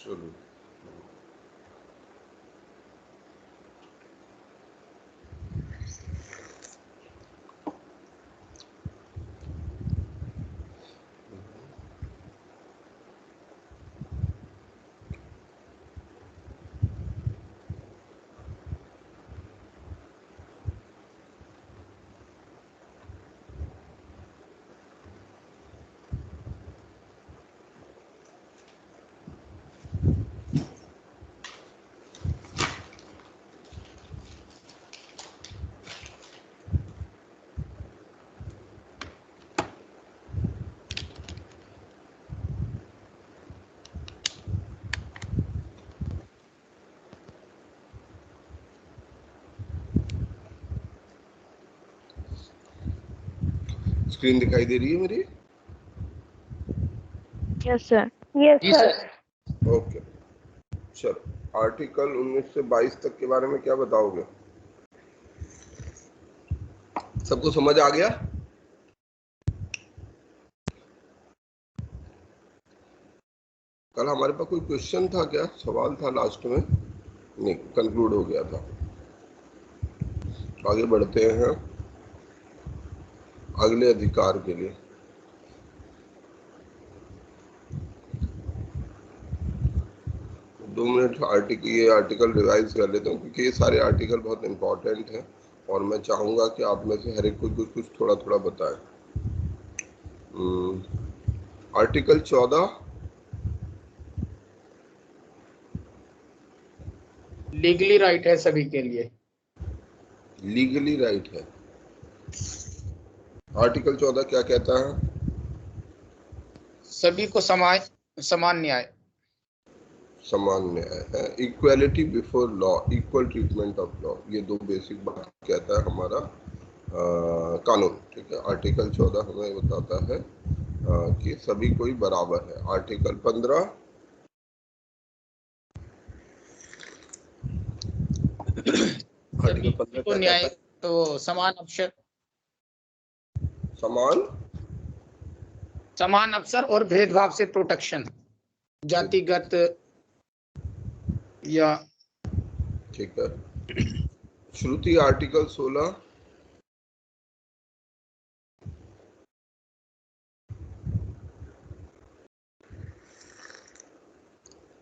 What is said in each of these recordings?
चलो स्क्रीन दिखाई दे रही है मेरी? Yes sir. जी सर। ओके, चलो आर्टिकल 19 से 22 तक के बारे में क्या बताओगे? सबको समझ आ गया? कल हमारे पास कोई क्वेश्चन था क्या, सवाल था लास्ट में? नहीं, कंक्लूड हो गया था। आगे बढ़ते हैं अगले अधिकार के लिए। दो मिनट ये आर्टिकल रिवाइज कर लेता हूँ, क्योंकि ये सारे आर्टिकल बहुत इंपॉर्टेंट हैं और मैं चाहूंगा कि आप में से हर एक को कुछ कुछ थोड़ा थोड़ा बताएं। आर्टिकल 14 लीगली राइट है सभी के लिए। लीगली राइट है। आर्टिकल 14 क्या कहता है? सभी को समान न्याय। समान न्याय है। Equality before law, equal treatment of law, ये दो बेसिक बात कहता है हमारा कानून। ठीक है, आर्टिकल 14 हमें बताता है कि सभी कोई बराबर है। आर्टिकल 15 सभी को न्याय तो समान अवसर और भेदभाव से प्रोटेक्शन, जातिगत या। ठीक है। Shruti article 16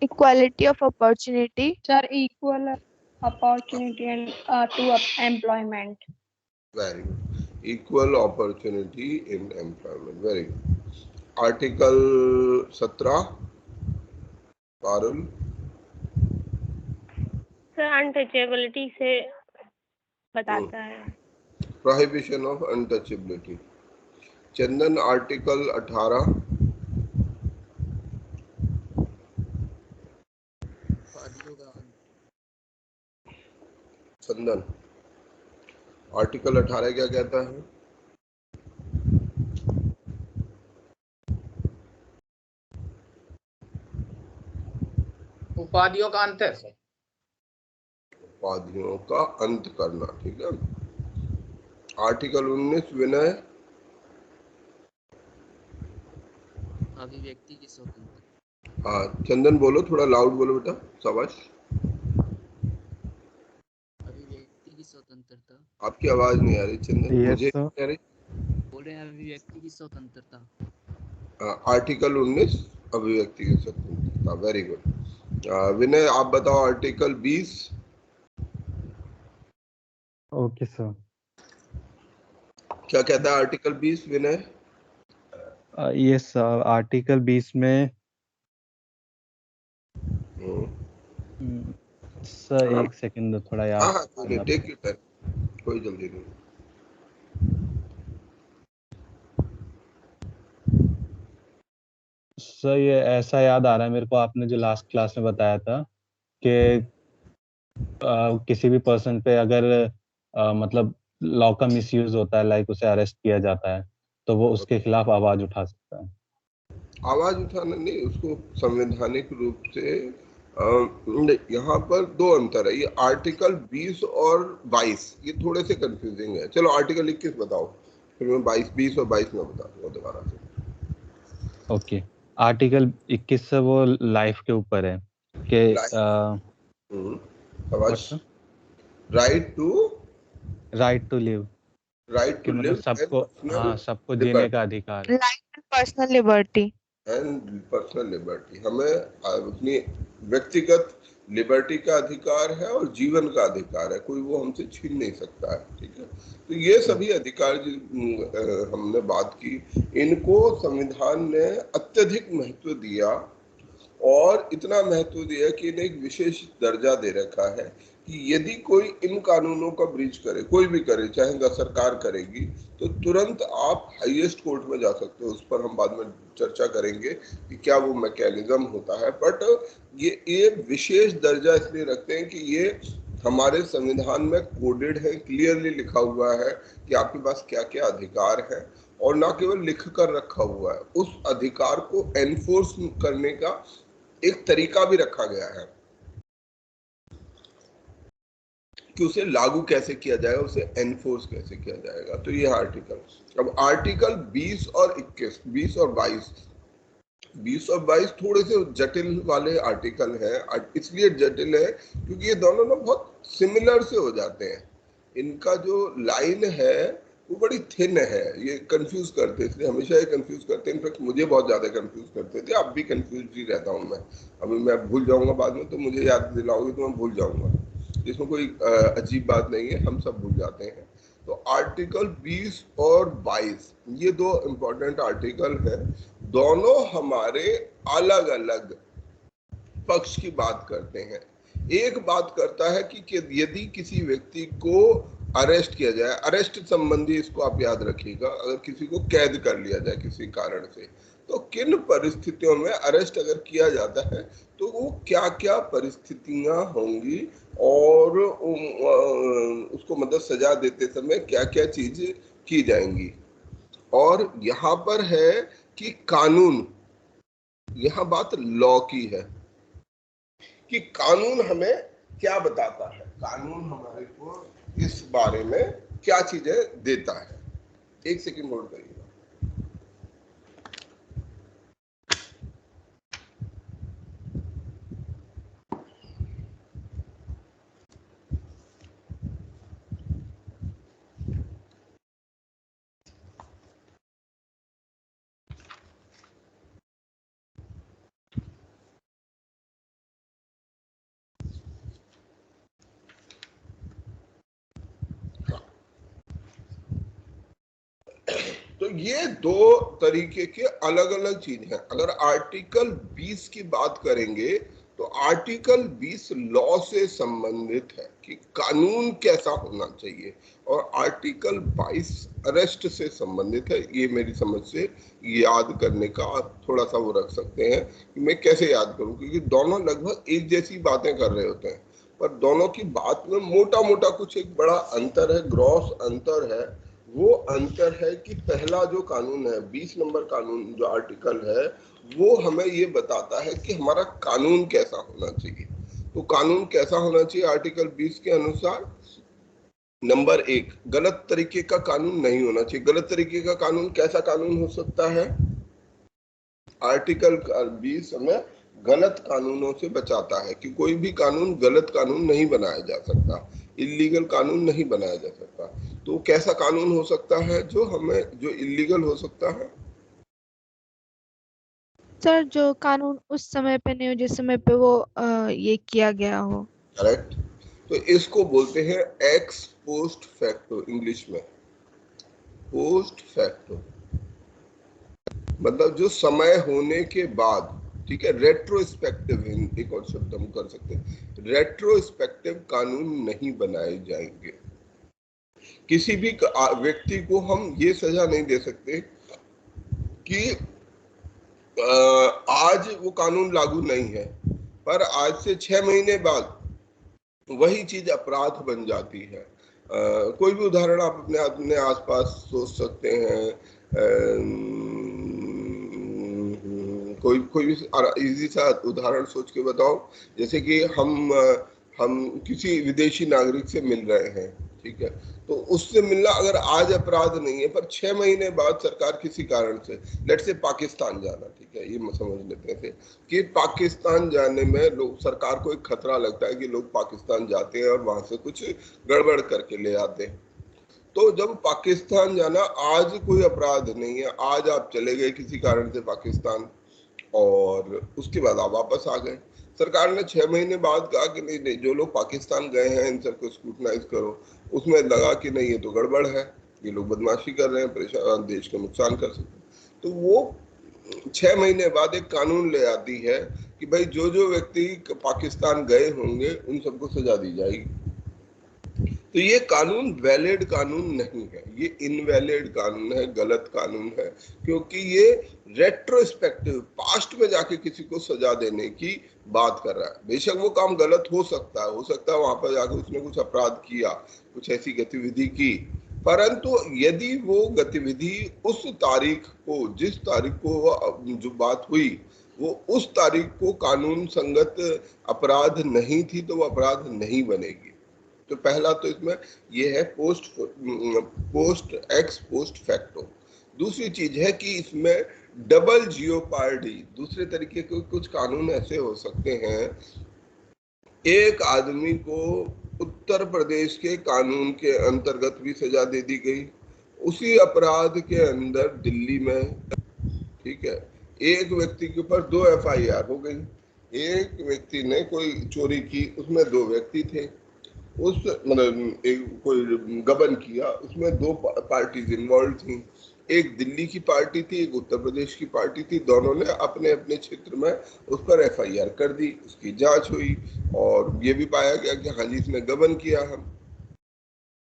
equality of opportunity. Sir, equal opportunity and to employment. Very good, equal opportunity in employment, very good. Article 17 Parul. Sir untouchability से बताता है। Prohibition of untouchability. Chandan article 18 Chandan article 18 क्या कहता है? उपाधियों का अंत है। उपाधियों का अंत करना। ठीक है। आर्टिकल 19 विनय। अभिव्यक्ति की स्वतंत्रता। हाँ चंदन बोलो, थोड़ा लाउड बोलो बेटा, शाबाश। अभिव्यक्ति की स्वतंत्रता। आपकी आवाज नहीं आ रही चंदन। मुझे नहीं आ रही। बोल रहे हैं अभिव्यक्ति की स्वतंत्रता। आर्टिकल 19 अभिव्यक्ति की स्वतंत्रता, वेरी गुड। विनय आप बताओ आर्टिकल 20। Okay sir. क्या कहता है आर्टिकल 20 विनय? यस सर, आर्टिकल 20 में सर एक सेकंड थोड़ा याद करना। टेक योर टाइम, कोई जल्दी नहीं। सर ये ऐसा याद आ रहा है मेरे को, आपने जो लास्ट क्लास में बताया था कि किसी भी पर्सन पे अगर मतलब लॉ का मिसयूज होता है, लाइक उसे अरेस्ट किया जाता है, तो वो उसके खिलाफ आवाज उठा सकता है। आवाज उठाना नहीं, उसको संवैधानिक रूप से यहाँ पर दो अंतर है। ये आर्टिकल 20 और 22 ये थोड़े से कंफ्यूजिंग है। चलो आर्टिकल 21 बताओ, फिर मैं 20 और 22 में बता दूंगा दोबारा से। ओके, आर्टिकल 21 से वो लाइफ के ऊपर है कि आवाज राइट टू लिव कि मतलब सबको, हाँ, सबको जीने का अधिकार है। Life and personal liberty. And personal liberty, हमें अपनी व्यक्तिगत लिबर्टी का अधिकार है और जीवन का अधिकार है, कोई वो हमसे छीन नहीं सकता है, ठीक है। तो ये सभी अधिकार जो हमने बात की, इनको संविधान ने अत्यधिक महत्व दिया और इतना महत्व दिया कि इन्हें एक विशेष दर्जा दे रखा है कि यदि कोई इन कानूनों का ब्रीच करे, कोई भी करे, चाहे सरकार करेगी, तो तुरंत आप हाईएस्ट कोर्ट में जा सकते हो। उस पर हम बाद में चर्चा करेंगे कि क्या वो मैकेनिज्म होता है, बट ये विशेष दर्जा इसलिए रखते हैं कि ये हमारे संविधान में कोडेड है, क्लियरली लिखा हुआ है कि आपके पास क्या क्या अधिकार है, और ना केवल लिख कर रखा हुआ है, उस अधिकार को एनफोर्स करने का एक तरीका भी रखा गया है कि उसे लागू कैसे किया जाएगा, उसे एनफोर्स कैसे किया जाएगा। तो ये आर्टिकल, अब आर्टिकल 20 और 21, 20 और 22 थोड़े से जटिल वाले आर्टिकल हैं। इसलिए जटिल है क्योंकि ये दोनों ना बहुत सिमिलर से हो जाते हैं, इनका जो लाइन है वो बड़ी थिन है, ये कंफ्यूज करते हैं, इसलिए हमेशा ये कंफ्यूज करते हैं। इनफैक्ट मुझे बहुत ज्यादा कंफ्यूज करते थे, अब भी कंफ्यूज ही रहता हूँ मैं। अभी मैं भूल जाऊंगा बाद में, तो मुझे याद दिलाओगे तो मैं भूल जाऊंगा, इसमें कोई अजीब बात नहीं है, हम सब भूल जाते हैं। तो आर्टिकल 20 और 22 ये दो इंपॉर्टेंट आर्टिकल है, दोनों हमारे अलग अलग पक्ष की बात करते हैं। एक बात करता है कि यदि किसी व्यक्ति को अरेस्ट किया जाए, अरेस्ट संबंधी इसको आप याद रखिएगा, अगर किसी को कैद कर लिया जाए किसी कारण से, तो किन परिस्थितियों में अरेस्ट अगर किया जाता है तो वो क्या क्या परिस्थितियां होंगी, और उसको मतलब सजा देते समय क्या क्या चीज की जाएंगी। और यहाँ पर है कि कानून, यहाँ बात लॉ की है कि कानून हमें क्या बताता है, कानून हमारे को इस बारे में क्या चीजें देता है। एक सेकंड होल्ड करिएगा। तो ये दो तरीके के अलग अलग चीज हैं। अगर आर्टिकल 20 की बात करेंगे तो आर्टिकल 20 लॉ से संबंधित है कि कानून कैसा होना चाहिए, और आर्टिकल 22 अरेस्ट से संबंधित है। ये मेरी समझ से याद करने का थोड़ा सा वो रख सकते हैं कि मैं कैसे याद करूं, क्योंकि दोनों लगभग एक जैसी बातें कर रहे होते हैं, पर दोनों की बात में मोटा मोटा कुछ एक बड़ा अंतर है, ग्रॉस अंतर है। वो अंतर है कि पहला जो कानून है, 20 नंबर कानून जो आर्टिकल है, वो हमें ये बताता है कि हमारा कानून कैसा होना चाहिए। तो कानून कैसा होना चाहिए आर्टिकल 20 के अनुसार? नंबर 1, गलत तरीके का कानून नहीं होना चाहिए। गलत तरीके का कानून कैसा कानून हो सकता है? आर्टिकल 20 हमें गलत कानूनों से बचाता है कि कोई भी कानून गलत कानून नहीं बनाया जा सकता, इलीगल कानून नहीं बनाया जा सकता। तो कैसा कानून हो सकता है जो इलीगल हो सकता है? सर, जो कानून उस समय पे नहीं हो जिस समय पे वो ये किया गया हो। करेक्ट। तो इसको बोलते हैं एक्स पोस्ट फैक्टो, इंग्लिश में पोस्ट फैक्टो, मतलब जो समय होने के बाद, ठीक है। रेट्रोस्पेक्टिव, एक और शब्द हम कर सकते हैं, रेट्रोस्पेक्टिव कानून नहीं बनाए जाएंगे। किसी भी व्यक्ति को हम ये सजा नहीं दे सकते कि आज वो कानून लागू नहीं है, पर आज से 6 महीने बाद वही चीज अपराध बन जाती है। कोई भी उदाहरण आप अपने आसपास सोच सकते हैं। कोई भी इजी सा उदाहरण सोच के बताओ। जैसे कि हम किसी विदेशी नागरिक से मिल रहे हैं, ठीक है। तो उससे मिलना अगर आज अपराध नहीं है पर 6 महीने बाद सरकार किसी कारण से, लेट से पाकिस्तान जाना, ठीक है, ये समझ लेते थे कि पाकिस्तान जाने में लोग, सरकार को एक खतरा लगता है कि लोग पाकिस्तान जाते हैं और वहां से कुछ गड़बड़ करके ले आते हैं। तो जब पाकिस्तान जाना आज कोई अपराध नहीं है, आज आप चले गए किसी कारण से पाकिस्तान और उसके बाद आप वापस आ गए। सरकार ने 6 महीने बाद कहा कि नहीं नहीं, जो लोग पाकिस्तान गए हैं इन सबको स्क्रूटनाइज करो। उसमें लगा कि नहीं ये तो गड़बड़ है, ये लोग बदमाशी कर रहे हैं, परेशान, देश को नुकसान कर सकते हैं। तो वो 6 महीने बाद एक कानून ले आती है कि भाई जो जो व्यक्ति पाकिस्तान गए होंगे उन सबको सजा दी जाएगी। तो ये कानून वैलिड कानून नहीं है, ये इनवैलिड कानून है, गलत कानून है, क्योंकि ये रेट्रोस्पेक्टिव, पास्ट में जाके किसी को सजा देने की बात कर रहा है। बेशक वो काम गलत हो सकता है वहां पर जाकर उसने कुछ अपराध किया, कुछ ऐसी गतिविधि की, परंतु यदि वो गतिविधि उस तारीख को, जिस तारीख को जो बात हुई वो उस तारीख को कानून संगत अपराध नहीं थी तो वो अपराध नहीं बनेगी। तो पहला तो इसमें ये है पोस्ट एक्स पोस्ट फैक्टो। दूसरी चीज है कि इसमें डबल जियोपार्डी, दूसरे तरीके के कुछ कानून ऐसे हो सकते हैं, एक आदमी को उत्तर प्रदेश के कानून के अंतर्गत भी सजा दे दी गई, उसी अपराध के अंदर दिल्ली में, ठीक है, एक व्यक्ति के ऊपर 2 FIR हो गई। एक व्यक्ति ने कोई चोरी की, उसमें 2 व्यक्ति थे, उस मतलब एक कोई गबन किया, उसमें 2 पार्टीज इन्वॉल्व थी, एक दिल्ली की पार्टी थी, एक उत्तर प्रदेश की पार्टी थी। दोनों ने अपने अपने क्षेत्र में उस पर FIR कर दी, उसकी जांच हुई और ये भी पाया गया कि हाँ जी इसने गबन किया है।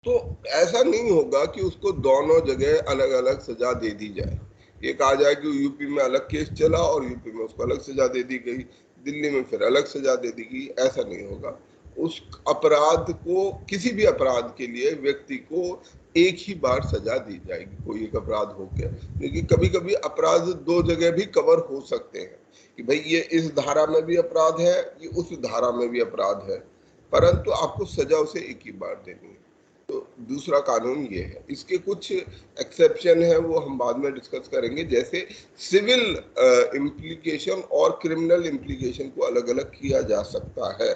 तो ऐसा नहीं होगा कि उसको दोनों जगह अलग अलग सजा दे दी जाए। एक आ जाए कि यूपी में अलग केस चला और यूपी में उसको अलग सजा दे दी गई, दिल्ली में फिर अलग सजा दे दी गई, ऐसा नहीं होगा। उस अपराध को, किसी भी अपराध के लिए व्यक्ति को एक ही बार सजा दी जाएगी, कोई एक अपराध हो गया, क्योंकि कभी कभी अपराध 2 जगह भी कवर हो सकते हैं कि भाई ये इस धारा में भी अपराध है, ये उस धारा में भी अपराध है, परंतु आपको सजा उसे एक ही बार देनी है। तो दूसरा कानून ये है। इसके कुछ एक्सेप्शन है, वो हम बाद में डिस्कस करेंगे, जैसे सिविल इम्प्लीकेशन और क्रिमिनल इम्प्लीकेशन को अलग अलग किया जा सकता है।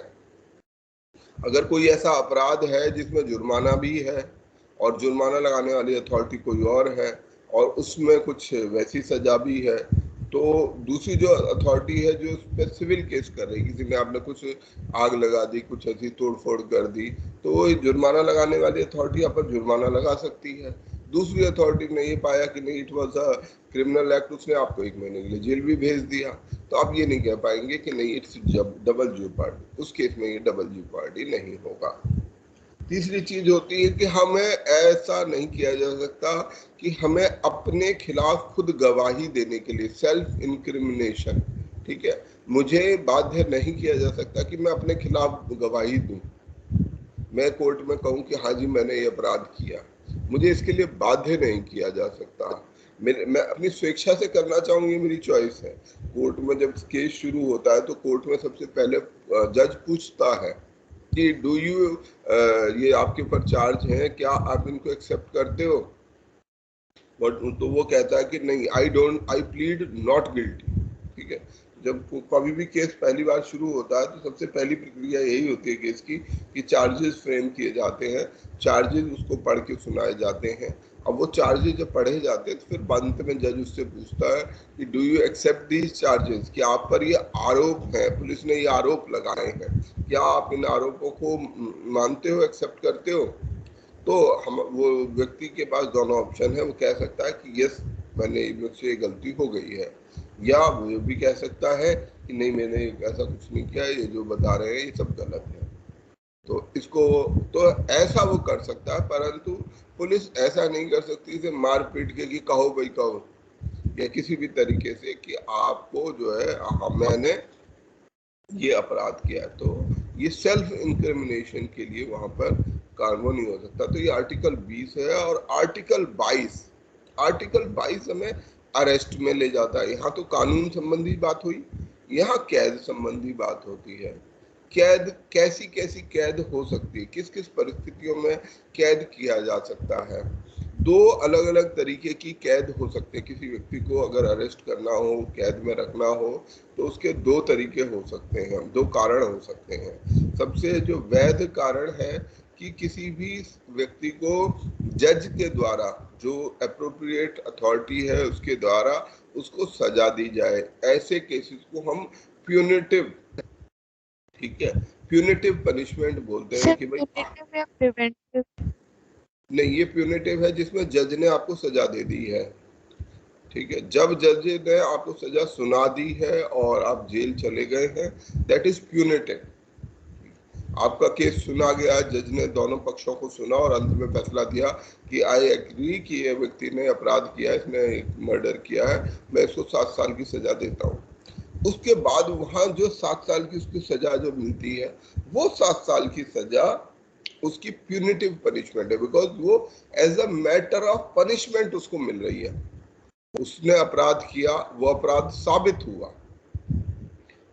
अगर कोई ऐसा अपराध है जिसमें जुर्माना भी है और जुर्माना लगाने वाली अथॉरिटी कोई और है और उसमें कुछ वैसी सजा भी है, तो दूसरी जो अथॉरिटी है जो उस पर सिविल केस कर रही है, किसी ने आपने कुछ आग लगा दी, कुछ ऐसी तोड़फोड़ कर दी, तो वो जुर्माना लगाने वाली अथॉरिटी आप पर जुर्माना लगा सकती है। दूसरी अथॉरिटी ने ये पाया कि नहीं it was a criminal act, उसने आपको 1 महीने के लिए जेल भी भेज दिया, तो आप ये नहीं कह पाएंगे कि नहीं इट्स डबल जियोपार्डी, उस केस में ये डबल जियोपार्डी नहीं होगा। तीसरी चीज होती है कि हमें ऐसा नहीं किया जा सकता कि हमें अपने खिलाफ खुद गवाही देने के लिए, सेल्फ इंक्रिमिनेशन, ठीक है, मुझे बाध्य नहीं किया जा सकता कि मैं अपने खिलाफ गवाही दूं। मैं कोर्ट में कहूं कि हाँ जी मैंने ये अपराध किया, मुझे इसके लिए बाध्य नहीं किया जा सकता। मैं अपनी स्वेच्छा से करना चाहूँ, ये मेरी चॉइस है। कोर्ट में जब केस शुरू होता है तो कोर्ट में सबसे पहले जज पूछता है कि डू यू, ये आपके ऊपर चार्ज है, क्या आप इनको एक्सेप्ट करते हो? तो वो कहता है कि नहीं, आई प्लीड नॉट गिल्टी, ठीक है। जब कभी भी केस पहली बार शुरू होता है तो सबसे पहली प्रक्रिया यही होती है केस की कि चार्जेस फ्रेम किए जाते हैं, चार्जेस उसको पढ़ के सुनाए जाते हैं। अब वो चार्जेस जब पढ़े जाते हैं तो फिर अंत में जज उससे पूछता है कि do you accept these charges, कि आप पर ये आरोप है, पुलिस ने ये आरोप लगाए हैं, क्या आप इन आरोपों को मानते हो, एक्सेप्ट करते हो? तो हम, वो व्यक्ति के पास दोनों ऑप्शन है, वो कह सकता है कि यस मैंने, मुझसे ये गलती हो गई है, या वो भी कह सकता है कि नहीं मैंने ऐसा कुछ नहीं किया, ये जो बता रहे हैं ये सब गलत है। तो इसको, तो ऐसा वो कर सकता है, परंतु पुलिस ऐसा नहीं कर सकती इसे मार पीट के कि कहो भाई कहो, या किसी भी तरीके से कि आपको जो है हाँ मैंने ये अपराध किया। तो ये सेल्फ इंक्रिमिनेशन के लिए वहां पर कार्रवाई नहीं हो सकता। तो ये आर्टिकल 20 है। और आर्टिकल 22 हमें अरेस्ट में ले जाता है। यहाँ तो कानून संबंधी बात हुई, यहाँ कैद संबंधी बात होती है कैद कैसी कैसी कैद हो सकती है, किस किस परिस्थितियों में कैद किया जा सकता है। दो अलग अलग तरीके की कैद हो सकते हैं। किसी व्यक्ति को अगर अरेस्ट करना हो, कैद में रखना हो, तो उसके दो तरीके हो सकते हैं, दो कारण हो सकते हैं। सबसे जो वैध कारण है कि किसी भी व्यक्ति को जज के द्वारा, जो एप्रोप्रिएट अथॉरिटी है उसके द्वारा उसको सजा दी जाए। ऐसे केसेस को हम प्यूनिटिव, ठीक है, प्यूनिटिव पनिशमेंट बोलते हैं सर कि भाई punitive या प्रिवेंटिव? नहीं, ये प्यूनिटिव है जिसमें जज ने आपको सजा दे दी है, ठीक है। जब जज ने आपको सजा सुना दी है और आप जेल चले गए हैं, दैट इज प्यूनिटिव। आपका केस सुना गया, जज ने दोनों पक्षों को सुना और अंत में फैसला दिया कि आई एग्री कि ये व्यक्ति ने अपराध किया, इसने मर्डर किया है, मैं इसको 7 साल की सजा देता हूँ। उसके बाद वहां जो 7 साल की उसकी सजा जो मिलती है, वो 7 साल की सजा उसकी प्यूनिटिव पनिशमेंट है, बिकॉज वो as a matter of punishment उसको मिल रही है। उसने अपराध किया, वो अपराध साबित हुआ,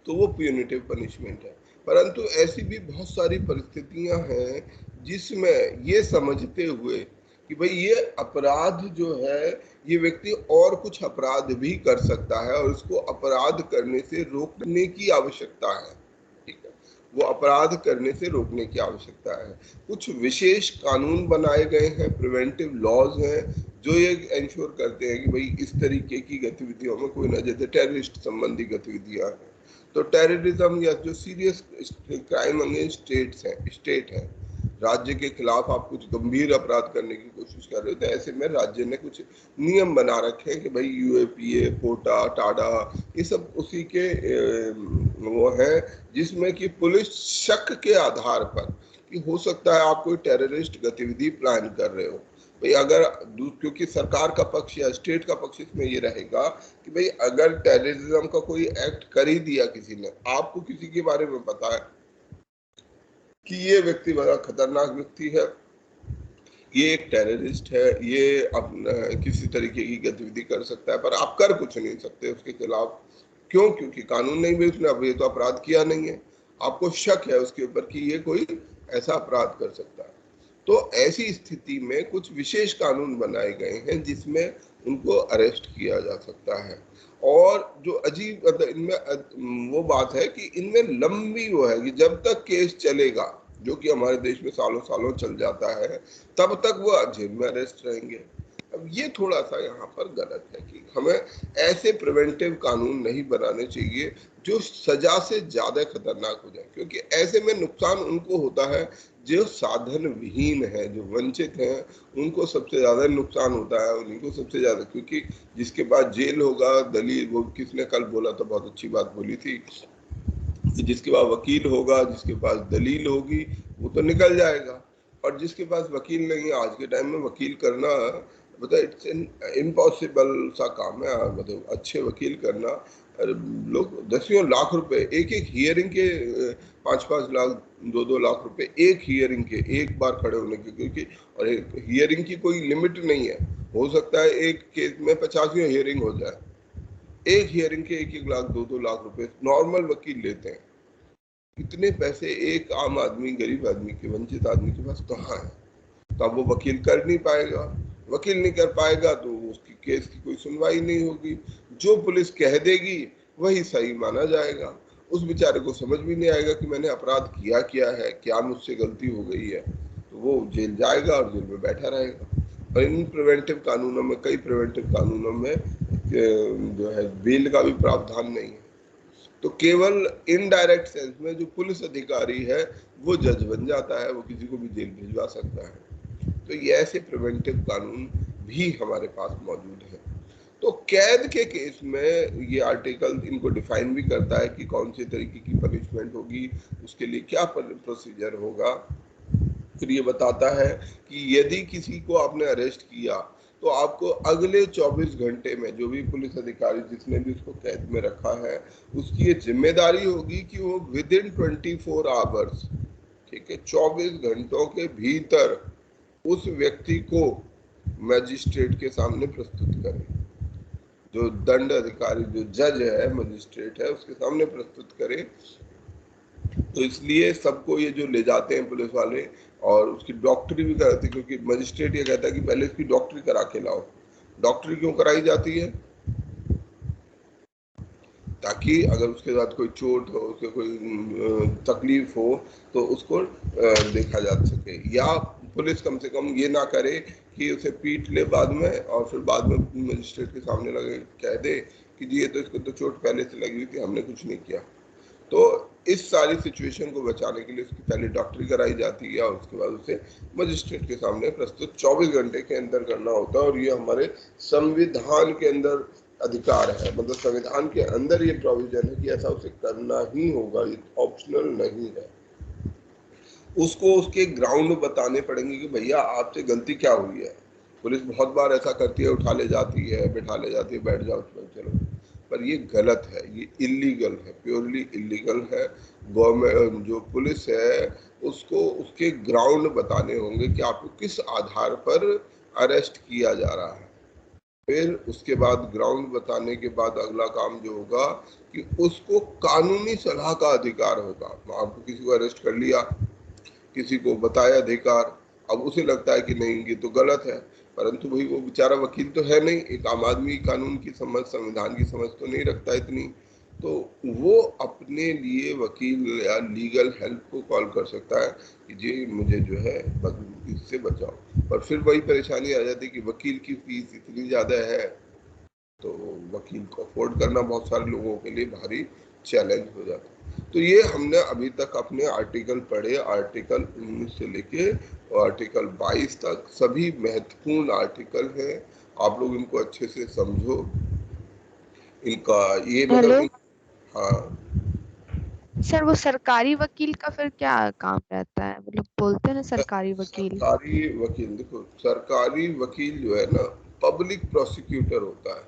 तो वो प्यूनिटिव पनिशमेंट है। परंतु ऐसी भी बहुत सारी परिस्थितियां हैं जिसमें ये समझते हुए कि भाई ये अपराध जो है, ये व्यक्ति और कुछ अपराध भी कर सकता है और इसको अपराध करने से रोकने की आवश्यकता है, ठीक है, वो अपराध करने से रोकने की आवश्यकता है। कुछ विशेष कानून बनाए गए हैं, प्रिवेंटिव लॉज हैं, जो ये इंश्योर करते हैं कि भाई इस तरीके की गतिविधियों में कोई न, जैसे टेररिस्ट संबंधी गतिविधियां हैं, तो टेररिज्म या जो सीरियस क्राइम अगेंस्ट स्टेट है, राज्य के खिलाफ आप कुछ गंभीर अपराध करने की कोशिश कर रहे हो, तो ऐसे में राज्य ने कुछ नियम बना रखे हैं कि भाई यूएपीए, पोटा, टाडा, ये सब उसी के वो है, जिसमें कि पुलिस शक के आधार पर कि हो सकता है आप कोई टेररिस्ट गतिविधि प्लान कर रहे हो। भाई अगर, क्योंकि सरकार का पक्ष या स्टेट का पक्ष इसमें ये रहेगा कि भाई अगर टेररिज्म का कोई एक्ट कर ही दिया किसी ने, आपको किसी के बारे में पता है कि ये व्यक्ति बड़ा खतरनाक व्यक्ति है, ये एक टेररिस्ट है, ये अपना किसी तरीके की गतिविधि कर सकता है, पर आप कर कुछ नहीं सकते उसके खिलाफ। क्यों? क्योंकि कानून नहीं भी, उसने अब ये तो अपराध किया नहीं है, आपको शक है उसके ऊपर कि ये कोई ऐसा अपराध कर सकता है। तो ऐसी स्थिति में कुछ विशेष कानून बनाए गए हैं जिसमें उनको अरेस्ट किया जा सकता है। और जो अजीब इनमें वो बात है कि इनमें लंबी वो है कि जब तक केस चलेगा, जो कि हमारे देश में सालों सालों चल जाता है, तब तक वो जेल में अरेस्ट रहेंगे। अब ये थोड़ा सा यहाँ पर गलत है कि हमें ऐसे प्रिवेंटिव कानून नहीं बनाने चाहिए जो सजा से ज्यादा खतरनाक हो जाए, क्योंकि ऐसे में नुकसान उनको होता है जो साधन विहीन है, जो वंचित हैं, उनको सबसे ज्यादा नुकसान होता है, उन्हीं को सबसे ज्यादा, क्योंकि जिसके पास जेल होगा, दलील, वो किसने कल बोला था, बहुत अच्छी बात बोली थी, जिसके पास वकील होगा, जिसके पास दलील होगी, वो तो निकल जाएगा, और जिसके पास वकील नहीं है, आज के टाइम में वकील करना मतलब इट्स इम्पॉसिबल सा काम है। मतलब अच्छे वकील करना, लोग 10 लाख रुपए एक हियरिंग के, 5-5 लाख, 2-2 लाख रुपए एक हियरिंग के, एक बार खड़े होने के, क्योंकि और हियरिंग की कोई लिमिट नहीं है, हो सकता है एक केस में 50 हियरिंग हो जाए, एक हियरिंग के 1-1 लाख, 2-2 लाख रुपए नॉर्मल वकील लेते हैं। इतने पैसे एक आम आदमी, गरीब आदमी के, वंचित आदमी के पास कहाँ है? तो अब वो वकील कर नहीं पाएगा, वकील नहीं कर पाएगा तो उसकी केस की कोई सुनवाई नहीं होगी, जो पुलिस कह देगी वही सही माना जाएगा। उस बेचारे को समझ भी नहीं आएगा कि मैंने अपराध किया क्या है, क्या मुझसे गलती हो गई है, तो वो जेल जाएगा और जेल में बैठा रहेगा। और इन प्रिवेंटिव कानूनों में, कई प्रिवेंटिव कानूनों में जो है बेल का भी प्रावधान नहीं है, तो केवल इनडायरेक्ट सेंस में जो पुलिस अधिकारी है वो जज बन जाता है, वो किसी को भी जेल भिजवा सकता है। तो ये ऐसे प्रिवेंटिव कानून भी हमारे पास मौजूद है। तो कैद के केस में ये आर्टिकल इनको डिफाइन भी करता है कि कौन से तरीके की पनिशमेंट होगी, उसके लिए क्या प्रोसीजर होगा। फिर ये बताता है कि यदि किसी को आपने अरेस्ट किया तो आपको अगले 24 घंटे में जो भी पुलिस अधिकारी जिसने भी उसको कैद में रखा है, उसकी ये जिम्मेदारी होगी कि वो विद इन 24 आवर्स, ठीक है, 24 घंटों के भीतर उस व्यक्ति को मजिस्ट्रेट के सामने प्रस्तुत करें। जो दंड अधिकारी, जो जज है, मजिस्ट्रेट है, उसके सामने प्रस्तुत करें तो इसलिए सबको ये जो ले जाते हैं पुलिस वाले, और उसकी डॉक्टरी भी कराते हैं, क्योंकि मजिस्ट्रेट ये कहता है कि पहले इसकी डॉक्टरी करा के लाओ। डॉक्टरी क्यों कराई जाती है? ताकि अगर उसके साथ कोई चोट हो, उसके कोई तकलीफ हो, तो उसको देखा जा सके, या पुलिस कम से कम ये ना करे कि उसे पीट ले बाद में और फिर बाद में मजिस्ट्रेट के सामने लगे कह दे कि जी ये तो इसको तो चोट पहले से लगी हुई थी, हमने कुछ नहीं किया। तो इस सारी सिचुएशन को बचाने के लिए उसकी पहले डॉक्टरी कराई जाती है और उसके बाद उसे मजिस्ट्रेट के सामने प्रस्तुत 24 घंटे के अंदर करना होता है। और ये हमारे संविधान के अंदर अधिकार है, मतलब संविधान के अंदर ये प्रोविजन है कि ऐसा उसे करना ही होगा, ये ऑप्शनल नहीं है। उसको उसके ग्राउंड बताने पड़ेंगे कि भैया आपसे गलती क्या हुई है। पुलिस बहुत बार ऐसा करती है, उठा ले जाती है, बैठा ले जाती है, बैठ जाओ चलो, पर ये गलत है, ये इलीगल है, प्योरली इलीगल है। गवर्नमेंट जो पुलिस है उसको उसके ग्राउंड बताने होंगे कि आपको किस आधार पर अरेस्ट किया जा रहा है। फिर उसके बाद ग्राउंड बताने के बाद अगला काम जो होगा कि उसको कानूनी सलाह का अधिकार होगा। आपको किसी को अरेस्ट कर लिया, किसी को बताया अधिकार, अब उसे लगता है कि नहीं ये तो गलत है, परंतु भाई वो बेचारा वकील तो है नहीं, एक आम आदमी कानून की समझ, संविधान की समझ तो नहीं रखता इतनी, तो वो अपने लिए वकील या लीगल हेल्प को कॉल कर सकता है कि जी मुझे जो है इससे बचाओ। पर फिर वही परेशानी आ जाती है कि वकील की फीस इतनी ज़्यादा है, तो वकील को अफोर्ड करना बहुत सारे लोगों के लिए भारी चैलेंज हो जाता है। तो ये हमने अभी तक अपने आर्टिकल पढ़े, आर्टिकल 19 से लेके आर्टिकल 22 तक, सभी महत्वपूर्ण आर्टिकल हैं। आप लोग इनको अच्छे से समझो। इनका ये मतलब हाँ सर, वो सरकारी वकील का फिर क्या काम रहता है? मतलब बोलते हैं ना सरकारी वकील। सरकारी वकील, देखो सरकारी वकील जो है ना पब्लिक प्रोसिक्यूटर होता है।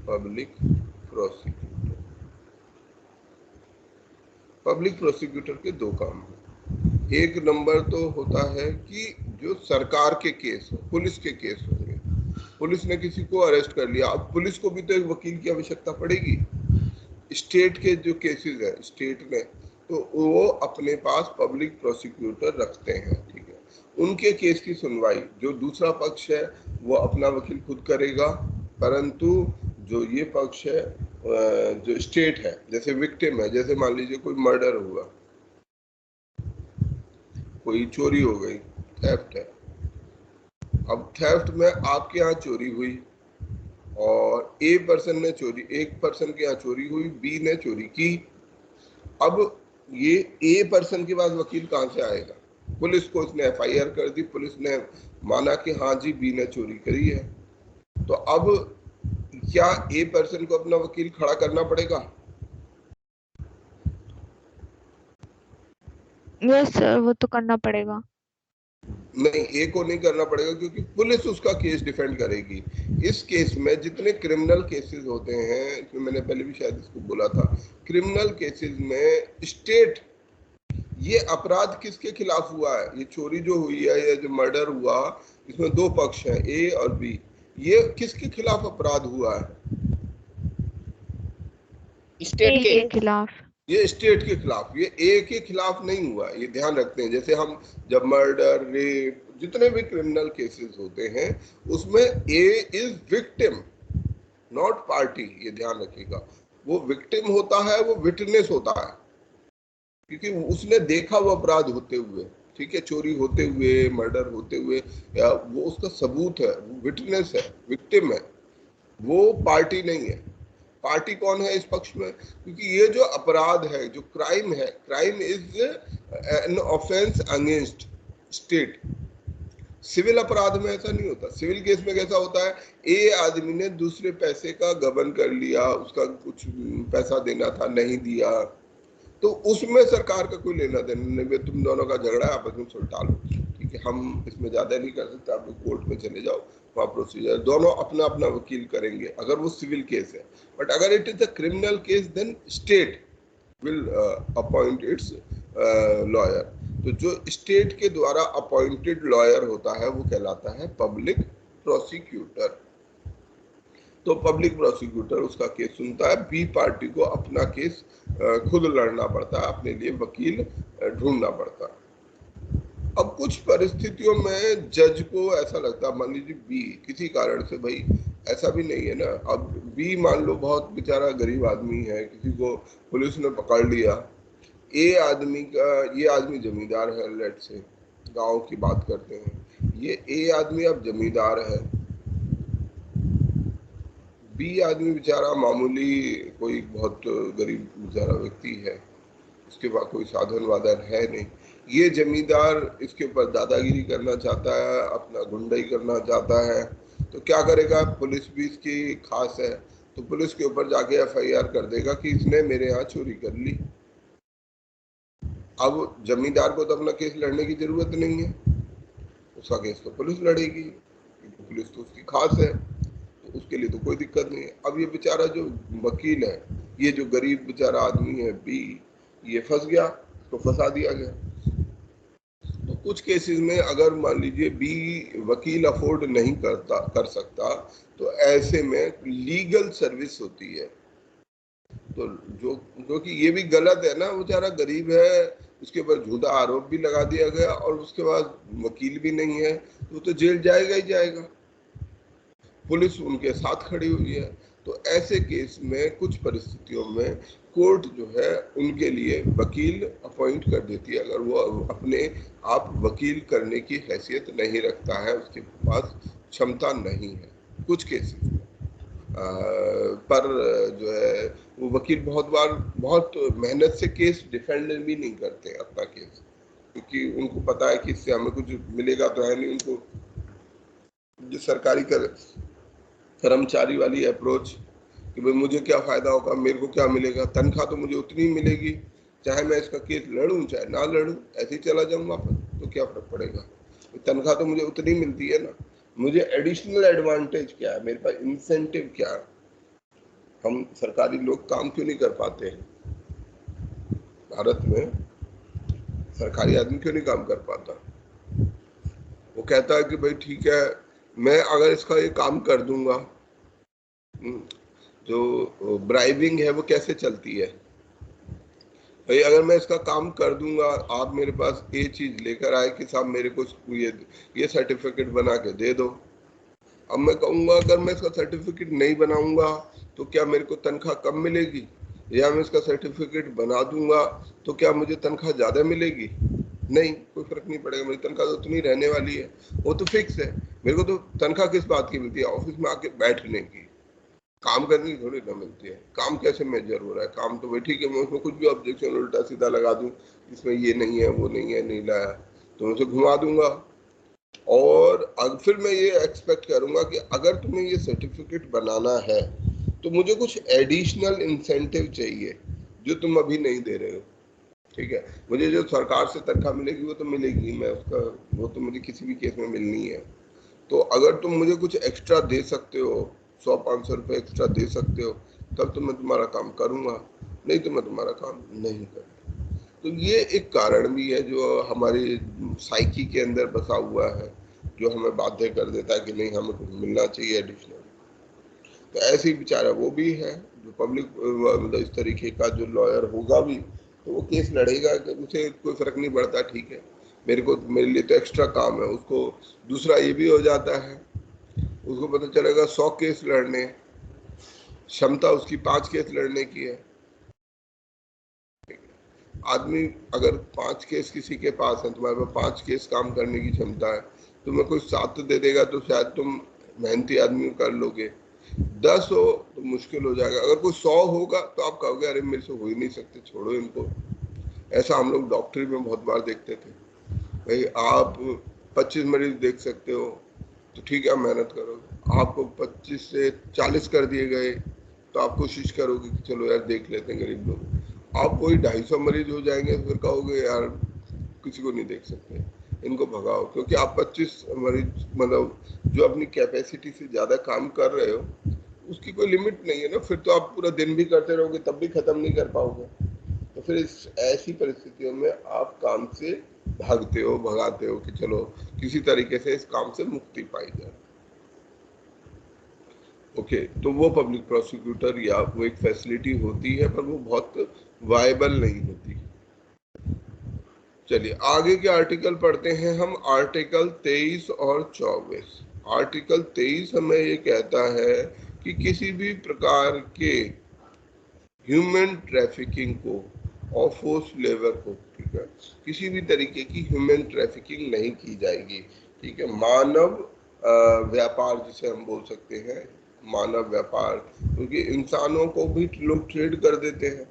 पब्लिक प्रोसिक्यूटर, पब्लिक प्रोसिक्यूटर के दो काम हैं। एक नंबर तो होता है कि जो सरकार के केस हो, पुलिस के केस होंगे, पुलिस ने किसी को अरेस्ट कर लिया, अब पुलिस को भी तो एक वकील की आवश्यकता पड़ेगी। स्टेट के जो केसेस है स्टेट में, तो वो अपने पास पब्लिक प्रोसिक्यूटर रखते हैं, ठीक है। उनके केस की सुनवाई जो दूसरा पक्ष है वो अपना वकील खुद करेगा, परंतु जो ये पक्ष है जो स्टेट है, जैसे विक्टिम है, जैसे मान लीजिए कोई मर्डर हुआ, कोई चोरी हो गई, थेफ्ट है। अब थेफ्ट में आपके यहाँ चोरी हुई और ए पर्सन ने चोरी, एक पर्सन के यहाँ चोरी हुई, बी ने चोरी की। अब ये ए पर्सन के पास वकील कहाँ से आएगा? पुलिस को उसने एफआईआर कर दी, पुलिस ने माना कि हाँ जी बी ने चोरी करी है, तो अब क्या ए पर्सन को अपना वकील खड़ा करना पड़ेगा? यस सर, वो तो करना पड़ेगा। नहीं, ए को नहीं करना पड़ेगा, क्योंकि पुलिस उसका केस डिफेंड करेगी। इस केस में जितने क्रिमिनल केसेस होते हैं, मैंने पहले भी शायद इसको बोला था, क्रिमिनल केसेस में स्टेट, ये अपराध किसके खिलाफ हुआ है? ये चोरी जो हुई है या जो मर्डर हुआ, इसमें दो पक्ष हैं, ए और बी, ये किसके खिलाफ अपराध हुआ है? स्टेट के खिलाफ। ये स्टेट के खिलाफ, ये ए के खिलाफ नहीं हुआ, ये ध्यान रखते हैं। जैसे हम जब मर्डर, रेप, जितने भी क्रिमिनल केसेस होते हैं उसमें ए इज विक्टिम नॉट पार्टी, ये ध्यान रखिएगा। वो विक्टिम होता है, वो विटनेस होता है, क्योंकि उसने देखा वो अपराध होते हुए, ठीक है, चोरी होते हुए, मर्डर होते हुए, या वो उसका सबूत है, वो विटनेस है, विक्टिम है, वो पार्टी नहीं है। पार्टी कौन है इस पक्ष में? क्योंकि ये जो अपराध है, जो क्राइम है, crime is an offence against state. Civil अपराध में ऐसा नहीं होता। सिविल केस में कैसा होता है, ए आदमी ने दूसरे पैसे का गबन कर लिया, उसका कुछ पैसा देना था, नहीं दिया, तो उसमें सरकार का कोई लेना देना नहीं, तुम दोनों का झगड़ा है, आपस में सुलझा लो, ठीक है, हम इसमें ज्यादा नहीं कर सकते, आप लोग कोर्ट में चले जाओ, वहाँ प्रोसीजर, दोनों अपना अपना वकील करेंगे अगर वो सिविल केस है। बट अगर it is a criminal case, then state will appoint its lawyer. तो जो स्टेट के द्वारा अपॉइंटेड लॉयर होता है वो कहलाता है पब्लिक प्रोसिक्यूटर। तो पब्लिक प्रोसिक्यूटर उसका केस सुनता है, बी पार्टी को अपना केस खुद लड़ना पड़ता है, अपने लिए वकील ढूंढना पड़ता है। अब कुछ परिस्थितियों में जज को ऐसा लगता है, मान लीजिए बी किसी कारण से, भाई ऐसा भी नहीं है ना, अब बी मान लो बहुत बेचारा गरीब आदमी है, किसी को पुलिस ने पकड़ लिया, ये आदमी जमींदार है, लेट से गांव की बात करते हैं, ये आदमी अब जमींदार है, बी आदमी बेचारा मामूली कोई बहुत गरीब बेचारा व्यक्ति है, उसके पास कोई साधन वाधन है नहीं, ये जमींदार इसके ऊपर दादागिरी करना चाहता है, अपना गुंडाई करना चाहता है, तो क्या करेगा, पुलिस भी इसकी खास है, तो पुलिस के ऊपर जाके एफआईआर कर देगा कि इसने मेरे यहाँ चोरी कर ली। अब जमींदार को तो अपना केस लड़ने की जरूरत नहीं है, उसका केस तो पुलिस लड़ेगी, क्योंकि पुलिस तो उसकी खास है, तो उसके लिए तो कोई दिक्कत नहीं है। अब ये बेचारा जो वकील है, ये जो गरीब बेचारा आदमी है बी, ये फंस गया, तो फंसा दिया गया। तो कुछ केसेस में अगर मान लीजिए बी वकील अफोर्ड नहीं कर सकता, तो ऐसे में लीगल सर्विस होती है, तो जो कि ये भी गलत है ना, बेचारा गरीब है, उसके ऊपर झूठा आरोप भी लगा दिया गया और उसके बाद वकील भी नहीं है, तो जेल जाएगा ही जाएगा, पुलिस उनके साथ खड़ी हुई है। तो ऐसे केस में कुछ परिस्थितियों में कोर्ट जो है उनके लिए वकील अपॉइंट कर देती है, अगर वो अपने आप वकील करने की हैसियत नहीं रखता है, उसके पास क्षमता नहीं है। कुछ केसेस में पर जो है वो वकील बहुत मेहनत से केस डिफेंड भी नहीं करते अपना केस, क्योंकि उनको पता है कि इससे हमें कुछ मिलेगा तो है नहीं। उनको जो सरकारी कर्मचारी वाली अप्रोच कि भाई मुझे क्या फायदा होगा, मेरे को क्या मिलेगा, तनख्वाह तो मुझे उतनी ही मिलेगी, चाहे मैं इसका केस लड़ूं चाहे ना लड़ूं, ऐसे ही चला जाऊं वापस, तो क्या फर्क पड़ेगा, तनख्वाह तो मुझे उतनी मिलती है ना, मुझे एडिशनल एडवांटेज क्या है, मेरे पास इंसेंटिव क्या है। हम सरकारी लोग काम क्यों नहीं कर पाते हैं भारत में, सरकारी आदमी क्यों नहीं काम कर पाता? वो कहता है कि भाई ठीक है, मैं अगर इसका ये काम कर दूंगा, जो ब्राइबिंग है वो कैसे चलती है भाई, अगर मैं इसका काम कर दूंगा, आप मेरे पास ये चीज लेकर आए कि साहब मेरे को ये सर्टिफिकेट बना के दे दो। अब मैं कहूंगा अगर मैं इसका सर्टिफिकेट नहीं बनाऊंगा तो क्या मेरे को तनख्वाह कम मिलेगी, या मैं इसका सर्टिफिकेट बना दूंगा तो क्या मुझे तनख्वाह ज्यादा मिलेगी? नहीं, कोई फर्क नहीं पड़ेगा, मेरी तनख्वाह तो उतनी रहने वाली है, वो तो फिक्स है। मेरे को तो तनख्वाह किस बात की मिलती है? ऑफिस में आके बैठने की, काम करने की थोड़ी ना मिलती है। काम कैसे मेजर हो रहा है? काम तो भाई ठीक है, मैं उसमें कुछ भी ऑब्जेक्शन उल्टा सीधा लगा दूं, इसमें ये नहीं है वो नहीं है, नहीं लाया तो मैं उसे घुमा दूंगा। और फिर मैं ये एक्सपेक्ट करूंगा कि अगर तुम्हें ये सर्टिफिकेट बनाना है तो मुझे कुछ एडिशनल इंसेंटिव चाहिए जो तुम अभी नहीं दे रहे हो, ठीक है? मुझे जो सरकार से तनख्वाह मिलेगी वो तो मिलेगी, मैं उसका वो तो मुझे किसी भी केस में मिलनी है। तो अगर तुम मुझे कुछ एक्स्ट्रा दे सकते हो, 100-500 रुपये एक्स्ट्रा दे सकते हो, तब तो मैं तुम्हारा काम करूंगा, नहीं तो मैं तुम्हारा काम नहीं करूँगा। तो ये एक कारण भी है जो हमारी साइकी के अंदर बसा हुआ है, जो हमें बाध्य कर देता है कि नहीं हमें कुछ मिलना चाहिए एडिशनल। तो ऐसे ही बेचारा वो भी है जो पब्लिक मतलब इस तरीके का जो लॉयर होगा भी, तो वो केस लड़ेगा कि मुझे कोई फर्क नहीं पड़ता, ठीक है, मेरे लिए तो एक्स्ट्रा काम है। उसको दूसरा ये भी हो जाता है, उसको पता चलेगा 100 केस लड़ने, क्षमता उसकी 5 केस लड़ने की है। आदमी अगर 5 केस किसी के पास है, तुम्हारे पास 5 केस काम करने की क्षमता है, तुम्हें कोई 7 दे देगा तो शायद तुम मेहनती आदमी कर लोगे, 10 हो तो मुश्किल हो जाएगा। अगर कोई 100 होगा तो आप कहोगे अरे मेरे से हो ही नहीं सकते, छोड़ो इनको। ऐसा हम लोग डॉक्टरी में बहुत बार देखते थे, भाई आप 25 मरीज देख सकते हो तो ठीक है, मेहनत करोगे, आपको 25 से 40 कर दिए गए तो आप कोशिश करोगे कि चलो यार देख लेते हैं गरीब लोग। आप कोई 250 मरीज हो जाएंगे तो फिर कहोगे यार किसी को नहीं देख सकते, इनको भगाओ, क्योंकि आप 25 मरीज मतलब जो अपनी कैपेसिटी से ज्यादा काम कर रहे हो उसकी कोई लिमिट नहीं है ना, फिर तो आप पूरा दिन भी करते रहोगे तब भी खत्म नहीं कर पाओगे। तो फिर इस ऐसी परिस्थितियों में आप काम से भागते हो, भगाते हो कि चलो किसी तरीके से इस काम से मुक्ति पाई जाए। ओके, तो वो पब्लिक प्रोसिक्यूटर या वो एक फैसिलिटी होती है, पर वो बहुत वायबल नहीं होती। चलिए आगे के आर्टिकल पढ़ते हैं हम, आर्टिकल 23 और 24। आर्टिकल 23 हमें ये कहता है कि किसी भी प्रकार के ह्यूमन ट्रैफिकिंग को और फोर्स लेबर को, ठीक है, किसी भी तरीके की ह्यूमन ट्रैफिकिंग नहीं की जाएगी, ठीक है। मानव व्यापार जिसे हम बोल सकते हैं, मानव व्यापार, क्योंकि इंसानों को भी लोग ट्रेड कर देते हैं,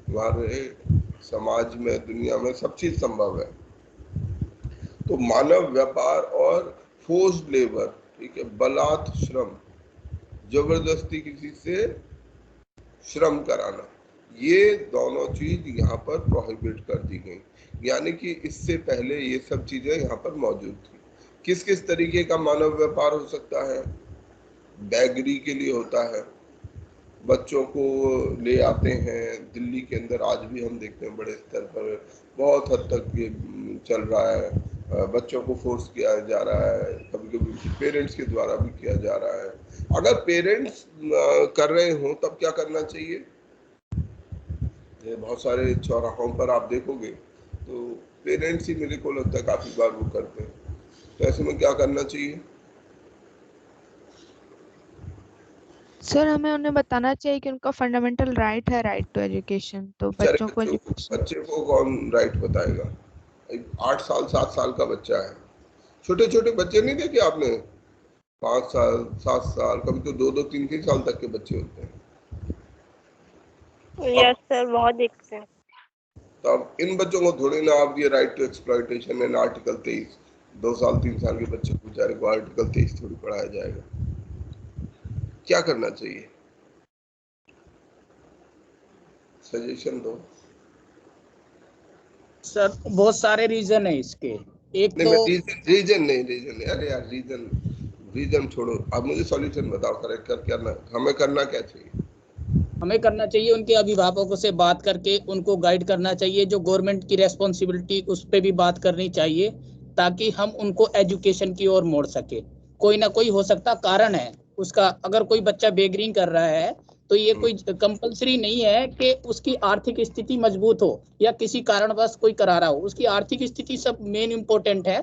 हमारे समाज में, दुनिया में सब चीज संभव है। तो मानव व्यापार और फोर्स्ड लेबर, ठीक है, बलात् श्रम, जबरदस्ती किसी से श्रम कराना, ये दोनों चीज यहाँ पर प्रोहिबिट कर दी गई। यानी कि इससे पहले ये सब चीजें यहाँ पर मौजूद थी। किस किस तरीके का मानव व्यापार हो सकता है? बैगरी के लिए होता है, बच्चों को ले आते हैं, दिल्ली के अंदर आज भी हम देखते हैं बड़े स्तर पर बहुत हद तक ये चल रहा है, बच्चों को फोर्स किया जा रहा है, कभी कभी पेरेंट्स के द्वारा भी किया जा रहा है। अगर पेरेंट्स कर रहे हो तब क्या करना चाहिए? ये बहुत सारे चौराहों पर आप देखोगे तो पेरेंट्स ही मेरे को लगता है काफी बार वो करते हैं, तो ऐसे में क्या करना चाहिए? सर हमें उन्हें बताना चाहिए कि उनका फंडामेंटल राइट है, राइट टू एजुकेशन, तो बच्चों को एजुकेशन। बच्चे को कौन राइट बताएगा? 8 साल 7 साल का बच्चा है, छोटे छोटे बच्चे नहीं देखे आपने, 5 साल 7 साल, कभी तो 2 3 साल तक के बच्चे होते हैं। यस सर, बहुत दिखते हैं। तो अब इन बच्चों को थोड़ी ना आप ये right to exploitation and article 23, 2 साल 3 साल के बच्चे को बेचारे को आर्टिकल 23 थोड़ी पढ़ाया जाएगा। क्या करना चाहिए? सजेशन दो सर। बहुत सारे रीजन है इसके। एक नहीं, तो रीजन नहीं, अरे यार रीजन छोड़ो, अब मुझे सॉल्यूशन बताओ, करेक्ट करना हमें करना क्या चाहिए? हमें करना चाहिए उनके अभिभावकों से बात करके उनको गाइड करना चाहिए, जो गवर्नमेंट की रेस्पॉन्सिबिलिटी उस पर भी बात करनी चाहिए, ताकि हम उनको एजुकेशन की ओर मोड़ सके। कोई ना कोई हो सकता कारण है उसका। अगर कोई बच्चा बेगरिंग कर रहा है तो ये कोई कंपलसरी नहीं है कि उसकी आर्थिक स्थिति मजबूत हो या किसी कारणवश कोई करा रहा हो। उसकी आर्थिक स्थिति सब मेन इम्पोर्टेंट है,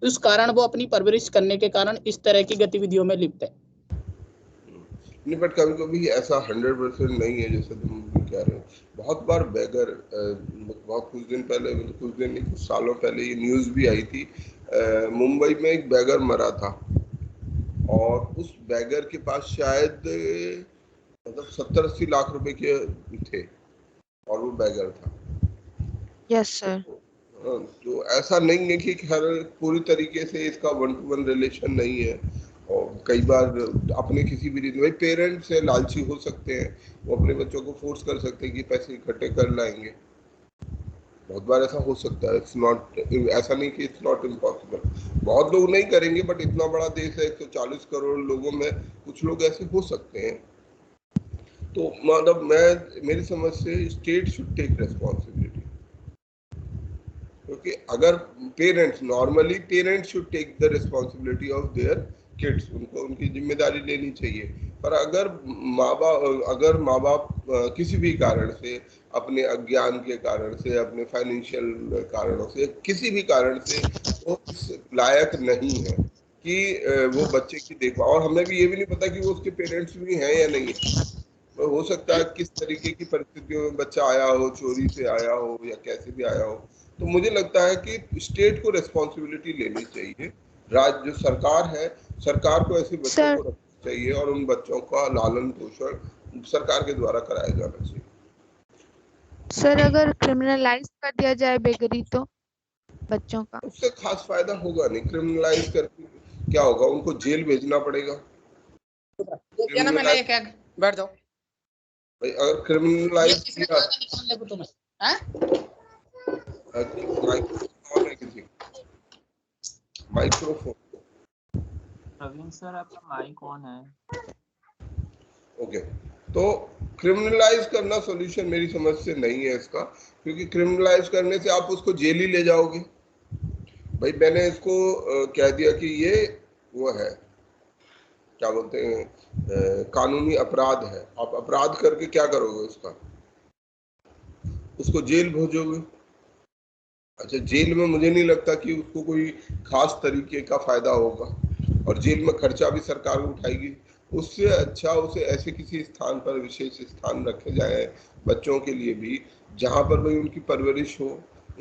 उस कारण वो अपनी परवरिश करने के कारण इस तरह की गतिविधियों में लिप्त है। नहीं, बट कभी कभी ऐसा 100% नहीं है जैसे तुम कह रहे हो। बहुत बार बैगर, बहुत कुछ दिन पहले, कुछ दिन नहीं, कुछ सालों पहले ये न्यूज़ भी आई थी, मुंबई में एक बैगर मरा था और उस बैगर के पास शायद मतलब 70-80 लाख रुपए के थे और वो बैगर था। Yes sir. तो ऐसा नहीं है कि हर पूरी तरीके से इसका 1-to-1 रिलेशन नहीं है, और कई बार अपने किसी भी रीजन, भाई पेरेंट्स से लालची हो सकते हैं, वो अपने बच्चों को फोर्स कर सकते हैं कि पैसे इकट्ठे कर लाएंगे, बहुत बार ऐसा हो सकता है। इट्स नॉट, ऐसा नहीं कि इट्स नॉट इम्पॉसिबल, बहुत लोग नहीं करेंगे, बट इतना बड़ा देश है, 140 करोड़ लोगों में कुछ लोग ऐसे हो सकते हैं। तो मतलब मेरी समझ से स्टेट शुड टेक रेस्पॉन्सिबिलिटी, क्योंकि अगर normally parents should take the responsibility of their kids, उनको उनकी जिम्मेदारी लेनी चाहिए। पर अगर माँ बाप किसी भी कारण से, अपने अज्ञान के कारण से, अपने फाइनेंशियल कारणों से, किसी भी कारण से वो इस लायक नहीं है कि वो बच्चे की देखभाल, और हमें भी ये भी नहीं पता कि वो उसके पेरेंट्स भी हैं या नहीं है, तो हो सकता है किस तरीके की परिस्थितियों में बच्चा आया हो, चोरी से आया हो या कैसे भी आया हो। तो मुझे लगता है कि स्टेट को रिस्पॉन्सिबिलिटी लेनी चाहिए, राज्य जो सरकार है, सरकार को ऐसे बच्चों सर को रखना चाहिए और उन बच्चों का लालन पोषण सरकार के द्वारा कराया जाना चाहिए। सर अगर क्रिमिनलाइज कर दिया जाए बेगरी तो बच्चों का? उससे खास फायदा होगा नहीं, क्रिमिनलाइज करके क्या होगा, उनको जेल भेजना पड़ेगा। क्या ना, मैंने क्या, बैठ जाओ भाई अगर क्रिमिनलाइज किया, माइक्रोफोन है किसी, माइक्रोफोन, प्रवीण सर आपका माइक ऑन है। ओके, तो क्रिमिनलाइज करना सॉल्यूशन मेरी समझ से नहीं है इसका, क्योंकि क्रिमिनलाइज करने से आप उसको जेल ही ले जाओगे। भाई मैंने इसको कह दिया कि ये वो है, क्या बोलते हैं कानूनी अपराध है, आप अपराध करके क्या करोगे उसको जेल भेजोगे। अच्छा, जेल में मुझे नहीं लगता कि उसको कोई खास तरीके का फायदा होगा, और जेल में खर्चा भी सरकार उठाएगी। उससे अच्छा उसे ऐसे किसी स्थान पर, विशेष स्थान रखे जाए बच्चों के लिए भी, जहां पर भाई उनकी परवरिश हो,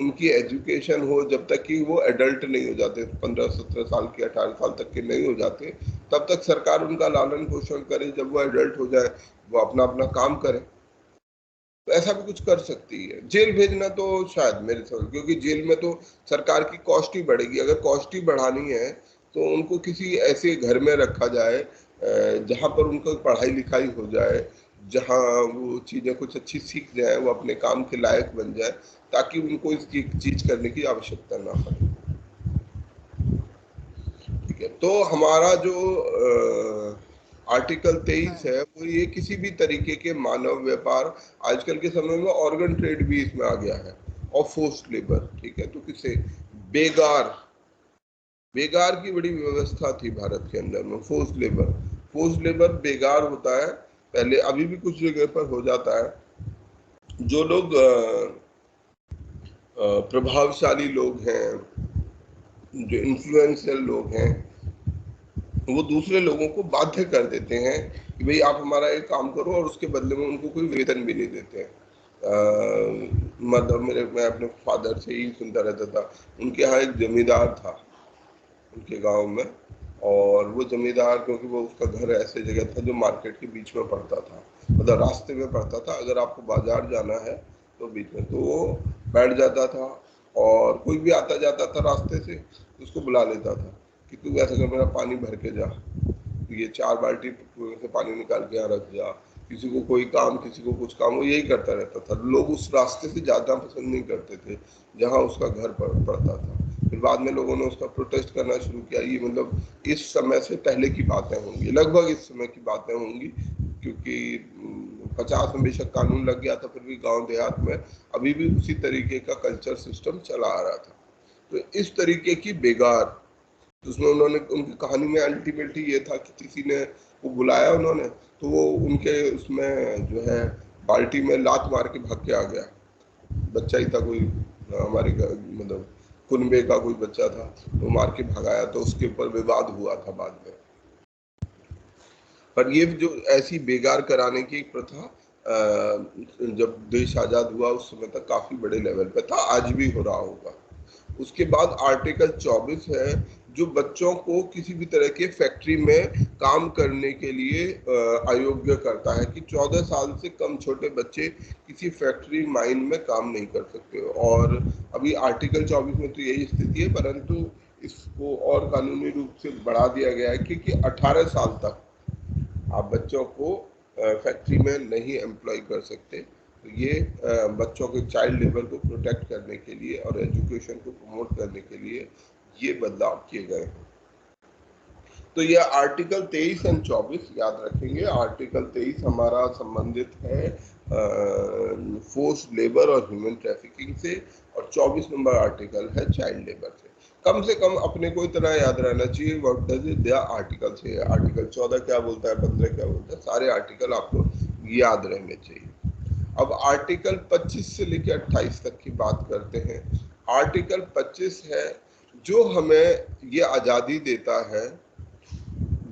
उनकी एजुकेशन हो, जब तक कि वो एडल्ट नहीं हो जाते, 15-17 साल के, 18 साल तक के नहीं हो जाते, तब तक सरकार उनका लालन पोषण करे। जब वो एडल्ट हो जाए, वो अपना अपना काम करे। तो ऐसा भी कुछ कर सकती है। जेल भेजना तो शायद मेरे समझ, क्योंकि जेल में तो सरकार की कॉस्ट ही बढ़ेगी। अगर कॉस्ट ही बढ़ानी है तो उनको किसी ऐसे घर में रखा जाए जहां पर उनको पढ़ाई लिखाई हो जाए, जहां वो चीजें कुछ अच्छी सीख जाए, वो अपने काम के लायक बन जाए, ताकि उनको इसकी चीज करने की आवश्यकता ना पड़े। ठीक है, तो हमारा जो आर्टिकल 23 है वो ये किसी भी तरीके के मानव व्यापार, आजकल के समय में ऑर्गन ट्रेड भी इसमें आ गया है, और फोर्स्ड लेबर। ठीक है, तो किसे बेगार की बड़ी व्यवस्था थी भारत के अंदर में। फोर्स्ड लेबर बेगार होता है पहले, अभी भी कुछ जगह पर हो जाता है। जो लोग प्रभावशाली लोग हैं, जो इन्फ्लुएंशियल लोग हैं, वो दूसरे लोगों को बाध्य कर देते हैं कि भाई आप हमारा एक काम करो, और उसके बदले में उनको कोई वेतन भी नहीं देते हैं। मतलब मैं अपने फादर से ही सुनता रहता था, उनके यहाँ एक जमींदार था उनके गांव में, और वो जमींदार, क्योंकि वो उसका घर ऐसे जगह था जो मार्केट के बीच में पड़ता था, मतलब रास्ते में पड़ता था। अगर आपको बाजार जाना है तो बीच में, तो वो बैठ जाता था, और कोई भी आता जाता था रास्ते से उसको बुला लेता था कि तू ऐसा कर, मेरा पानी भर के जा, ये 4 बाल्टी से पानी निकाल के यहाँ रख जा। किसी को कोई काम, किसी को कुछ काम, वो यही करता रहता था। लोग उस रास्ते से जाना पसंद नहीं करते थे जहाँ उसका घर पड़ता था। फिर बाद में लोगों ने उसका प्रोटेस्ट करना शुरू किया। ये मतलब इस समय से पहले की बातें होंगी, लगभग इस समय की बातें होंगी, क्योंकि 50 में बेशक कानून लग गया था, फिर भी गांव देहात में अभी भी उसी तरीके का कल्चर सिस्टम चला आ रहा था। तो इस तरीके की बेगार, उसमें उन्होंने, उनकी कहानी में अल्टीमेटली ये था कि किसी ने वो बुलाया उन्होंने, तो वो उनके उसमें जो है बाल्टी में लात मार के भाग के आ गया। बच्चा ही था कोई, हमारे मतलब कुनबे का कोई बच्चा था, वो मार के भगाया, तो उसके ऊपर विवाद हुआ था बाद में। पर ये जो ऐसी बेगार कराने की प्रथा जब देश आजाद हुआ उस समय तक काफी बड़े लेवल पे था, आज भी हो रहा होगा। उसके बाद आर्टिकल 24 है, जो बच्चों को किसी भी तरह के फैक्ट्री में काम करने के लिए अयोग्य करता है, कि 14 साल से कम छोटे बच्चे किसी फैक्ट्री माइन में काम नहीं कर सकते। और अभी आर्टिकल 24 में तो यही स्थिति है, परंतु इसको और कानूनी रूप से बढ़ा दिया गया है कि 18 साल तक आप बच्चों को फैक्ट्री में नहीं एम्प्लॉय कर सकते। तो ये बच्चों के चाइल्ड लेबर को प्रोटेक्ट करने के लिए और एजुकेशन को प्रमोट करने के लिए ये बदलाव किए गए हैं। तो ये आर्टिकल 23 और 24 याद रखेंगे। आर्टिकल 23 हमारा संबंधित है फोर्स्ड लेबर और ह्यूमन ट्रैफिकिंग से, और 24 नंबर आर्टिकल है चाइल्ड लेबर से कम अपने को इतना याद रहना चाहिए व्हाट डज इट दिया आर्टिकल से। आर्टिकल 14 क्या बोलता है, 15 क्या बोलता है, सारे आर्टिकल आपको याद रहने चाहिए। अब आर्टिकल 25 से लेकर 28 तक की बात करते हैं। आर्टिकल 25 है जो हमें ये आज़ादी देता है,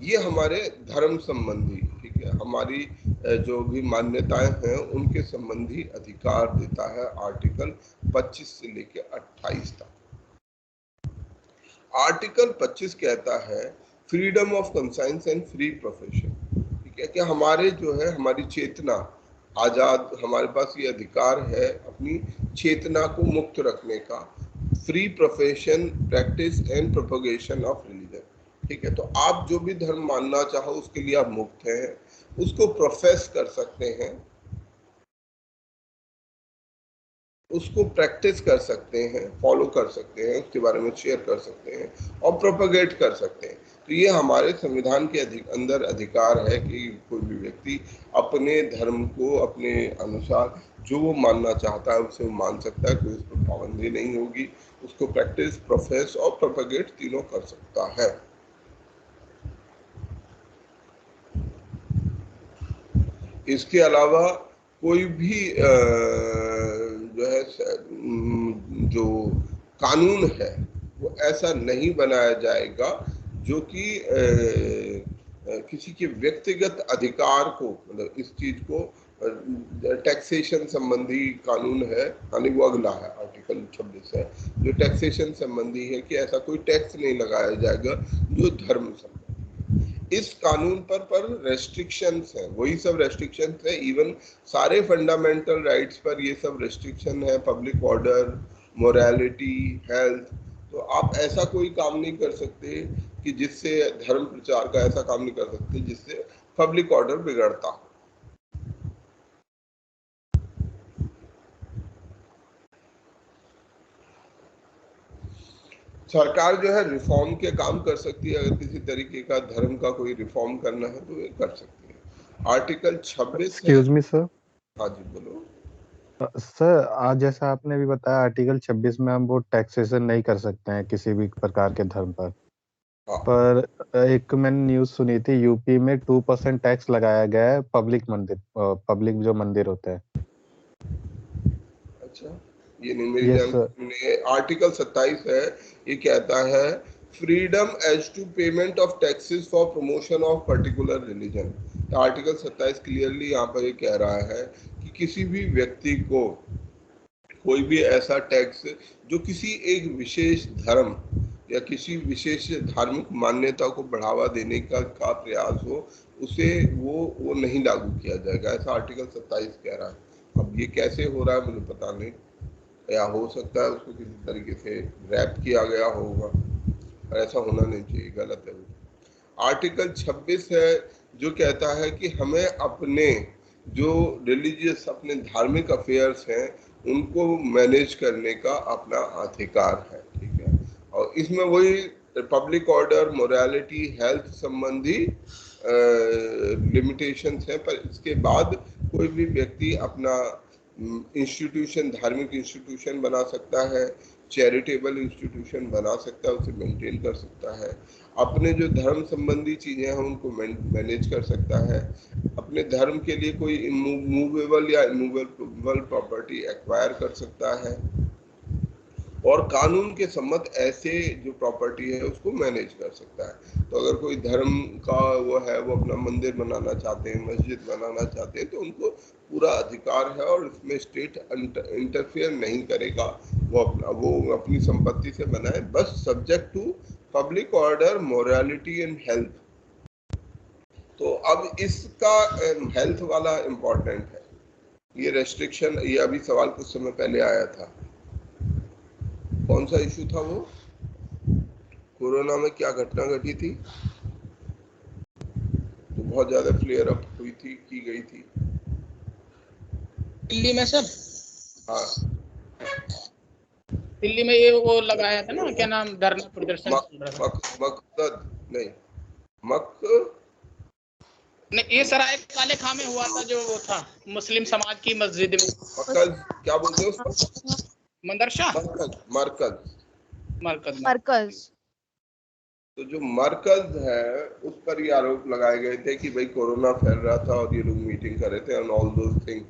ये हमारे धर्म संबंधी, ठीक है, हमारी जो भी मान्यताएं हैं उनके संबंधी अधिकार देता है आर्टिकल 25 से लेकर 28 तक। आर्टिकल 25 कहता है freedom of conscience and free profession. ठीक है, कि हमारे जो है हमारी चेतना आजाद, हमारे पास ये अधिकार है अपनी चेतना को मुक्त रखने का। Free profession, practice and propagation of religion. ठीक है, तो आप जो भी धर्म मानना चाहो उसके लिए आप मुक्त हैं, उसको प्रोफेस कर सकते हैं, उसको प्रैक्टिस कर सकते हैं, फॉलो कर सकते हैं, उसके बारे में शेयर कर सकते हैं और प्रोपगेट कर सकते हैं। तो ये हमारे संविधान के अंदर अधिकार है कि कोई भी व्यक्ति अपने धर्म को अपने अनुसार जो वो मानना चाहता है उसे वो मान सकता है, कोई उस पर पाबंदी नहीं होगी। उसको प्रैक्टिस, प्रोफेस और प्रोपगेट तीनों कर सकता है। इसके अलावा कोई भी जो है जो कानून है वो ऐसा नहीं बनाया जाएगा जो कि किसी के व्यक्तिगत अधिकार को, मतलब इस चीज को, टैक्सेशन संबंधी कानून है, यानी वो अगला है आर्टिकल 26 है जो टैक्सेशन संबंधी है कि ऐसा कोई टैक्स नहीं लगाया जाएगा जो धर्म संबंधी। इस कानून पर रेस्ट्रिक्शंस हैं, वही सब रेस्ट्रिक्शंस है, इवन सारे फंडामेंटल राइट्स पर ये सब रेस्ट्रिक्शन है, पब्लिक ऑर्डर, मोरालिटी, हेल्थ। तो आप ऐसा कोई काम नहीं कर सकते कि जिससे धर्म प्रचार का ऐसा काम नहीं कर सकते जिससे पब्लिक ऑर्डर बिगड़ता हो। सरकार जो है रिफॉर्म के काम कर सकती है, अगर किसी तरीके का धर्म का कोई रिफॉर्म करना है तो ये कर सकती है। Article 26 excuse me sir. हाँ जी बोलो। सर आज जैसा आपने अभी बताया आर्टिकल 26 में हम वो टैक्सेशन नहीं कर सकते हैं किसी भी प्रकार के धर्म पर। हाँ। पर एक मैंने न्यूज़ सुनी थी यूपी में 2% टैक्स लगाया गया है पब्लिक जो मंदिर होते हैं। अच्छा, ये नहीं मेरी Yes, जानकारी। आर्टिकल 27 है, ये कहता है freedom as to payment of taxes for promotion of particular religion. तो आर्टिकल 27 क्लियरली यहाँ पर ये कह रहा है कि किसी भी व्यक्ति को कोई भी ऐसा टैक्स जो किसी एक विशेष धर्म या किसी विशेष धार्मिक मान्यता को बढ़ावा देने का प्रयास हो, उसे वो नहीं लागू किया जाएगा, ऐसा आर्टिकल 27 कह रहा है। अब ये कैसे हो रहा है मुझे पता नहीं, या हो सकता है उसको किसी तरीके से रैप किया गया होगा, पर ऐसा होना नहीं चाहिए, गलत है वो। आर्टिकल 26 है जो कहता है कि हमें अपने जो रिलीजियस, अपने धार्मिक अफेयर्स हैं उनको मैनेज करने का अपना अधिकार है, ठीक है। और इसमें वही पब्लिक ऑर्डर, मोरालिटी, हेल्थ संबंधी लिमिटेशंस हैं, पर इसके बाद कोई भी व्यक्ति अपना इंस्टीट्यूशन, धार्मिक इंस्टीट्यूशन बना सकता है, चैरिटेबल इंस्टीट्यूशन बना सकता है, उसे मेंटेन कर सकता है, अपने जो धर्म संबंधी चीजें हैं उनको मैनेज कर सकता है, अपने धर्म के लिए कोई मूवेबल या इमूवेबल प्रॉपर्टी एक्वायर कर सकता है, और कानून के सम्मत ऐसे जो प्रॉपर्टी है उसको मैनेज कर सकता है। तो अगर कोई धर्म का वो है, वो अपना मंदिर बनाना चाहते हैं, मस्जिद बनाना चाहते हैं, तो उनको पूरा अधिकार है और इसमें स्टेट इंटरफेयर नहीं करेगा। वो अपनी संपत्ति से बनाए, बस subject to public order, morality and health. तो अब इसका हेल्थ वाला इम्पोर्टेंट है, ये रेस्ट्रिक्शन, ये अभी सवाल कुछ समय पहले आया था। कौन सा इशू था वो? कोरोना में क्या घटना घटी थी तो बहुत ज्यादा फ्लेयर अप हुई थी, की गई थी दिल्ली में सर। हाँ, दिल्ली में ये वो लगाया था ना, क्या नाम, धरना प्रदर्शन नहीं, ये सराय काले खां में हुआ था, जो वो था मुस्लिम समाज की मस्जिद में। क्या बोलते हैं उसको? मदरसा, मरकज। तो जो मरकज है उस पर ये आरोप लगाए गए थे कि भाई कोरोना फैल रहा था और ये लोग मीटिंग कर रहे थे एंड ऑल दोस थिंग्स।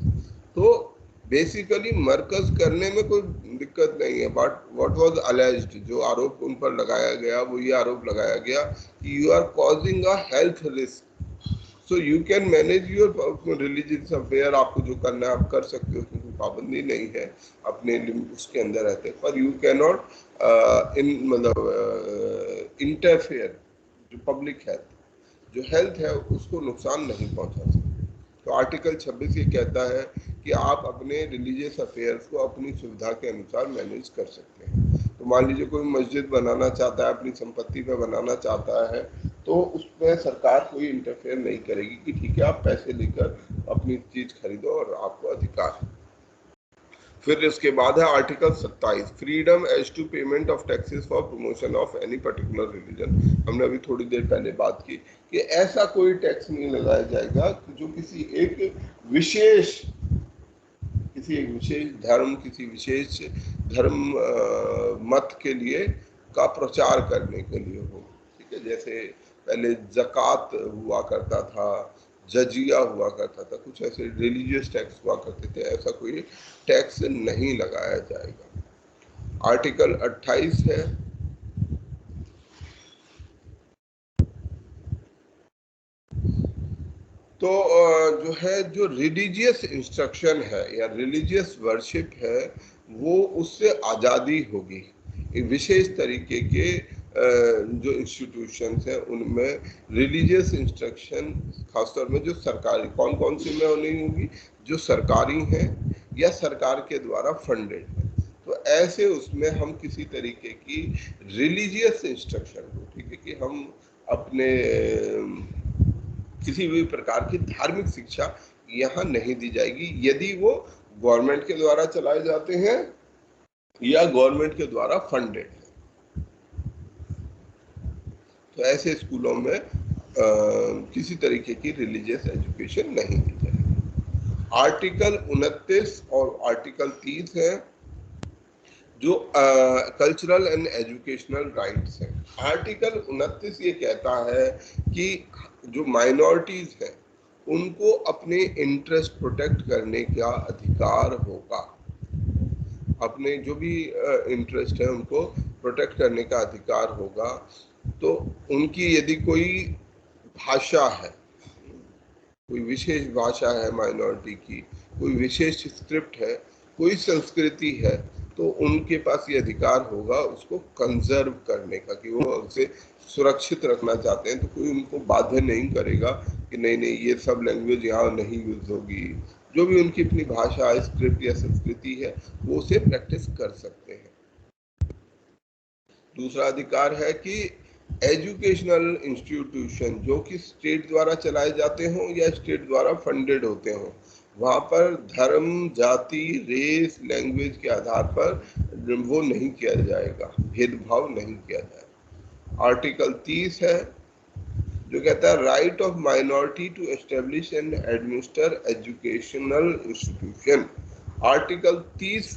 तो बेसिकली मरकज करने में कोई दिक्कत नहीं है, बट व्हाट वाज अलेज्ड, जो आरोप उन पर लगाया गया, वो ये आरोप लगाया गया कि you are causing a health risk, so you can manage your religious affair, आपको जो करना है आप कर सकते हो, उसमें कोई पाबंदी नहीं है, अपने उसके अंदर रहते, पर यू कैन नॉट इंटरफेयर जो पब्लिक हेल्थ, जो हेल्थ है उसको नुकसान नहीं पहुंचा सकते। तो आर्टिकल 26 ये कहता है कि आप अपने रिलीजियस अफेयर्स को अपनी सुविधा के अनुसार मैनेज कर सकते हैं। तो मान लीजिए कोई मस्जिद बनाना चाहता है, अपनी संपत्ति पे बनाना चाहता है, तो उसमें सरकार कोई इंटरफेयर नहीं करेगी कि ठीक है आप पैसे लेकर अपनी चीज खरीदो और आपको अधिकार है। फिर इसके बाद है article 27, freedom as to payment of taxes for promotion of any particular religion. हमने अभी थोड़ी देर पहले बात की कि ऐसा कोई टैक्स नहीं लगाया जाएगा जो किसी एक विशेष धर्म, किसी विशेष धर्म मत के लिए का प्रचार करने के लिए हो, ठीक है। जैसे पहले ज़कात हुआ करता था, जजिया हुआ करता था, कुछ ऐसे रिलीजियस टैक्स हुआ करते थे, ऐसा कोई टैक्स नहीं लगाया जाएगा। आर्टिकल 28 है, तो जो है जो रिलीजियस इंस्ट्रक्शन है या रिलीजियस वर्शिप है वो उससे आज़ादी होगी। एक विशेष तरीके के जो इंस्टीट्यूशंस हैं उनमें रिलीजियस इंस्ट्रक्शन खासतौर में जो सरकारी, कौन कौन सी में नहीं होगी, जो सरकारी हैं या सरकार के द्वारा फंडेड है, तो ऐसे उसमें हम किसी तरीके की रिलीजियस इंस्ट्रक्शन को, ठीक है, कि हम अपने किसी भी प्रकार की धार्मिक शिक्षा यहाँ नहीं दी जाएगी यदि वो गवर्नमेंट के द्वारा चलाए जाते हैं या गवर्नमेंट के द्वारा फंडेड है। तो ऐसे स्कूलों में किसी तरीके की रिलीजियस एजुकेशन नहीं दी जाएगी। आर्टिकल 29 और आर्टिकल 30 है जो कल्चरल एंड एजुकेशनल राइट्स हैं। आर्टिकल 29 ये कहता है कि जो माइनॉरिटीज हैं उनको अपने इंटरेस्ट प्रोटेक्ट करने का अधिकार होगा, अपने जो भी इंटरेस्ट है उनको प्रोटेक्ट करने का अधिकार होगा। तो उनकी यदि कोई भाषा है, कोई विशेष भाषा है माइनॉरिटी की, कोई विशेष स्क्रिप्ट है, कोई संस्कृति है, तो उनके पास ये अधिकार होगा उसको कंजर्व करने का, कि वो उसे सुरक्षित रखना चाहते हैं तो कोई उनको बाध्य नहीं करेगा कि नहीं नहीं ये सब लैंग्वेज यहाँ नहीं यूज होगी। जो भी उनकी अपनी भाषा, स्क्रिप्ट या संस्कृति है वो उसे प्रैक्टिस कर सकते हैं। दूसरा अधिकार है कि एजुकेशनल इंस्टीट्यूशन जो कि स्टेट द्वारा चलाए जाते हों या स्टेट द्वारा फंडेड होते हों, वहाँ पर धर्म, जाति, रेस, लैंग्वेज के आधार पर वो नहीं किया जाएगा, भेदभाव नहीं किया जाएगा। आर्टिकल 30 है जो कहता है right of minority to establish and administer educational institution. Article 30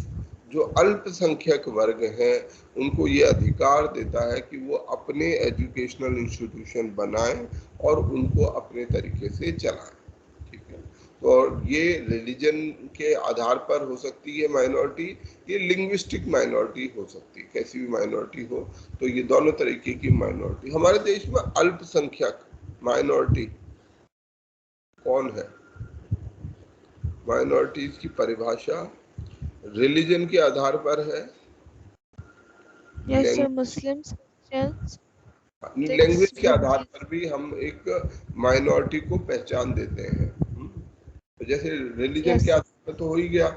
जो अल्पसंख्यक वर्ग हैं उनको ये अधिकार देता है कि वो अपने एजुकेशनल इंस्टीट्यूशन बनाएं और उनको अपने तरीके से चलाएं, ठीक है। तो ये रिलीजन के आधार पर हो सकती है माइनॉरिटी, ये लिंग्विस्टिक माइनॉरिटी हो सकती है, कैसी भी माइनॉरिटी हो। तो ये दोनों तरीके की माइनॉरिटी हमारे देश में। अल्पसंख्यक माइनॉरिटी कौन है? माइनॉरिटीज की परिभाषा रिलीजन के आधार पर है, yes sir, Muslims, Christians, language के आधार पर भी हम एक माइनॉरिटी को पहचान देते हैं। तो जैसे रिलीजन के आधार पर तो हो ही गया,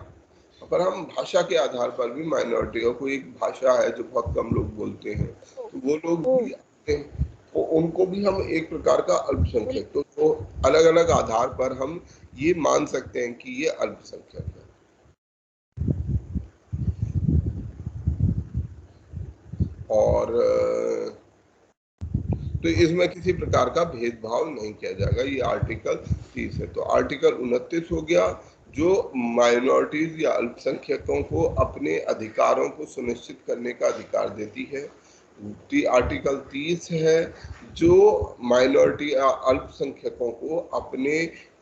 पर हम भाषा के आधार पर भी माइनॉरिटी, और कोई एक भाषा है जो बहुत कम लोग बोलते हैं तो वो लोग भी आते हैं, तो उनको भी हम एक प्रकार का अल्पसंख्यक, तो अलग अलग आधार पर हम ये मान सकते हैं कि ये अल्पसंख्यक है। और तो इसमें किसी प्रकार का भेदभाव नहीं किया जाएगा, ये आर्टिकल 30 है। तो आर्टिकल 29 हो गया जो माइनॉरिटीज या अल्पसंख्यकों को अपने अधिकारों को सुनिश्चित करने का अधिकार देती है। आर्टिकल 30 है जो माइनॉरिटी या अल्पसंख्यकों को अपने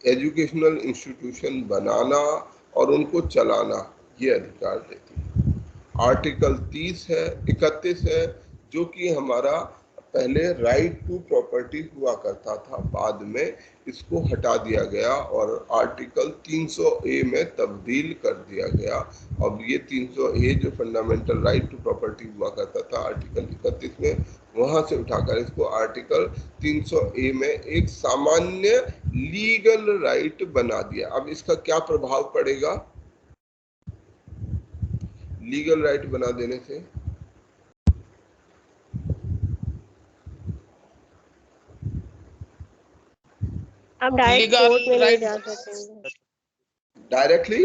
एजुकेशनल इंस्टीट्यूशन बनाना और उनको चलाना ये अधिकार देती है। आर्टिकल 31 है जो कि हमारा पहले राइट टू प्रॉपर्टी हुआ करता था, बाद में इसको हटा दिया गया और आर्टिकल 300A में तब्दील कर दिया गया। अब ये 300A जो फंडामेंटल राइट टू प्रॉपर्टी हुआ करता था आर्टिकल 31 में, वहां से उठाकर इसको आर्टिकल 300A में एक सामान्य लीगल राइट बना दिया। अब इसका क्या प्रभाव पड़ेगा लीगल राइट बना देने से? आप डायरेक्ट कोर्ट में नहीं जा सकते। डायरेक्टली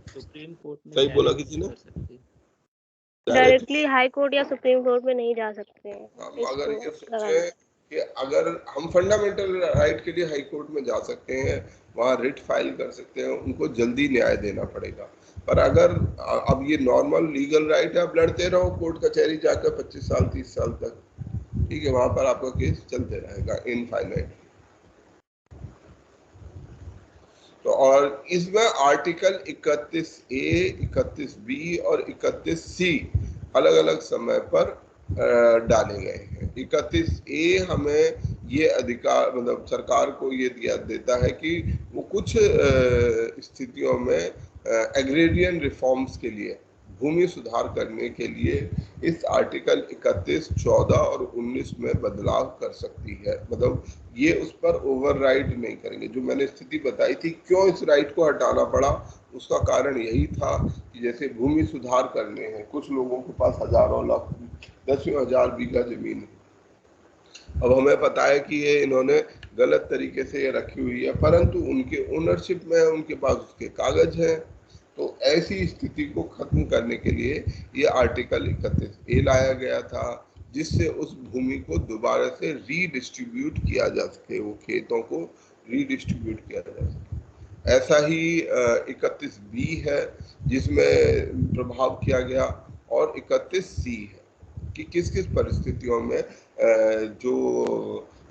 सुप्रीम कोर्ट में सही बोला किसी ने? डायरेक्टली हाई कोर्ट या सुप्रीम कोर्ट में नहीं जा सकते हैं। हम अगर ये सोचें कि अगर हम फंडामेंटल राइट के लिए हाई कोर्ट में जा सकते हैं, वहाँ रिट फाइल कर सकते हैं, उनको जल्दी न्याय देना पड़ेगा। पर अगर अब ये नॉर्मल लीगल राइट है, आप लड़ते रहो कोर्ट कचहरी जाकर 25 साल 30 साल तक, ठीक है, वहाँ पर आपका केस चलते रहेगा इनफाइनाइट। तो और इसमें आर्टिकल 31A, 31B और 31C अलग अलग समय पर डाले गए हैं। 31A हमें ये अधिकार, मतलब सरकार को ये देता है कि वो कुछ स्थितियों में एग्रेरियन रिफॉर्म्स के लिए, भूमि सुधार करने के लिए इस आर्टिकल 31, 14 और 19 में बदलाव कर सकती है। मतलब ये उस पर ओवरराइड नहीं करेंगे। जो मैंने स्थिति बताई थी क्यों इस राइट को हटाना पड़ा, उसका कारण यही था कि जैसे भूमि सुधार करने हैं, कुछ लोगों के पास हजारों लाख, 10,000 बीघा जमीन है। अब हमें पता है कि ये इन्होंने गलत तरीके से ये रखी हुई है, परंतु उनके ओनरशिप में है, उनके पास उसके कागज हैं। तो ऐसी स्थिति को खत्म करने के लिए ये आर्टिकल 31A लाया गया था, जिससे उस भूमि को दोबारा से रीडिस्ट्रीब्यूट किया जा सके, वो खेतों को रीडिस्ट्रीब्यूट किया जा सके। ऐसा ही 31B है जिसमें प्रभाव किया गया, और 31C है कि किस किस परिस्थितियों में जो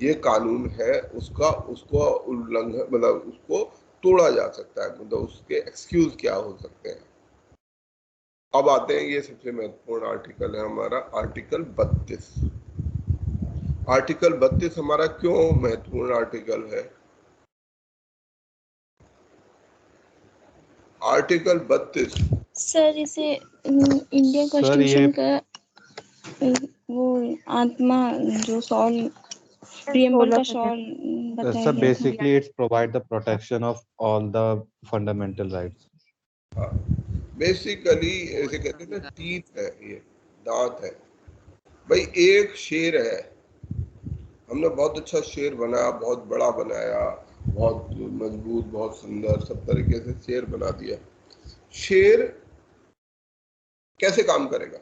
ये कानून है उसको उल्लंघन, मतलब उसको तोड़ा जा सकता है, मतलब उसके एक्सक्यूज क्या हो सकते हैं। अब आते हैं, ये सबसे महत्वपूर्ण आर्टिकल है हमारा आर्टिकल 32। आर्टिकल 32 हमारा क्यों महत्वपूर्ण आर्टिकल है? आर्टिकल 32 सर इसे इंडियन कॉन्स्टिट्यूशन का वो आत्मा जो सॉल प्रीएम्बल का सॉल बताया सर गया था। Basically it's provide the protection of all the fundamental rights. Basically ऐसे कहते हैं ना, टीथ है, ये दांत है भाई। एक शेर है, हमने बहुत अच्छा शेर बनाया, बहुत बड़ा बनाया, बहुत मजबूत, बहुत सुंदर, सब तरीके से शेर बना दिया। शेर कैसे काम करेगा?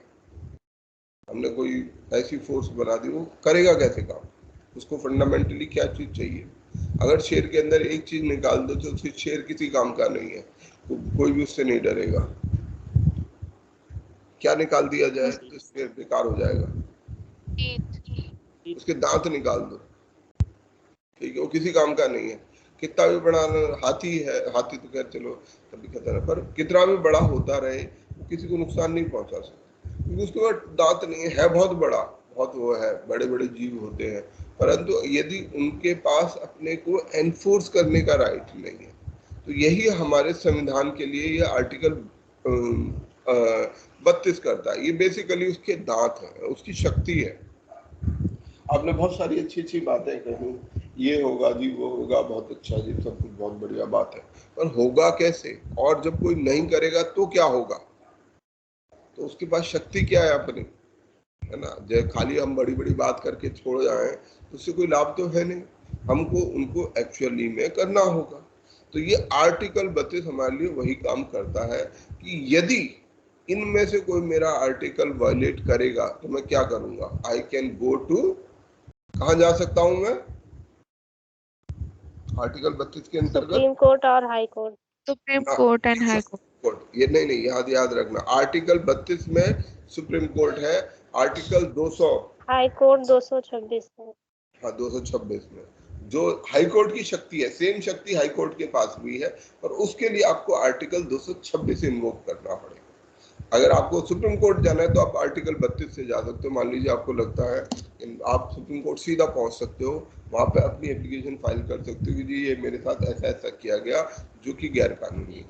हमने कोई ऐसी फोर्स बना दी, वो करेगा कैसे काम? उसको फंडामेंटली क्या चीज चाहिए? अगर शेर के अंदर एक चीज निकाल दो तो फिर शेर किसी काम का नहीं है, तो कोई भी उससे नहीं डरेगा। क्या निकाल दिया जाए तो शेर बेकार हो जाएगा? उसके दांत निकाल दो, ठीक है, वो किसी काम का नहीं है। कितना भी बड़ा हाथी है, हाथी तो खैर चलो तभी खतरा है, पर कितना भी बड़ा होता रहे वो किसी को नुकसान नहीं पहुंचा सकता, क्योंकि उसके पास दांत नहीं है। बहुत बड़ा, बहुत वो है, बड़े बड़े जीव होते हैं, परंतु यदि उनके पास अपने को एनफोर्स करने का राइट नहीं है, तो यही हमारे संविधान के लिए ये आर्टिकल 32 करता है। ये बेसिकली उसके दांत है, उसकी शक्ति है। आपने बहुत सारी अच्छी अच्छी बातें कही, ये होगा जी, वो होगा, बहुत अच्छा जी, सब कुछ बहुत बढ़िया बात है, पर होगा कैसे? और जब कोई नहीं करेगा तो क्या होगा? तो उसके पास शक्ति क्या है अपनी, है ना? जब खाली हम बड़ी बड़ी बात करके छोड़ जाएं तो उससे कोई लाभ तो है नहीं, हमको उनको एक्चुअली में करना होगा। तो ये आर्टिकल 32 हमारे लिए वही काम करता है कि यदि इनमें से कोई मेरा आर्टिकल वायलेट करेगा तो मैं क्या करूंगा? आई कैन गो टू, कहाँ जा सकता हूं मैं आर्टिकल 32 के अंतर्गत? सुप्रीम कोर्ट और high court. Supreme court and high court. ये नहीं, याद रखना, आर्टिकल 32 में सुप्रीम कोर्ट है, आर्टिकल 200 हाई कोर्ट 226 है। हाँ, 226 में जो हाई कोर्ट की शक्ति है, सेम शक्ति हाई कोर्ट के पास भी है, और उसके लिए आपको आर्टिकल 226 इन्वोक करना पड़ेगा। अगर आपको सुप्रीम कोर्ट जाना है तो आप आर्टिकल 32 से जा सकते हो। मान लीजिए आपको लगता है आप सुप्रीम कोर्ट सीधा पहुंच सकते हो, वहां पे अपनी एप्लीकेशन फाइल कर सकते हो कि जी ये मेरे साथ ऐसा ऐसा किया गया जो कि गैर कानूनी है।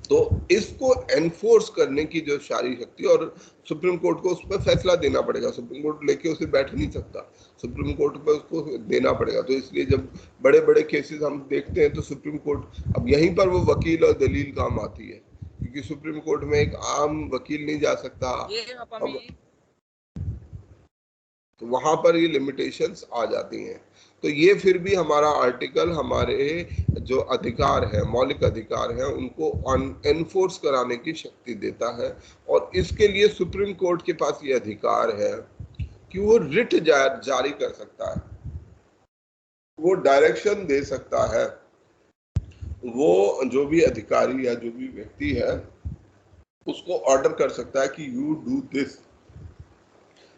तो इसको एनफोर्स करने की जो सारी शक्ति, और सुप्रीम कोर्ट को उस पर फैसला देना पड़ेगा, सुप्रीम कोर्ट लेके उसे बैठ नहीं सकता, सुप्रीम कोर्ट पे उसको देना पड़ेगा। तो इसलिए जब बड़े बड़े केसेस हम देखते हैं तो सुप्रीम कोर्ट, अब यहीं पर वो वकील और दलील काम आती है, क्योंकि सुप्रीम कोर्ट में एक आम वकील नहीं जा सकता, तो वहां पर ये लिमिटेशंस आ जाती हैं। तो ये फिर भी हमारा आर्टिकल हमारे जो अधिकार है, मौलिक अधिकार है, उनको एनफोर्स कराने की शक्ति देता है, और इसके लिए सुप्रीम कोर्ट के पास ये अधिकार है कि वो रिट जारी कर सकता है, वो डायरेक्शन दे सकता है, वो जो भी अधिकारी या जो भी व्यक्ति है उसको ऑर्डर कर सकता है कि यू डू दिस।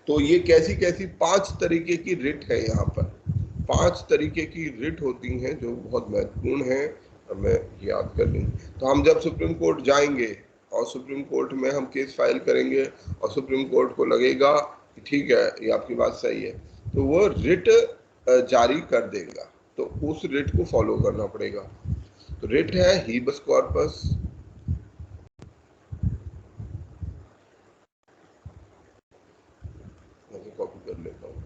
तो ये कैसी कैसी 5 तरीके की रिट है, यहाँ पर 5 तरीके की रिट होती हैं जो बहुत महत्वपूर्ण हैं, हमें याद कर लेंगे। तो हम जब सुप्रीम कोर्ट जाएंगे और सुप्रीम कोर्ट में हम केस फाइल करेंगे और सुप्रीम कोर्ट को लगेगा कि ठीक है ये आपकी बात सही है, तो वो रिट जारी कर देगा, तो उस रिट को फॉलो करना पड़ेगा। तो रिट है हीबस कॉर्पस, मैं कॉपी कर लेता हूँ।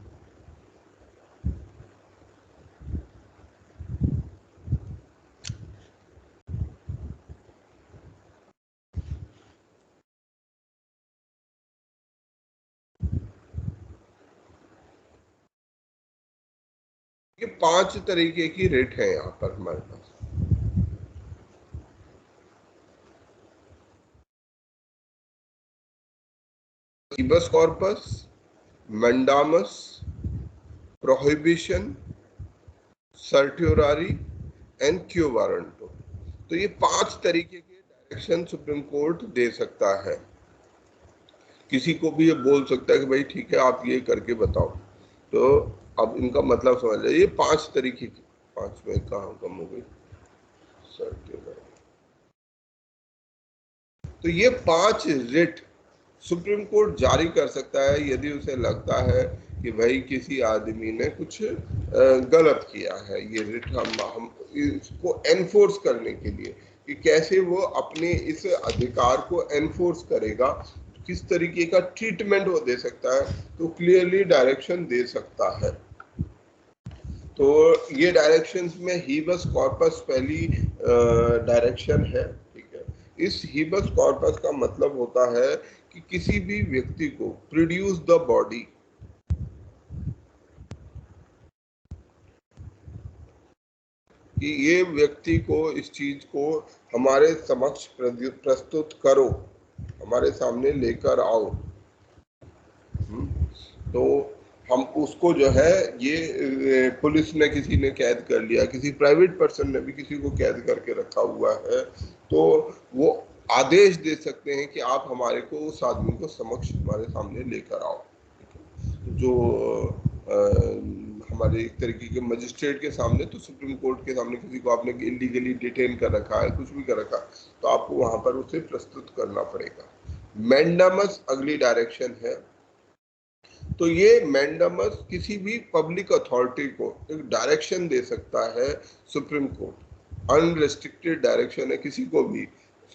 ये 5 तरीके की रिट है यहाँ पर हमारे पास। Habeas corpus, mandamus, prohibition, certiorari and quo warranto. तो ये 5 तरीके के डायरेक्शन सुप्रीम कोर्ट दे सकता है। किसी को भी ये बोल सकता है कि भाई ठीक है आप ये करके बताओ। तो अब इनका मतलब समझ लीजिए, ये 5 तरीके की, 5 में कहाँ कम हो गई, सर्ट्योरारी। तो ये 5 रिट सुप्रीम कोर्ट जारी कर सकता है यदि उसे लगता है कि भाई किसी आदमी ने कुछ गलत किया है। ये रिट हम इसको एनफोर्स करने के लिए कि कैसे वो अपने इस अधिकार को एनफोर्स करेगा, किस तरीके का ट्रीटमेंट वो दे सकता है, तो क्लियरली डायरेक्शन दे सकता है। तो ये डायरेक्शंस में हीबस कॉर्पस पहली डायरेक्शन है, ठीक है। इस हीबस कॉर्पस का मतलब होता है कि किसी भी व्यक्ति को प्रोड्यूस द बॉडी, कि ये व्यक्ति को इस चीज को हमारे समक्ष प्रस्तुत करो, हमारे सामने लेकर आओ। तो हम उसको जो है, ये पुलिस ने किसी ने कैद कर लिया, किसी प्राइवेट पर्सन ने भी किसी को कैद करके रखा हुआ है, तो वो आदेश दे सकते हैं कि आप हमारे को, उस आदमी को समक्ष हमारे सामने लेकर आओ। जो हमारे एक तरीके के मजिस्ट्रेट के सामने, तो सुप्रीम कोर्ट के सामने किसी को आपने इलीगली डिटेन कर रखा है, कुछ भी कर रखा, तो आपको वहां पर उसे प्रस्तुत करना पड़ेगा। मैंडामस अगली डायरेक्शन है। तो ये मैंडामस किसी भी पब्लिक अथॉरिटी को एक डायरेक्शन दे सकता है सुप्रीम कोर्ट, अनरेस्ट्रिक्टेड डायरेक्शन है। किसी को भी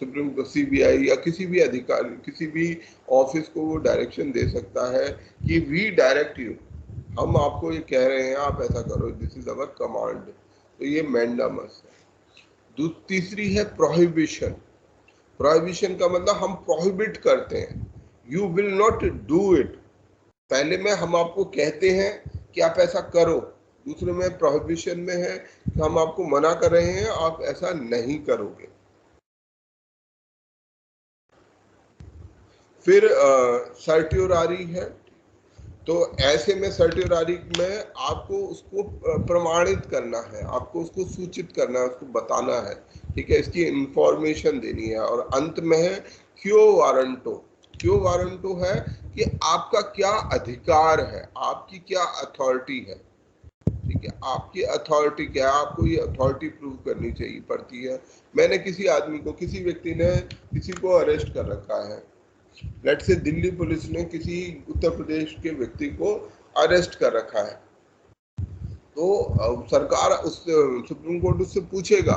सुप्रीम कोर्ट, सीबीआई या किसी भी अधिकारी, किसी भी ऑफिस को वो डायरेक्शन दे सकता है कि वी डायरेक्ट यू, हम आपको ये कह रहे हैं आप ऐसा करो, दिस इज अवर कमांड। तो ये मैंडामस है। तीसरी है प्रोहिबिशन। प्रोहिबिशन का मतलब हम प्रोहिबिट करते हैं, you will not do it. पहले में हम आपको कहते हैं कि आप ऐसा करो, दूसरे में प्रोहिबिशन में है कि हम आपको मना कर रहे हैं, आप ऐसा नहीं करोगे। फिर सर्ट्योरारी है। तो ऐसे में सर्ट्योरारी में आपको उसको प्रमाणित करना है, आपको उसको सूचित करना है, उसको बताना है, ठीक है, इसकी इंफॉर्मेशन देनी है। और अंत में है क्यो वारंटो। क्यो वारंटो है कि आपका क्या अधिकार है, आपकी क्या अथॉरिटी है, ठीक है, आपकी अथॉरिटी क्या है, आपको ये अथॉरिटी प्रूव करनी चाहिए पड़ती है। मैंने किसी आदमी को, किसी व्यक्ति ने किसी को अरेस्ट कर रखा है, लेट से दिल्ली पुलिस ने किसी उत्तर प्रदेश के व्यक्ति को अरेस्ट कर रखा है, तो सरकार उस सुप्रीम कोर्ट उससे पूछेगा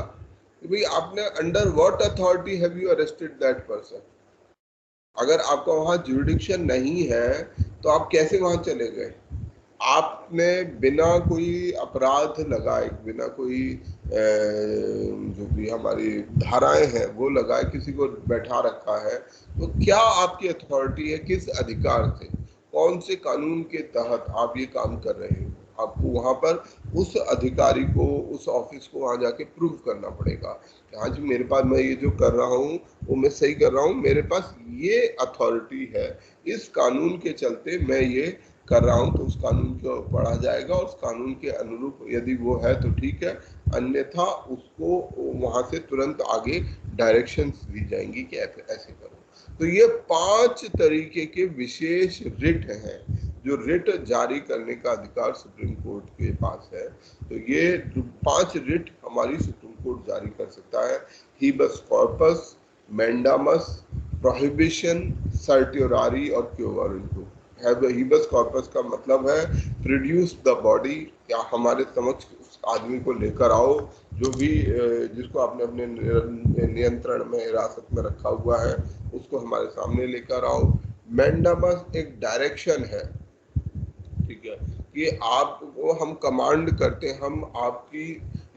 कि भाई आपने under what authority have you arrested that person. अगर आपका वहां ज्यूरिडिक्शन नहीं है तो आप कैसे वहां चले गए। आपने बिना कोई अपराध लगाए, बिना कोई जो भी हमारी धाराएं हैं वो लगाए किसी को बैठा रखा है, तो क्या आपकी अथॉरिटी है, किस अधिकार से, कौन से कानून के तहत आप ये काम कर रहे हो। आपको वहां पर उस अधिकारी को, उस ऑफिस को वहां जाके प्रूव करना पड़ेगा कि हाँ जी मेरे पास, मैं ये जो कर रहा हूँ वो मैं सही कर रहा हूँ, मेरे पास ये अथॉरिटी है, इस कानून के चलते मैं ये कर रहा हूं। तो उस कानून को पढ़ा जाएगा और उस कानून के अनुरूप यदि वो है तो ठीक है, अन्यथा उसको वहां से तुरंत आगे डायरेक्शंस दी जाएंगी कि ऐसे करो। तो ये 5 तरीके के विशेष रिट हैं जो रिट जारी करने का अधिकार सुप्रीम कोर्ट के पास है। तो ये 5 रिट हमारी सुप्रीम कोड जारी कर सकता है। हीबस कॉर्पस, मैंडामस, प्रोहिबिशन, सर्टियोरारी और क्यो वारंटो। हीबस कॉर्पस का मतलब है प्रोड्यूस द बॉडी, या हमारे समक्ष उस आदमी को लेकर आओ जो भी जिसको आपने अपने नियंत्रण में, हिरासत में रखा हुआ है, उसको हमारे सामने लेकर आओ। मैंडामस एक डायरेक्शन है, ठीक है, कि आपको हम कमांड करते हैं, हम आपकी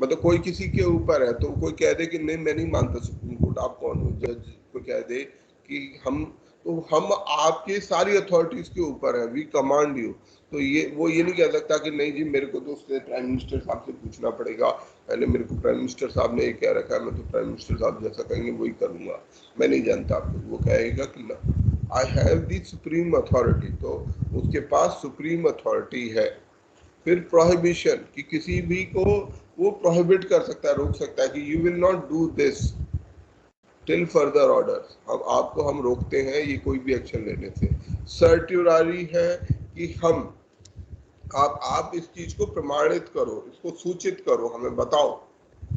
मतलब कोई किसी के ऊपर है तो कोई कह दे कि नहीं मैं नहीं मानता सुप्रीम कोर्ट, आप कौन हो, जज को कह दे कि हम आपकी सारी अथॉरिटीज के ऊपर है, वी कमांड यू। तो वो ये नहीं कह सकता कि नहीं जी मेरे को तो उससे प्राइम मिनिस्टर साहब से पूछना पड़ेगा, पहले मेरे को प्राइम मिनिस्टर साहब ने ये कह रखा है, मैं तो प्राइम मिनिस्टर साहब जैसा कहेंगे वही करूंगा, मैं नहीं जानता आपको। वो कहेगा कि ना, I have the supreme authority, तो उसके पास सुप्रीम अथॉरिटी है। फिर प्रोहिबिशन, कि किसी भी को वो प्रोहिबिट कर सकता है, रोक सकता है कि you will not do this till further orders, अब आपको हम रोकते हैं ये कोई भी एक्शन लेने से। सर्ट्यूरारी है कि हम आप इस चीज को प्रमाणित करो, इसको सूचित करो, हमें बताओ,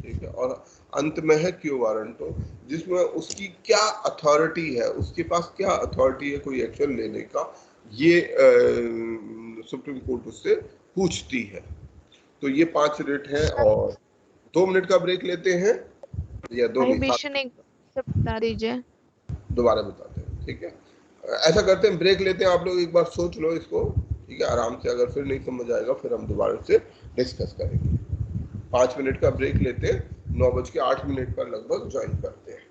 ठीक है। और अंत में है क्यो वारंटो, जिसमें उसकी क्या अथॉरिटी है, उसके पास क्या अथॉरिटी है कोई एक्शन लेने का, ये सुप्रीम कोर्ट उससे पूछती है। तो ये 5 रेट हैं, और 2 मिनट का ब्रेक लेते हैं, या 2 नहीं, प्रोहिबिशन एक से बता दीजिए। दोबारा बताते हैं, ठीक है। ऐसा करते हैं, ब्रेक लेते हैं, आप लोग एक बार सोच लो इसको, ठीक है, आराम से। अगर फिर नहीं समझ आएगा फिर हम दोबारा से डिस्कस करेंगे। 5 मिनट का ब्रेक लेते हैं, 9:08 पर लगभग ज्वाइन करते हैं।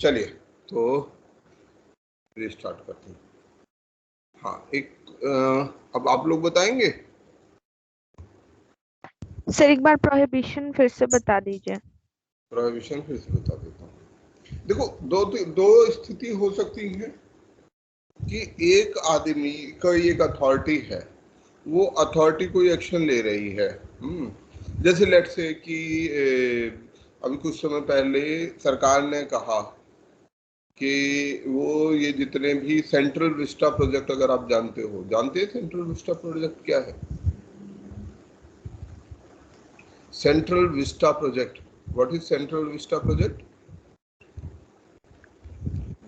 चलिए तो रिस्टार्ट करते हैं। हाँ, अब आप लोग बताएंगे। सर एक बार प्रोहिबिशन फिर से बता दीजिए। प्रोहिबिशन फिर से बता देता हूँ। देखो, दो स्थिति हो सकती है कि एक आदमी का एक अथॉरिटी है, वो अथॉरिटी कोई एक्शन ले रही है। जैसे लेट से कि अभी कुछ समय पहले सरकार ने कहा कि वो ये जितने भी सेंट्रल विस्टा प्रोजेक्ट, अगर आप जानते हैं सेंट्रल विस्टा प्रोजेक्ट क्या है? Central Vista project, what is central Vista project?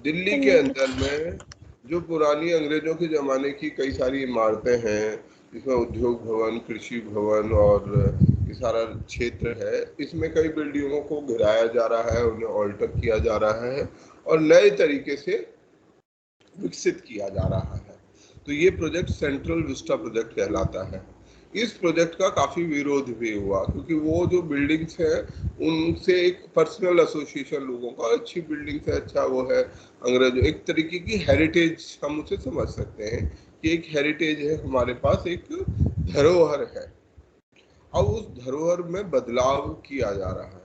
Delhi के अंदर में जो पुरानी अंग्रेजों के जमाने की कई सारी इमारतें हैं, इसमें उद्योग भवन, कृषि भवन और ये सारा क्षेत्र है, इसमें कई बिल्डिंगों को गिराया जा रहा है, उन्हें ऑल्टर किया जा रहा है और नए तरीके से विकसित किया जा रहा है। तो ये प्रोजेक्ट सेंट्रल विस्टा प्रोजेक्ट कहलाता है। इस प्रोजेक्ट का काफी विरोध भी हुआ क्योंकि वो जो बिल्डिंग्स है उनसे एक पर्सनल एसोसिएशन लोगों का, अच्छी बिल्डिंग्स है, अच्छा वो है, अंग्रेजों एक तरीके की हेरिटेज हम उसे समझ सकते हैं कि एक हेरिटेज है हमारे पास, एक धरोहर है। अब उस धरोहर में बदलाव किया जा रहा है,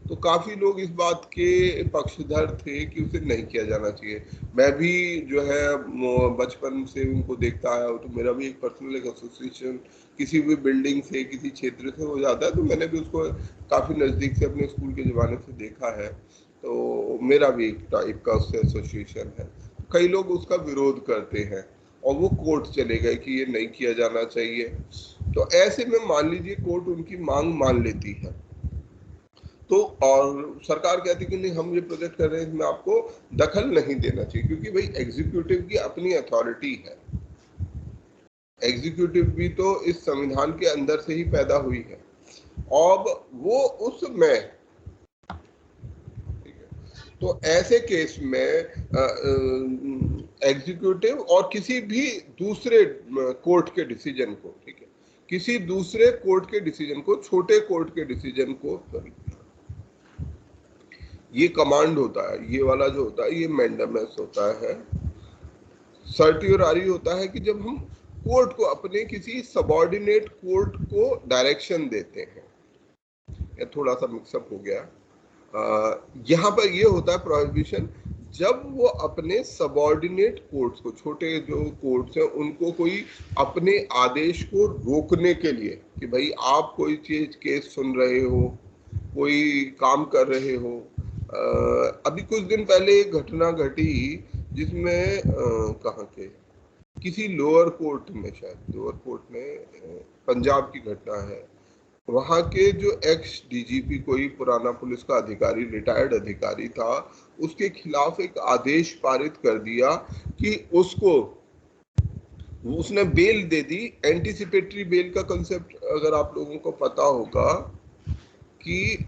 तो काफी लोग इस बात के पक्षधर थे कि उसे नहीं किया जाना चाहिए। मैं भी जो है बचपन से उनको देखता आया हूं, तो मेरा भी एक पर्सनल एक एसोसिएशन किसी भी बिल्डिंग से, किसी क्षेत्र से हो जाता है, तो मैंने भी उसको काफी नजदीक से अपने स्कूल के जमाने से देखा है। तो मेरा भी एक टाइप का उससे एसोसिएशन है। कई लोग उसका विरोध करते हैं और वो कोर्ट चले गए कि ये नहीं किया जाना चाहिए। तो ऐसे में मान लीजिए कोर्ट उनकी मांग मान लेती है, तो और सरकार कहती है कि नहीं, हम ये प्रोजेक्ट कर रहे हैं, इसमें आपको दखल नहीं देना चाहिए, क्योंकि भाई एग्जीक्यूटिव की अपनी अथॉरिटी है। एग्जीक्यूटिव भी तो इस संविधान के अंदर से ही पैदा हुई है। अब वो उसमें, तो ऐसे केस में एग्जीक्यूटिव और किसी भी दूसरे कोर्ट के डिसीजन को, ठीक है, किसी दूसरे कोर्ट के डिसीजन को, छोटे कोर्ट के डिसीजन को, ये कमांड होता है, ये वाला जो होता है ये मैंडेमस होता है। सर्टियोरारी होता है कि जब हम कोर्ट को, अपने किसी सबऑर्डिनेट कोर्ट को डायरेक्शन देते हैं। ये थोड़ा सा मिक्सअप हो गया। यहाँ पर ये होता है प्रोहिबिशन, जब वो अपने सबऑर्डिनेट कोर्ट्स को, छोटे जो कोर्ट्स हैं, उनको कोई अपने आदेश को रोकने के लिए कि भाई आप कोई चीज केस सुन रहे हो, कोई काम कर रहे हो। अभी कुछ दिन पहले एक घटना घटी जिसमें कहाँ के किसी लोअर कोर्ट में, शायद लोअर कोर्ट में, पंजाब की घटना है। वहाँ के जो एक्स डीजीपी, कोई पुराना पुलिस का अधिकारी, रिटायर्ड अधिकारी था, उसके खिलाफ एक आदेश पारित कर दिया कि उसने बेल दे दी। एंटीसिपेटरी बेल का कंसेप्ट अगर आप लोगों को पता होगा कि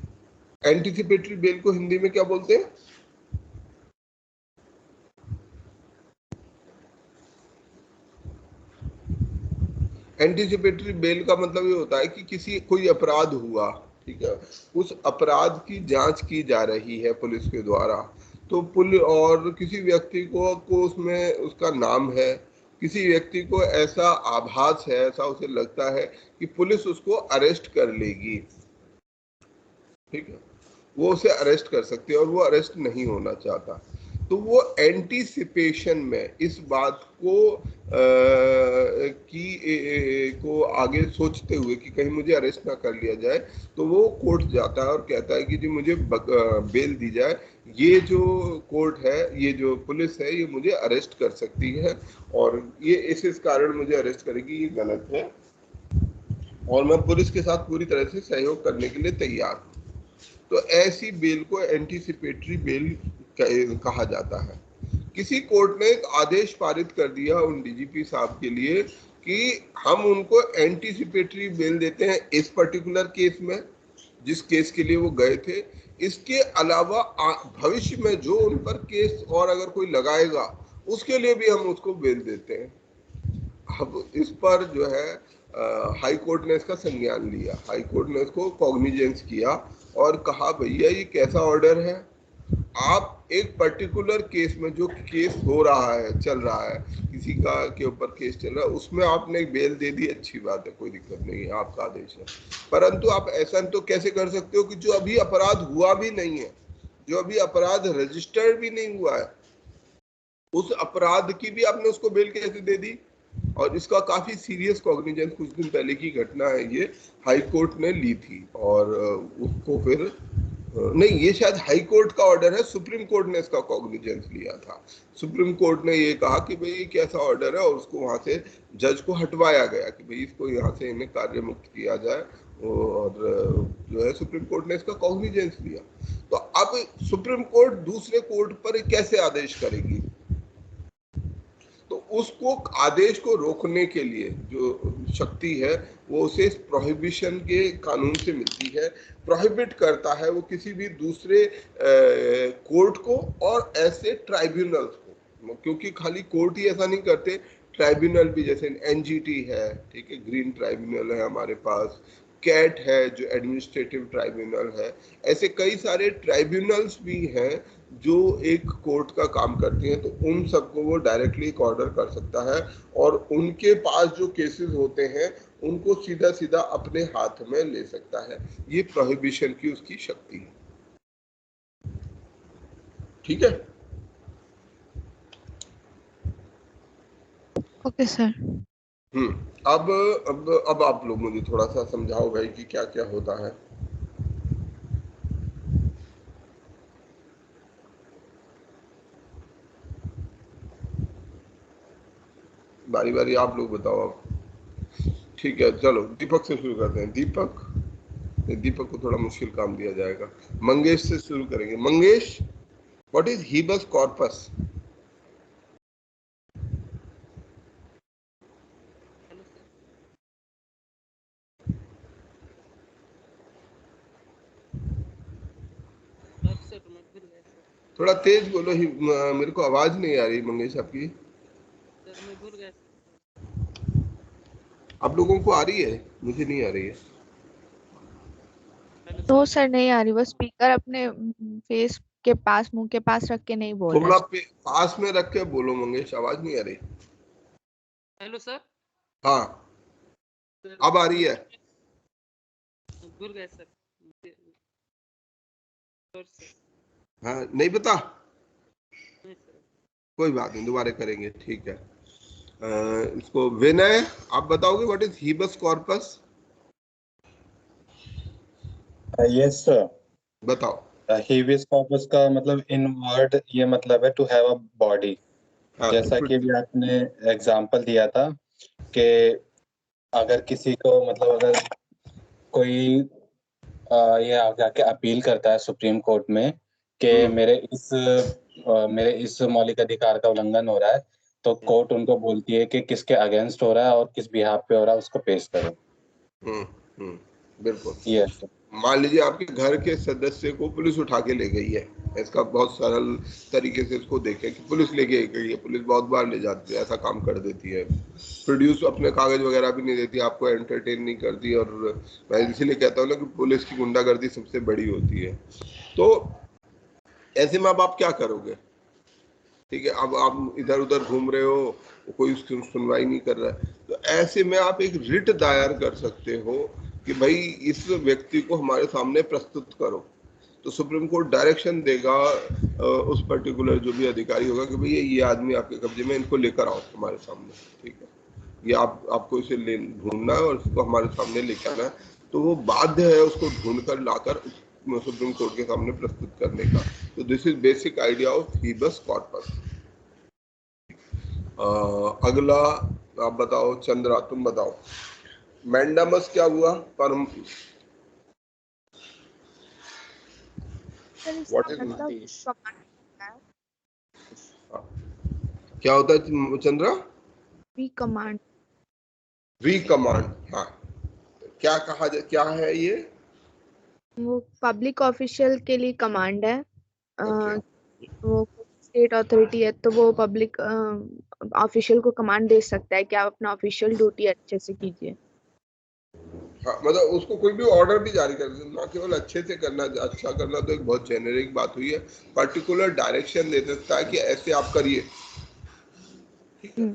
एंटीसिपेटरी बेल को हिंदी में क्या बोलते हैं? एंटीसिपेटरी बेल का मतलब ये होता है कि कोई अपराध हुआ, ठीक है, उस अपराध की जांच की जा रही है पुलिस के द्वारा, तो और किसी व्यक्ति को उसमें उसका नाम है, किसी व्यक्ति को ऐसा आभास है, ऐसा उसे लगता है कि पुलिस उसको अरेस्ट कर लेगी, ठीक है, वो उसे अरेस्ट कर सकती है और वो अरेस्ट नहीं होना चाहता। तो वो एंटीसिपेशन में इस बात को को आगे सोचते हुए कि कहीं मुझे अरेस्ट ना कर लिया जाए, तो वो कोर्ट जाता है और कहता है कि जी मुझे बेल दी जाए, ये जो कोर्ट है, ये जो पुलिस है, ये मुझे अरेस्ट कर सकती है और ये इस कारण मुझे अरेस्ट करेगी, ये गलत है और मैं पुलिस के साथ पूरी तरह से सहयोग करने के लिए तैयार हूँ। तो ऐसी बेल को एंटीसिपेटरी बेल कहा जाता है। किसी कोर्ट ने एक आदेश पारित कर दिया उन डीजीपी साहब के लिए कि हम उनको एंटीसिपेटरी बेल देते हैं इस पर्टिकुलर केस में, जिस केस के लिए वो गए थे। इसके अलावा भविष्य में जो उन पर केस और अगर कोई लगाएगा उसके लिए भी हम उसको बेल देते हैं। अब इस पर जो है हाई कोर्ट ने इसका संज्ञान लिया, हाई कोर्ट ने इसको कॉग्निजेंस किया और कहा भैया ये कैसा ऑर्डर है, आप एक पर्टिकुलर केस में, जो केस हो रहा है, चल रहा है, किसी का के ऊपर केस चल रहा है, उसमें आपने एक बेल दे दी, अच्छी बात है, कोई दिक्कत नहीं है, आपका आदेश है, परंतु आप ऐसा तो कैसे कर सकते हो कि जो अभी अपराध हुआ भी नहीं है, जो अभी अपराध रजिस्टर्ड भी नहीं हुआ है, उस अपराध की भी आपने उसको बेल कैसे दे दी। और इसका काफी सीरियस कॉग्निजेंस कुछ दिन पहले की घटना है, ये हाई कोर्ट ने ली थी और उसको फिर नहीं, ये शायद हाई कोर्ट का ऑर्डर है, सुप्रीम कोर्ट ने इसका कॉग्निजेंस लिया था। सुप्रीम कोर्ट ने ये कहा कि भाई ये कैसा ऑर्डर है और उसको वहां से जज को हटवाया गया कि भाई इसको यहाँ से इन्हें कार्य मुक्त किया जाए, और जो है सुप्रीम कोर्ट ने इसका कॉग्निजेंस लिया। तो अब सुप्रीम कोर्ट दूसरे कोर्ट पर कैसे आदेश करेगी, तो उसको आदेश को रोकने के लिए जो शक्ति है वो उसे प्रोहिबिशन के कानून से मिलती है, प्रोहिबिट करता है वो किसी भी दूसरे कोर्ट को और ऐसे ट्राइब्यूनल्स को, क्योंकि खाली कोर्ट ही ऐसा नहीं करते, ट्राइब्यूनल भी, जैसे एनजीटी है, ठीक है, ग्रीन ट्राइब्यूनल है हमारे पास, कैट है जो एडमिनिस्ट्रेटिव ट्राइब्यूनल है, ऐसे कई सारे ट्राइब्यूनल्स भी हैं जो एक कोर्ट का काम करती हैं, तो उन सबको वो डायरेक्टली एक ऑर्डर कर सकता है और उनके पास जो केसेस होते हैं उनको सीधा सीधा अपने हाथ में ले सकता है। ये प्रोहिबिशन की उसकी शक्ति है, ठीक है। Okay sir. अब आप लोग मुझे थोड़ा सा समझाओ भाई कि क्या क्या होता है। बारी बारी आप लोग बताओ अब, ठीक है, चलो दीपक से शुरू करते हैं। दीपक को थोड़ा मुश्किल काम दिया जाएगा, मंगेश से शुरू करेंगे। Mangesh, what is habeas corpus? थोड़ा तेज बोलो, मेरे को आवाज नहीं आ रही मंगेश आपकी। आप लोगों को आ रही है? मुझे नहीं आ रही है। तो सर नहीं आ रही, वो स्पीकर अपने फेस के पास, मुंह के पास रख के नहीं बोल थोड़ा रहे। पास में रख के बोलो मंगेश, आवाज नहीं आ रही। Hello sir. हाँ अब आ रही है। भूल गए सर। हाँ नहीं पता, कोई बात नहीं, दोबारा करेंगे, ठीक है। इसको विनय आप बताओगे what is habeas corpus? Yes sir, बताओ। हीबियस कॉर्पस का मतलब इन वर्ड ये मतलब है टू हैव अ बॉडी। जैसा कि अभी आपने एग्जांपल दिया था कि अगर किसी को मतलब अगर कोई ये आके अपील करता है सुप्रीम कोर्ट में कि मेरे इस मौलिक अधिकार का उल्लंघन हो रहा है, तो कोर्ट उनको बोलती है कि किसके अगेंस्ट हो रहा है और किस बिहाफ पे हो रहा है, उसको पेश करो। बिल्कुल। यस। मान लीजिए आपके घर के सदस्य को पुलिस उठा के ले गई है, इसका बहुत सरल तरीके से इसको देखें कि पुलिस लेके गई है, पुलिस बहुत बार ले जाती है, ऐसा काम कर देती है, प्रोड्यूस अपने कागज वगैरह भी नहीं देती, आपको एंटरटेन नहीं करती, और मैं इसीलिए कहता हूँ ना कि पुलिस की गुंडागर्दी सबसे बड़ी होती है। तो ऐसे में अब आप क्या करोगे? ठीक है, अब आप इधर उधर घूम रहे हो, कोई उसकी सुनवाई नहीं कर रहा है, तो ऐसे में आप एक रिट दायर कर सकते हो कि भाई इस व्यक्ति को हमारे सामने प्रस्तुत करो। तो सुप्रीम कोर्ट डायरेक्शन देगा उस पर्टिकुलर जो भी अधिकारी होगा कि भाई ये आदमी आपके कब्जे में, इनको लेकर आओ हमारे सामने, ठीक है, ये आपको इसे ढूंढना है और इसको हमारे सामने लेकर आना है। तो वो बाध्य है उसको ढूंढ कर लाकर सुप्रीम कोर्ट के सामने प्रस्तुत करने का। तो this is basic idea of habeas corpus. अगला आप बताओ, चंद्रा तुम बताओ, मैंडामस क्या हुआ? पर व्हाट इज क्या होता है चंद्रा? कमांड। कमांड, हाँ, क्या कहा जाए, क्या है ये? वो पब्लिक ऑफिशियल के लिए कमांड है। वो स्टेट अथॉरिटी है तो वो पब्लिक ऑफिशियल को कमांड दे सकता है कि आप अपना ऑफिशियल ड्यूटी अच्छे से कीजिए। हाँ, मतलब उसको कोई भी ऑर्डर भी जारी कर ना केवल अच्छे से करना, अच्छा करना तो एक बहुत जेनेरिक बात हुई है, पर्टिकुलर डायरेक्शन दे सकता है कि ऐसे आप करिए, ठीक है।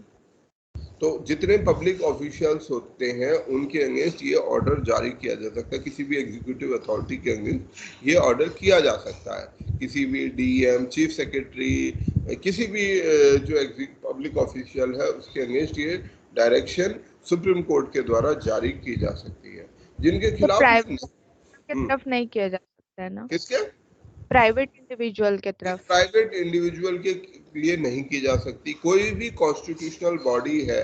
तो जितने पब्लिक ऑफिशियल्स होते हैं उनके अगेंस्ट ये ऑर्डर जारी किया जा सकता है, किसी भी एग्जीक्यूटिव अथॉरिटी के अगेंस्ट ये ऑर्डर किया जा सकता है, किसी भी डीएम, चीफ सेक्रेटरी, किसी भी जो पब्लिक ऑफिशियल है उसके अगेंस्ट ये डायरेक्शन सुप्रीम कोर्ट के द्वारा जारी की जा सकती है, जिनके खिलाफ प्राइवेट के तरफ नहीं किया जा सकता है ना, किसके प्राइवेट इंडिविजुअल के तरफ, प्राइवेट इंडिविजुअल के लिए नहीं की जा सकती, कोई भी कॉन्स्टिट्यूशनल बॉडी है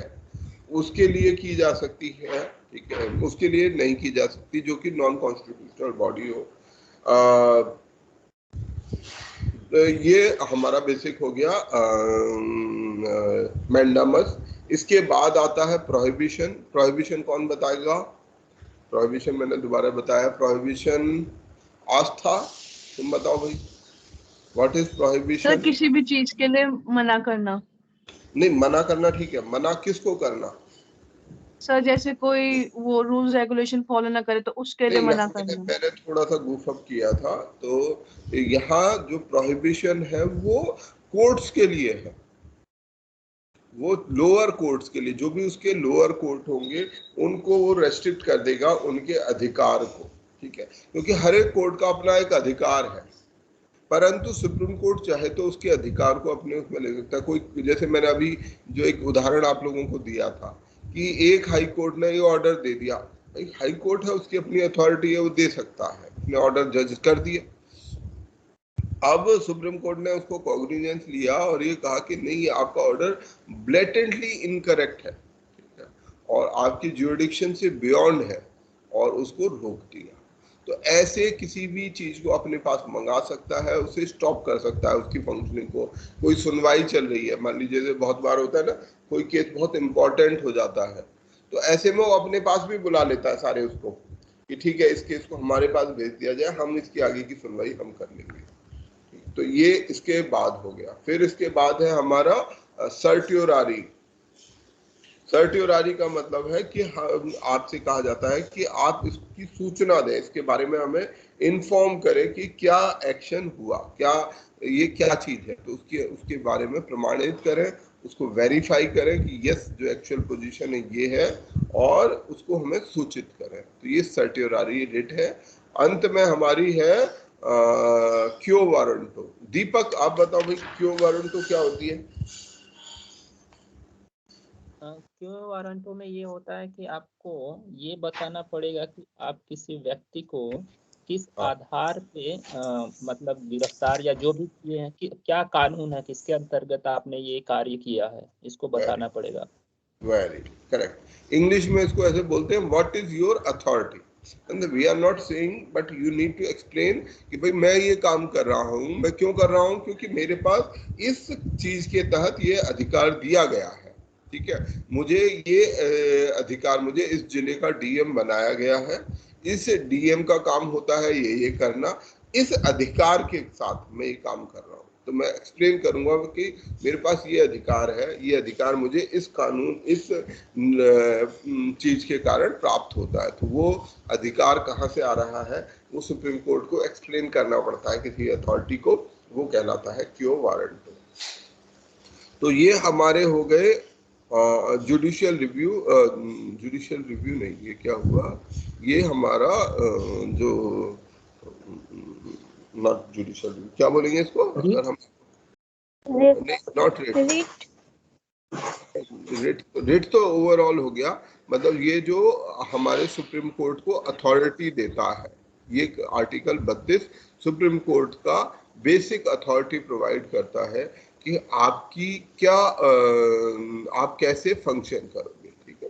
उसके लिए की जा सकती है, ठीक है, उसके लिए नहीं की जा सकती जो कि नॉन कॉन्स्टिट्यूशनल बॉडी हो। ये हमारा बेसिक हो गया मैंडामस। इसके बाद आता है प्रोहिबिशन। प्रोहिबिशन कौन बताएगा? प्रोहिबिशन मैंने दोबारा बताया, प्रोहिबिशन आस्था, तुम बताओ भाई, व्हाट इज प्रोहिबिशन? सर किसी भी चीज के लिए मना करना। नहीं, मना करना ठीक है, मना किसको करना? सर जैसे कोई वो रूल्स रेगुलेशन फॉलो ना करे तो उसके लिए मना करना। मैंने थोड़ा सा गुफ अप किया था, तो यहाँ जो प्रोहिबिशन है वो कोर्ट्स के लिए है, वो लोअर कोर्ट्स के लिए, जो भी उसके लोअर कोर्ट होंगे उनको वो रेस्ट्रिक्ट कर देगा उनके अधिकार को, ठीक है, क्योंकि हर एक कोर्ट का अपना एक अधिकार है, परंतु सुप्रीम कोर्ट चाहे तो उसके अधिकार को अपने उसमें ले सकता है। कोई, जैसे मैंने अभी जो एक उदाहरण आप लोगों को दिया था कि एक हाई कोर्ट ने ये ऑर्डर दे दिया, भाई हाई कोर्ट है, उसकी अपनी अथॉरिटी है, वो दे सकता है, उसने ऑर्डर जज कर दिया। अब सुप्रीम कोर्ट ने उसको कॉग्निजेंस लिया और ये कहा कि नहीं, आपका ऑर्डर ब्लेटेंटली इनकरेक्ट है, ठीक है, और आपकी ज्यूरिडिक्शन से बियॉन्ड है, और उसको रोक दिया। तो ऐसे किसी भी चीज को अपने पास मंगा सकता है, उसे स्टॉप कर सकता है उसकी फंक्शनिंग को। कोई सुनवाई चल रही है, मान लीजिए बहुत बार होता है ना, कोई केस बहुत इंपॉर्टेंट हो जाता है, तो ऐसे में वो अपने पास भी बुला लेता है सारे उसको कि ठीक है, इस केस को हमारे पास भेज दिया जाए, हम इसकी आगे की सुनवाई हम कर लेंगे। तो ये इसके बाद हो गया। फिर इसके बाद है हमारा सर्ट्योरारी। सर्ट्योरारी का मतलब है कि आपसे कहा जाता है कि आप इसकी सूचना दें, इसके बारे में हमें इन्फॉर्म करें कि क्या एक्शन हुआ, क्या ये क्या चीज है, तो उसके बारे में प्रमाणित करें, उसको वेरीफाई करें कि यस जो एक्चुअल पोजीशन है ये है, और उसको हमें सूचित करें। तो ये सर्ट्योरारी रिट है। अंत में हमारी है क्यो वारंटो। दीपक आप बताओ भाई, क्यो वारंटो क्या होती है? क्यों वारंटो में ये होता है कि आपको ये बताना पड़ेगा कि आप किसी व्यक्ति को किस आधार पे मतलब गिरफ्तार या जो भी किए हैं, कि क्या कानून है, किसके अंतर्गत आपने ये कार्य किया है, इसको बताना पड़ेगा। Very correct. इंग्लिश में इसको ऐसे बोलते हैं, what is your authority, and we are not saying but you need to explain कि भाई मैं ये काम कर रहा हूँ, मैं क्यों कर रहा हूँ, क्योंकि मेरे पास इस चीज के तहत ये अधिकार दिया गया है, ठीक है, मुझे ये अधिकार, मुझे इस जिले का डीएम बनाया गया है, इस डीएम का काम होता है ये करना, इस अधिकार के साथ मैं ये काम कर रहा हूँ। तो मैं एक्सप्लेन करूंगा कि मेरे पास ये अधिकार है, ये अधिकार मुझे इस कानून, इस चीज के कारण प्राप्त होता है। तो वो अधिकार कहाँ से आ रहा है, वो सुप्रीम कोर्ट को एक्सप्लेन करना पड़ता है किसी अथॉरिटी को, वो कहलाता है क्यो वारंट। तो ये हमारे हो गए जुडिशियल रिव्यू। जुडिशियल रिव्यू नहीं, ये क्या हुआ, ये हमारा जो नॉट जुडिशियल रिव्यू, क्या बोलेंगे इसको, अगर हम नॉट रेट तो ओवरऑल हो गया, मतलब ये जो हमारे सुप्रीम कोर्ट को अथॉरिटी देता है, ये आर्टिकल 32 सुप्रीम कोर्ट का बेसिक अथॉरिटी प्रोवाइड करता है कि आपकी क्या आप कैसे फंक्शन करोगे, ठीक है।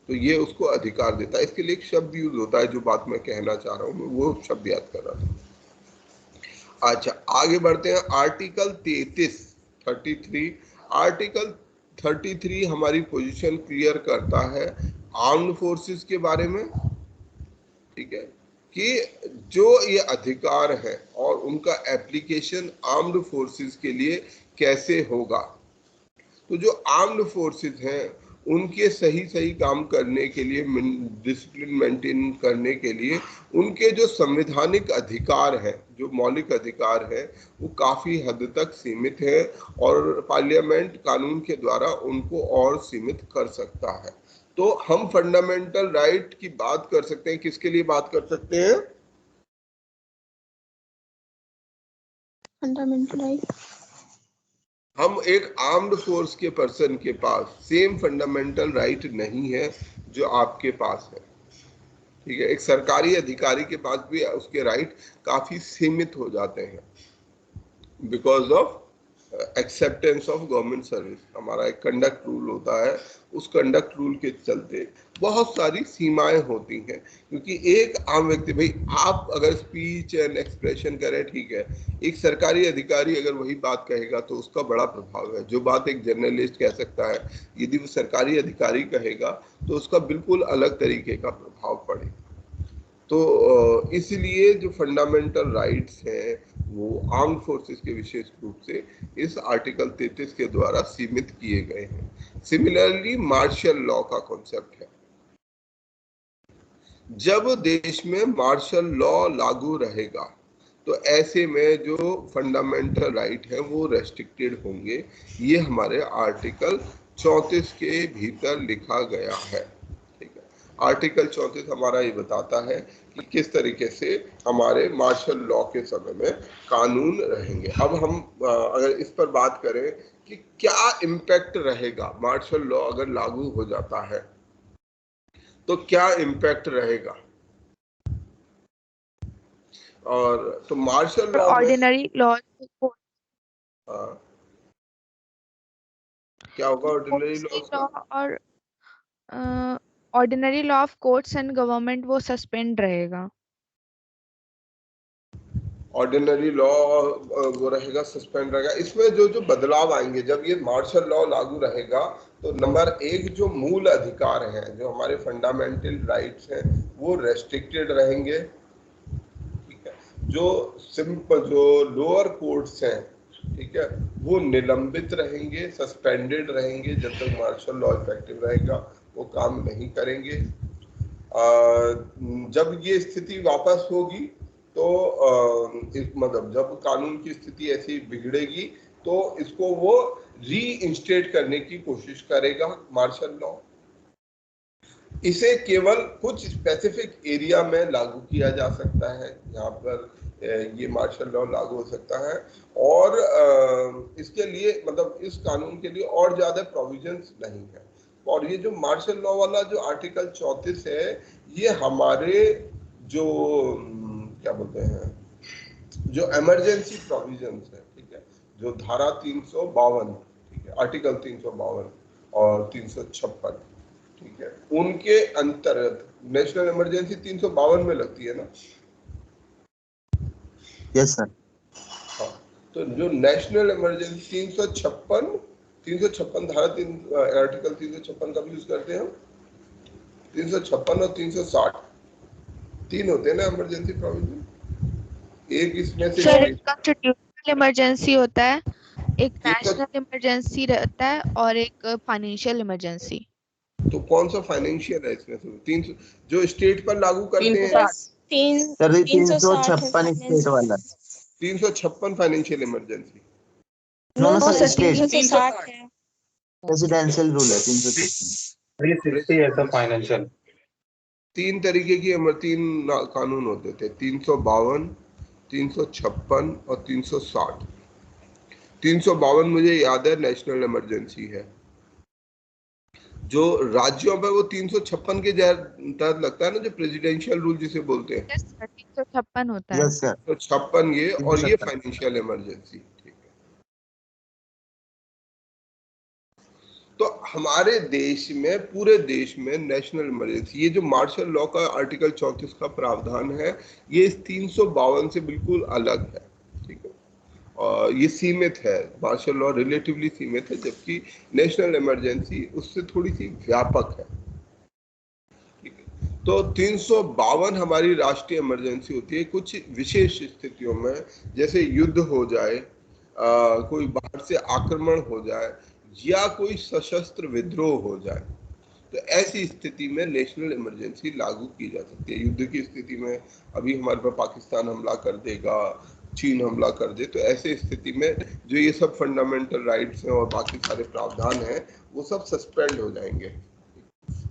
तो ये उसको अधिकार देता है। इसके लिए एक शब्द यूज होता है, जो बात मैं कहना चाह रहा हूँ मैं वो शब्द याद कर रहा था। अच्छा, आगे बढ़ते हैं। आर्टिकल 33 आर्टिकल 33 हमारी पोजीशन क्लियर करता है आर्म्ड फोर्सेस के बारे में, ठीक है, कि जो ये अधिकार है और उनका एप्लीकेशन आर्म्ड फोर्सेस के लिए कैसे होगा। तो जो आर्म्ड फोर्सेस हैं उनके सही सही काम करने के लिए, डिसिप्लिन मेंटेन करने के लिए उनके जो संवैधानिक अधिकार है, जो मौलिक अधिकार है, वो काफी हद तक सीमित है और पार्लियामेंट कानून के द्वारा उनको और सीमित कर सकता है। तो हम फंडामेंटल राइट की बात कर सकते हैं, किसके लिए बात कर सकते हैं? Fundamental right. हम एक आर्म्ड फोर्स के पर्सन के पास सेम फंडामेंटल राइट नहीं है जो आपके पास है, ठीक है। एक सरकारी अधिकारी के पास भी उसके राइट काफी सीमित हो जाते हैं because of acceptance of government service. हमारा एक कंडक्ट रूल होता है, उस कंडक्ट रूल के चलते बहुत सारी सीमाएं होती हैं, क्योंकि एक आम व्यक्ति, भाई आप अगर स्पीच एंड एक्सप्रेशन करें, ठीक है, एक सरकारी अधिकारी अगर वही बात कहेगा तो उसका बड़ा प्रभाव है। जो बात एक जर्नलिस्ट कह सकता है, यदि वो सरकारी अधिकारी कहेगा तो उसका बिल्कुल अलग तरीके का प्रभाव पड़ेगा। तो इसलिए जो फंडामेंटल राइट्स हैं वो आर्म्ड फोर्सेस के विशेष रूप से इस आर्टिकल 33 के द्वारा सीमित किए गए हैं। सिमिलरली मार्शल लॉ का कॉन्सेप्ट है। जब देश में मार्शल लॉ लागू रहेगा तो ऐसे में जो फंडामेंटल राइट है वो रेस्ट्रिक्टेड होंगे। ये हमारे आर्टिकल 34 के भीतर लिखा गया है। आर्टिकल 34 हमारा ये बताता है कि किस तरीके से हमारे मार्शल लॉ के समय में कानून रहेंगे। अब हम अगर इस पर बात करें कि क्या इम्पैक्ट रहेगा, मार्शल लॉ अगर लागू हो जाता है तो क्या इम्पैक्ट रहेगा। और तो मार्शल लॉ ऑर्डिनरी लॉ क्या होगा? ऑर्डिनरी लॉ और ordinary law of courts and government वो सस्पेंड रहेगा। ऑर्डिनरी लॉ वो रहेगा, सस्पेंड रहेगा। इसमें जो जो बदलाव आएंगे जब ये मार्शल लॉ लागू रहेगा तो नंबर 1 जो मूल अधिकार हैं, जो हमारे फंडामेंटल राइट्स हैं, वो रेस्ट्रिक्टेड रहेंगे, ठीक है। जो लोअर कोर्ट्स हैं, ठीक है, वो निलंबित रहेंगे, सस्पेंडेड रहेंगे। जब तक मार्शल लॉ इफेक्टिव रहेगा वो काम नहीं करेंगे। जब ये स्थिति वापस होगी तो मतलब जब कानून की स्थिति ऐसी बिगड़ेगी तो इसको वो री-इंस्टेट करने की कोशिश करेगा मार्शल लॉ। इसे केवल कुछ स्पेसिफिक एरिया में लागू किया जा सकता है जहाँ पर ये मार्शल लॉ लागू हो सकता है, और इसके लिए मतलब इस कानून के लिए और ज्यादा प्रोविजंस नहीं है। और ये जो मार्शल लॉ वाला जो आर्टिकल 34 है, ये हमारे जो क्या बोलते हैं, जो इमरजेंसी प्रोविजंस है, ठीक है, जो धारा 352, ठीक है, आर्टिकल 352 और 356, ठीक है, उनके अंतर्गत नेशनल इमरजेंसी 352 में लगती है ना? Yes sir. हाँ, तो जो नेशनल इमरजेंसी 356 धारा 3 आर्टिकल 356 का भी यूज करते हैं हम। 356 और 360 तीन होते हैं ना इमरजेंसी प्रोविजन। एक इसमें से कॉन्स्टिट्यूशनल इमरजेंसी होता है, एक नेशनल इमरजेंसी रहता है और एक फाइनेंशियल इमरजेंसी। तो कौन सा फाइनेंशियल है इसमें से? 300 जो स्टेट पर लागू करते हैं। 356 स्टेट वाला। 356 financial emergency. No sir, state 360 है। रेजिडेंशियल रूल है 360। 360 है सर फाइनेंशियल। तीन तरीके की तीन कानून होते थे, 352, 356 और 360। 352 मुझे याद है नेशनल इमरजेंसी है। जो राज्यों पे वो 356 के तहत लगता है ना, जो प्रेसिडेंशियल रूल जिसे बोलते हैं। 356 होता है। Yes sir. 356 ये, और ये फाइनेंशियल इमरजेंसी, ठीक है। तो हमारे देश में, पूरे देश में नेशनल इमरजेंसी, ये जो मार्शल लॉ का आर्टिकल 34 का प्रावधान है, ये इस 352 से बिल्कुल अलग है, ठीक है। और ये सीमित है, मार्शल लॉ रिलेटिवली सीमित है, जबकि नेशनल इमरजेंसी उससे थोड़ी सी व्यापक है, ठीक है। तो 352 हमारी राष्ट्रीय इमरजेंसी होती है कुछ विशेष स्थितियों में, जैसे युद्ध हो जाए, कोई बाहर से आक्रमण हो जाए, या कोई सशस्त्र विद्रोह हो जाए, तो ऐसी स्थिति में नेशनल इमरजेंसी लागू की जा सकती है। युद्ध की स्थिति में अभी हमारे पर पाकिस्तान हमला कर देगा, चीन हमला कर दे, तो ऐसे स्थिति में जो ये सब फंडामेंटल राइट्स हैं और बाकी सारे प्रावधान हैं वो सब सस्पेंड हो जाएंगे।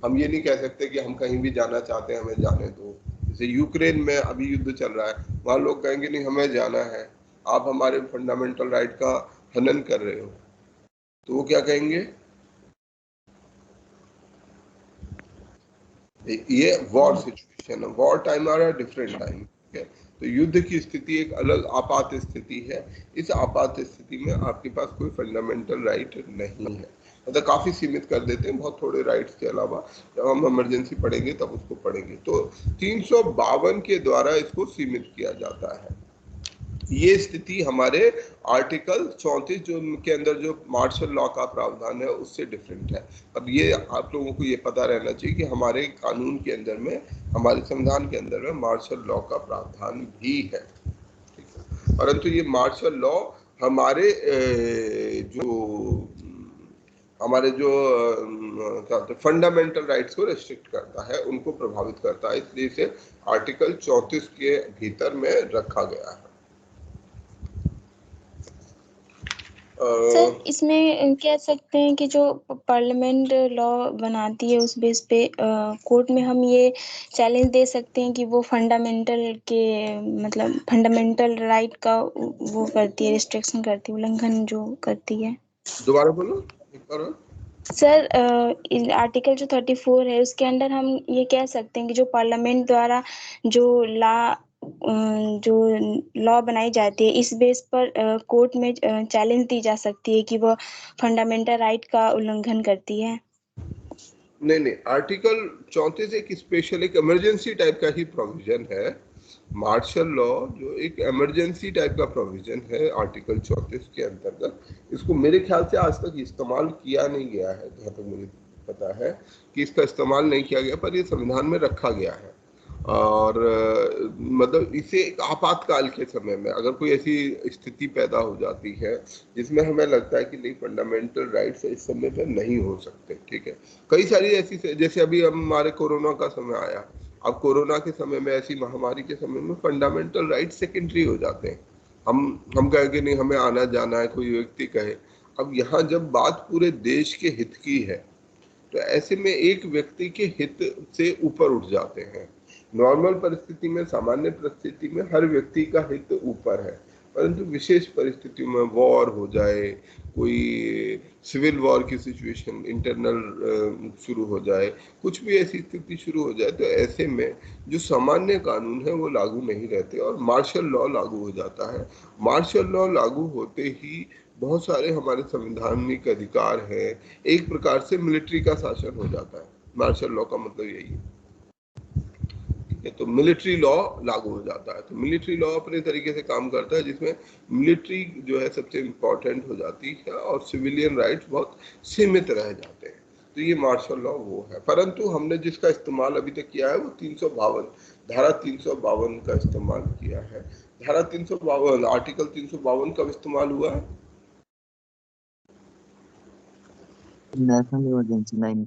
हम ये नहीं कह सकते कि हम कहीं भी जाना चाहते हैं हमें जाने दो। जैसे यूक्रेन में अभी युद्ध चल रहा है, वहां लोग कहेंगे नहीं हमें जाना है, आप हमारे फंडामेंटल राइट का हनन कर रहे हो, तो वो क्या कहेंगे? ये वॉर सिचुएशन है, वॉर टाइम आ रहा है, डिफरेंट टाइम, ठीक है। तो युद्ध की स्थिति एक अलग आपात स्थिति है। इस आपात स्थिति में आपके पास कोई फंडामेंटल राइट नहीं है, मतलब काफी सीमित कर देते हैं, बहुत थोड़े राइट्स के अलावा। जब हम इमरजेंसी पढ़ेंगे तब उसको पढ़ेंगे। तो 352 के द्वारा इसको सीमित किया जाता है। ये स्थिति हमारे आर्टिकल 34 जो के अंदर जो मार्शल लॉ का प्रावधान है उससे डिफरेंट है। अब ये आप लोगों को ये पता रहना चाहिए कि हमारे कानून के अंदर में, हमारे संविधान के अंदर में मार्शल लॉ का प्रावधान भी है, ठीक है। परंतु ये मार्शल लॉ हमारे जो फंडामेंटल राइट्स को रेस्ट्रिक्ट करता है, उनको प्रभावित करता है, इसलिए इसे आर्टिकल 34 के भीतर में रखा गया है। सर इसमें कह सकते हैं कि जो पार्लियामेंट लॉ बनाती है उस बेस पे कोर्ट में हम ये चैलेंज दे सकते हैं कि वो फंडामेंटल के मतलब फंडामेंटल राइट का वो करती है, रिस्ट्रिक्शन करती है, उल्लंघन जो करती है। दोबारा बोलो एक बार। सर आर्टिकल जो 34 है उसके अंदर हम ये कह सकते हैं कि जो पार्लियामेंट द्वारा जो लॉ बनाई जाती है इस बेस पर कोर्ट में चैलेंज दी जा सकती है कि वो फंडामेंटल राइट का उल्लंघन करती है। नहीं, आर्टिकल 34 एक स्पेशल, एक इमरजेंसी टाइप का ही प्रोविजन है। मार्शल लॉ जो एक इमरजेंसी टाइप का प्रोविजन है आर्टिकल 34 के अंतर्गत, इसको मेरे ख्याल से आज तक इस्तेमाल किया नहीं गया है, जहाँ तक मुझे पता है कि इसका इस्तेमाल नहीं किया गया, पर ये संविधान में रखा गया है। और मतलब इसे एक आपातकाल के समय में अगर कोई ऐसी स्थिति पैदा हो जाती है जिसमें हमें लगता है कि नहीं फंडामेंटल राइट्स इस समय पे नहीं हो सकते, ठीक है। कई सारी ऐसी, जैसे अभी हमारे कोरोना का समय आया, अब कोरोना के समय में, ऐसी महामारी के समय में फंडामेंटल राइट्स सेकेंडरी हो जाते हैं। हम कहें कि नहीं हमें आना जाना है, कोई व्यक्ति कहे। अब यहाँ जब बात पूरे देश के हित की है तो ऐसे में एक व्यक्ति के हित से ऊपर उठ जाते हैं। नॉर्मल परिस्थिति में, सामान्य परिस्थिति में हर व्यक्ति का हित ऊपर है, परंतु विशेष परिस्थितियों में वॉर हो जाए, कोई सिविल वॉर की सिचुएशन इंटरनल शुरू हो जाए, कुछ भी ऐसी स्थिति शुरू हो जाए, तो ऐसे में जो सामान्य कानून है वो लागू नहीं रहते और मार्शल लॉ लागू हो जाता है। मार्शल लॉ लागू होते ही बहुत सारे हमारे संवैधानिक अधिकार हैं, एक प्रकार से मिलिट्री का शासन हो जाता है। मार्शल लॉ का मतलब यही है, तो मिलिट्री लॉ लागू हो जाता है। तो मिलिट्री लॉ अपने तरीके से काम करता है जिसमें मिलिट्री जो है सबसे इम्पोर्टेंट हो जाती है और सिविलियन राइट्स बहुत सीमित रह जाते हैं। तो ये मार्शल लॉ वो है। परंतु हमने जिसका इस्तेमाल अभी तक किया है वो 352 धारा 352 का इस्तेमाल किया है। धारा 352 आर्टिकल 352 कब इस्तेमाल हुआ है? नेशनल इमरजेंसी 9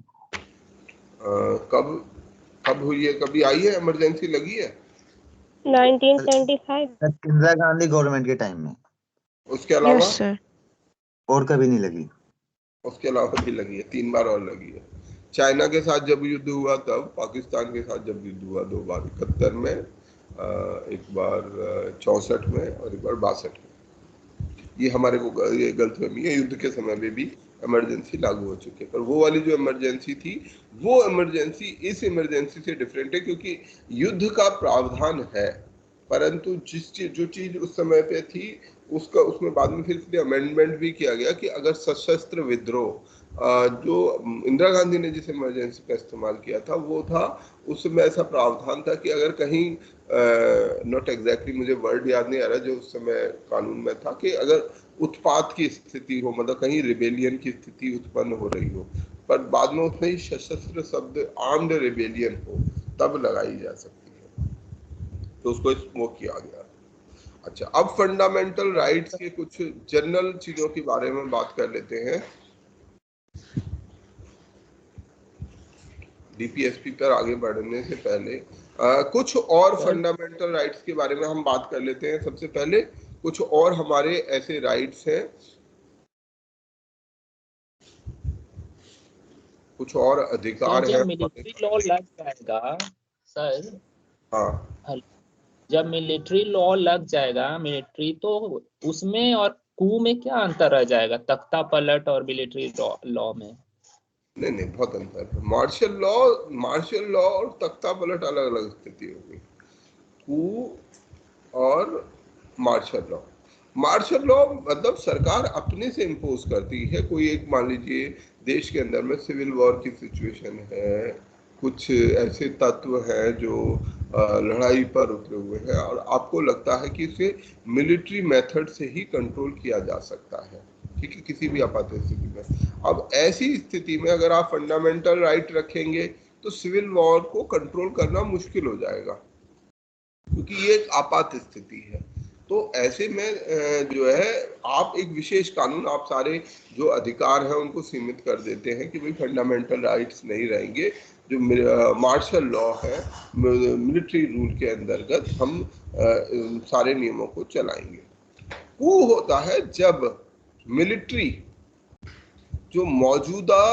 कब हुई है? कभी आई है? इमरजेंसी लगी है? 1975 इंदिरा गांधी गवर्नमेंट के टाइम में। उसके अलावा? Yes sir. और कभी नहीं लगी। उसके अलावा भी लगी है, 3 बार और लगी है। चाइना के साथ जब युद्ध हुआ तब, पाकिस्तान के साथ जब युद्ध हुआ 2 बार, 71 में, एक बार 64 में और एक बार 62 में। ये हमारे को ये गलतफहमी है, युद्ध के समय में भी इमरजेंसी लागू हो चुकी है। पर वो वाली जो इमरजेंसी थी वो इमरजेंसी इस इमरजेंसी से डिफरेंट है, क्योंकि युद्ध का प्रावधान है, परंतु जो चीज उस समय पे थी उसमें बाद में फिर इसलिए अमेंडमेंट भी किया गया कि अगर सशस्त्र विद्रोह, जो इंदिरा गांधी ने जिस इमरजेंसी का इस्तेमाल किया था वो था, उसमें ऐसा प्रावधान था कि अगर कहीं, नॉट एग्जैक्टली मुझे वर्ड याद नहीं आ रहा जो उस समय कानून में था, कि अगर उत्पात की स्थिति हो, मतलब कहीं रिबेलियन की स्थिति उत्पन्न हो रही हो, पर बाद में उसमें ही सशस्त्र शब्द आर्म्ड रिबेलियन हो, तब लगाई जा सकती है, तो उसको वो किया गया। अच्छा, अब फंडामेंटल राइट्स के कुछ जनरल चीजों के बारे में बात कर लेते हैं। डीपीएसपी पर आगे बढ़ने से पहले कुछ और फंडामेंटल राइट्स के बारे में हम बात कर लेते हैं। सबसे पहले कुछ और हमारे ऐसे राइट्स हैं, कुछ और अधिकार सर, है। जब मिलिट्री लॉ लग जाएगा सर, हाँ, जब मिलिट्री लॉ लग जाएगा मिलिट्री, तो उसमें और कू में क्या अंतर रह जाएगा, तख्ता पलट और मिलिट्री लॉ में? नहीं, बहुत अंतर है। मार्शल लॉ और तख्ता पलट अलग अलग स्थिति होगी। कू और मार्शल लॉ मतलब सरकार अपने से इम्पोज करती है। कोई एक, मान लीजिए देश के अंदर में सिविल वॉर की सिचुएशन है, कुछ ऐसे तत्व हैं जो लड़ाई पर उतरे हुए हैं और आपको लगता है कि इसे मिलिट्री मेथड से ही कंट्रोल किया जा सकता है, ठीक है, किसी भी आपात स्थिति में। अब ऐसी स्थिति में अगर आप फंडामेंटल राइट रखेंगे तो सिविल वॉर को कंट्रोल करना मुश्किल हो जाएगा, क्योंकि ये एक आपात स्थिति है। तो ऐसे में जो है आप एक विशेष कानून, आप सारे जो अधिकार हैं उनको सीमित कर देते हैं कि भाई फंडामेंटल राइट्स नहीं रहेंगे। जो मार्शल लॉ है, मिलिट्री रूल के अंतर्गत हम सारे नियमों को चलाएंगे। वो होता है जब मिलिट्री जो मौजूदा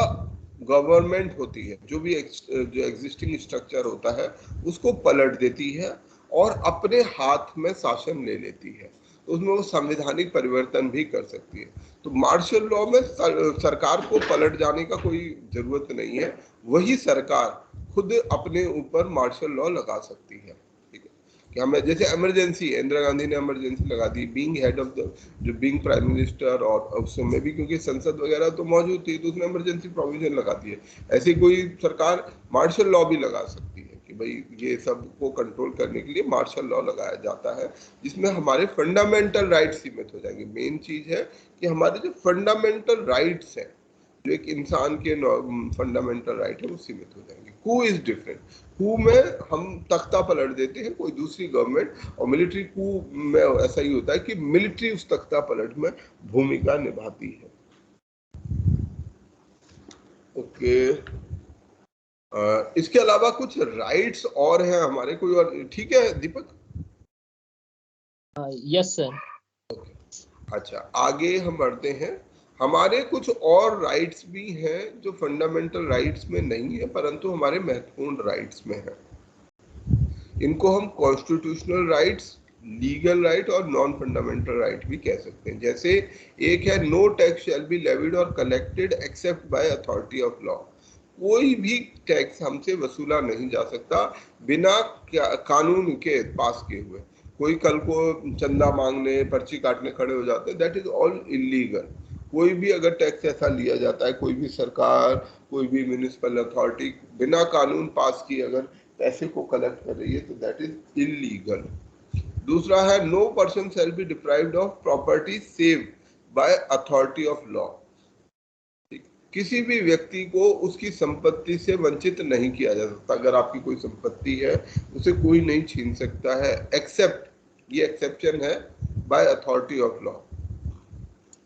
गवर्नमेंट होती है, जो एग्जिस्टिंग स्ट्रक्चर होता है, उसको पलट देती है और अपने हाथ में शासन ले लेती है, तो उसमें वो संवैधानिक परिवर्तन भी कर सकती है। तो मार्शल लॉ में सरकार को पलट जाने का कोई जरूरत नहीं है, वही सरकार खुद अपने ऊपर मार्शल लॉ लगा सकती है। कि हमें जैसे इमरजेंसी, इंदिरा गांधी ने इमरजेंसी लगा दी, बीइंग हेड ऑफ द, जो बीइंग प्राइम मिनिस्टर, और उस समय भी क्योंकि संसद वगैरह तो मौजूद थी तो उसने इमरजेंसी प्रोविजन लगा दिए। ऐसी कोई सरकार मार्शल लॉ भी लगा सकती है कि भाई ये सब को कंट्रोल करने के लिए मार्शल लॉ लगाया जाता है, जिसमें हमारे फंडामेंटल राइट्स सीमित हो जाएंगे। मेन चीज है कि हमारे जो फंडामेंटल राइट्स हैं, जो एक इंसान के फंडामेंटल राइट है, वो सीमित हो जाएंगे। कू इज डिफरेंट। कू में हम तख्ता पलट देते हैं कोई दूसरी गवर्नमेंट, और मिलिट्री कू में ऐसा ही होता है कि मिलिट्री उस तख्ता पलट में भूमिका निभाती है। ओके, इसके अलावा कुछ राइट्स और हैं हमारे, कोई और? ठीक है दीपक? Yes sir. अच्छा, आगे हम बढ़ते हैं। हमारे कुछ और राइट्स भी हैं जो फंडामेंटल राइट्स में नहीं है, परंतु हमारे महत्वपूर्ण राइट्स में है। इनको हम कॉन्स्टिट्यूशनल राइट्स, लीगल राइट और नॉन फंडामेंटल राइट भी कह सकते हैं। जैसे एक है, no tax shall be levied और collected except by authority of law. कोई भी टैक्स हमसे वसूला नहीं जा सकता बिना कानून के पास किए हुए। कोई कल को चंदा मांगने, पर्ची काटने खड़े हो जाते हैं, दैट इज ऑल इलीगल। कोई भी अगर टैक्स ऐसा लिया जाता है, कोई भी सरकार, कोई भी म्युनिसिपल अथॉरिटी बिना कानून पास किए अगर पैसे को कलेक्ट कर रही है तो दैट इज इलीगल। दूसरा है, no person shall be deprived of property save by authority of law. किसी भी व्यक्ति को उसकी संपत्ति से वंचित नहीं किया जा सकता। अगर आपकी कोई संपत्ति है उसे कोई नहीं छीन सकता है, एक्सेप्ट, ये एक्सेप्शन है, बाय अथॉरिटी ऑफ लॉ।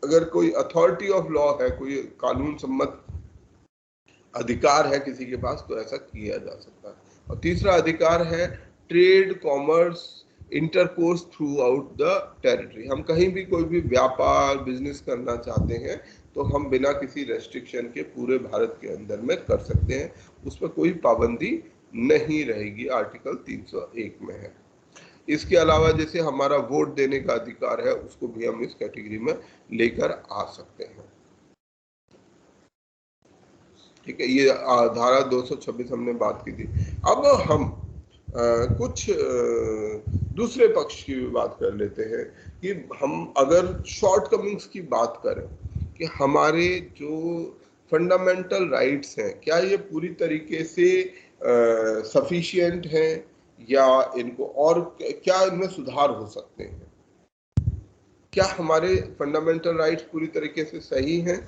अगर कोई अथॉरिटी ऑफ लॉ है, कोई कानून सम्मत अधिकार है किसी के पास, तो ऐसा किया जा सकता है। और तीसरा अधिकार है, trade, commerce, intercourse through out the territory. हम कहीं भी कोई भी व्यापार, बिजनेस करना चाहते हैं तो हम बिना किसी रेस्ट्रिक्शन के पूरे भारत के अंदर में कर सकते हैं, उसमें कोई पाबंदी नहीं रहेगी, आर्टिकल 301 में है। इसके अलावा जैसे हमारा वोट देने का अधिकार है, उसको भी हम इस कैटेगरी में लेकर आ सकते हैं। ठीक है, ये धारा 226 हमने बात की थी। अब हम कुछ दूसरे पक्ष की भी बात कर लेते हैं कि हम अगर शॉर्टकमिंग्स की बात करें कि हमारे जो फंडामेंटल राइट्स हैं, क्या ये पूरी तरीके से सफिशिएंट हैं या इनको और क्या इनमें सुधार हो सकते हैं? क्या हमारे फंडामेंटल राइट्स पूरी तरीके से सही हैं?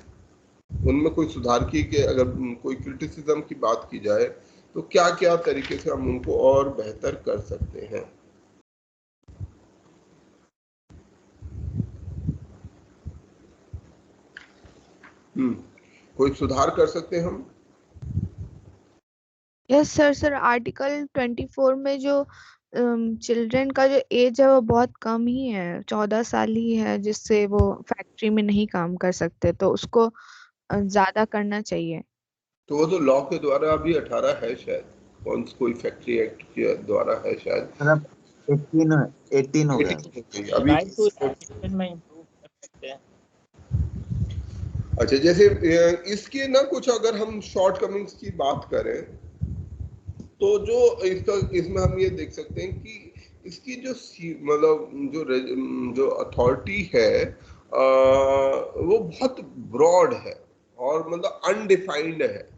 उनमें कोई सुधार की, कि अगर कोई क्रिटिसिज्म की बात की जाए तो क्या क्या तरीके से हम उनको और बेहतर कर सकते हैं? कोई सुधार कर सकते हैं हम? Yes sir. सर आर्टिकल 24 में जो चिल्ड्रन का जो एज है वो बहुत कम ही है, 14 साल ही है, जिससे वो फैक्ट्री में नहीं काम कर सकते, तो उसको ज्यादा करना चाहिए। तो वो तो लॉ के द्वारा अभी 18 है शायद, कोई फैक्ट्री एक्ट के द्वारा है शायद। मतलब 18 हो गया। 18 अभी। राइट टू एजुकेशन में इम्प्रूव कर सकते हैं। अच्छा, जैसे इसके ना कुछ अगर हम शॉर्टकमिंग्स की बात करें तो जो इसका इसमें हम ये देख सकते हैं कि इसकी जो मतलब जो अथॉरिटी है वो बहुत ब्रॉड है और मतलब अनडिफाइंड है।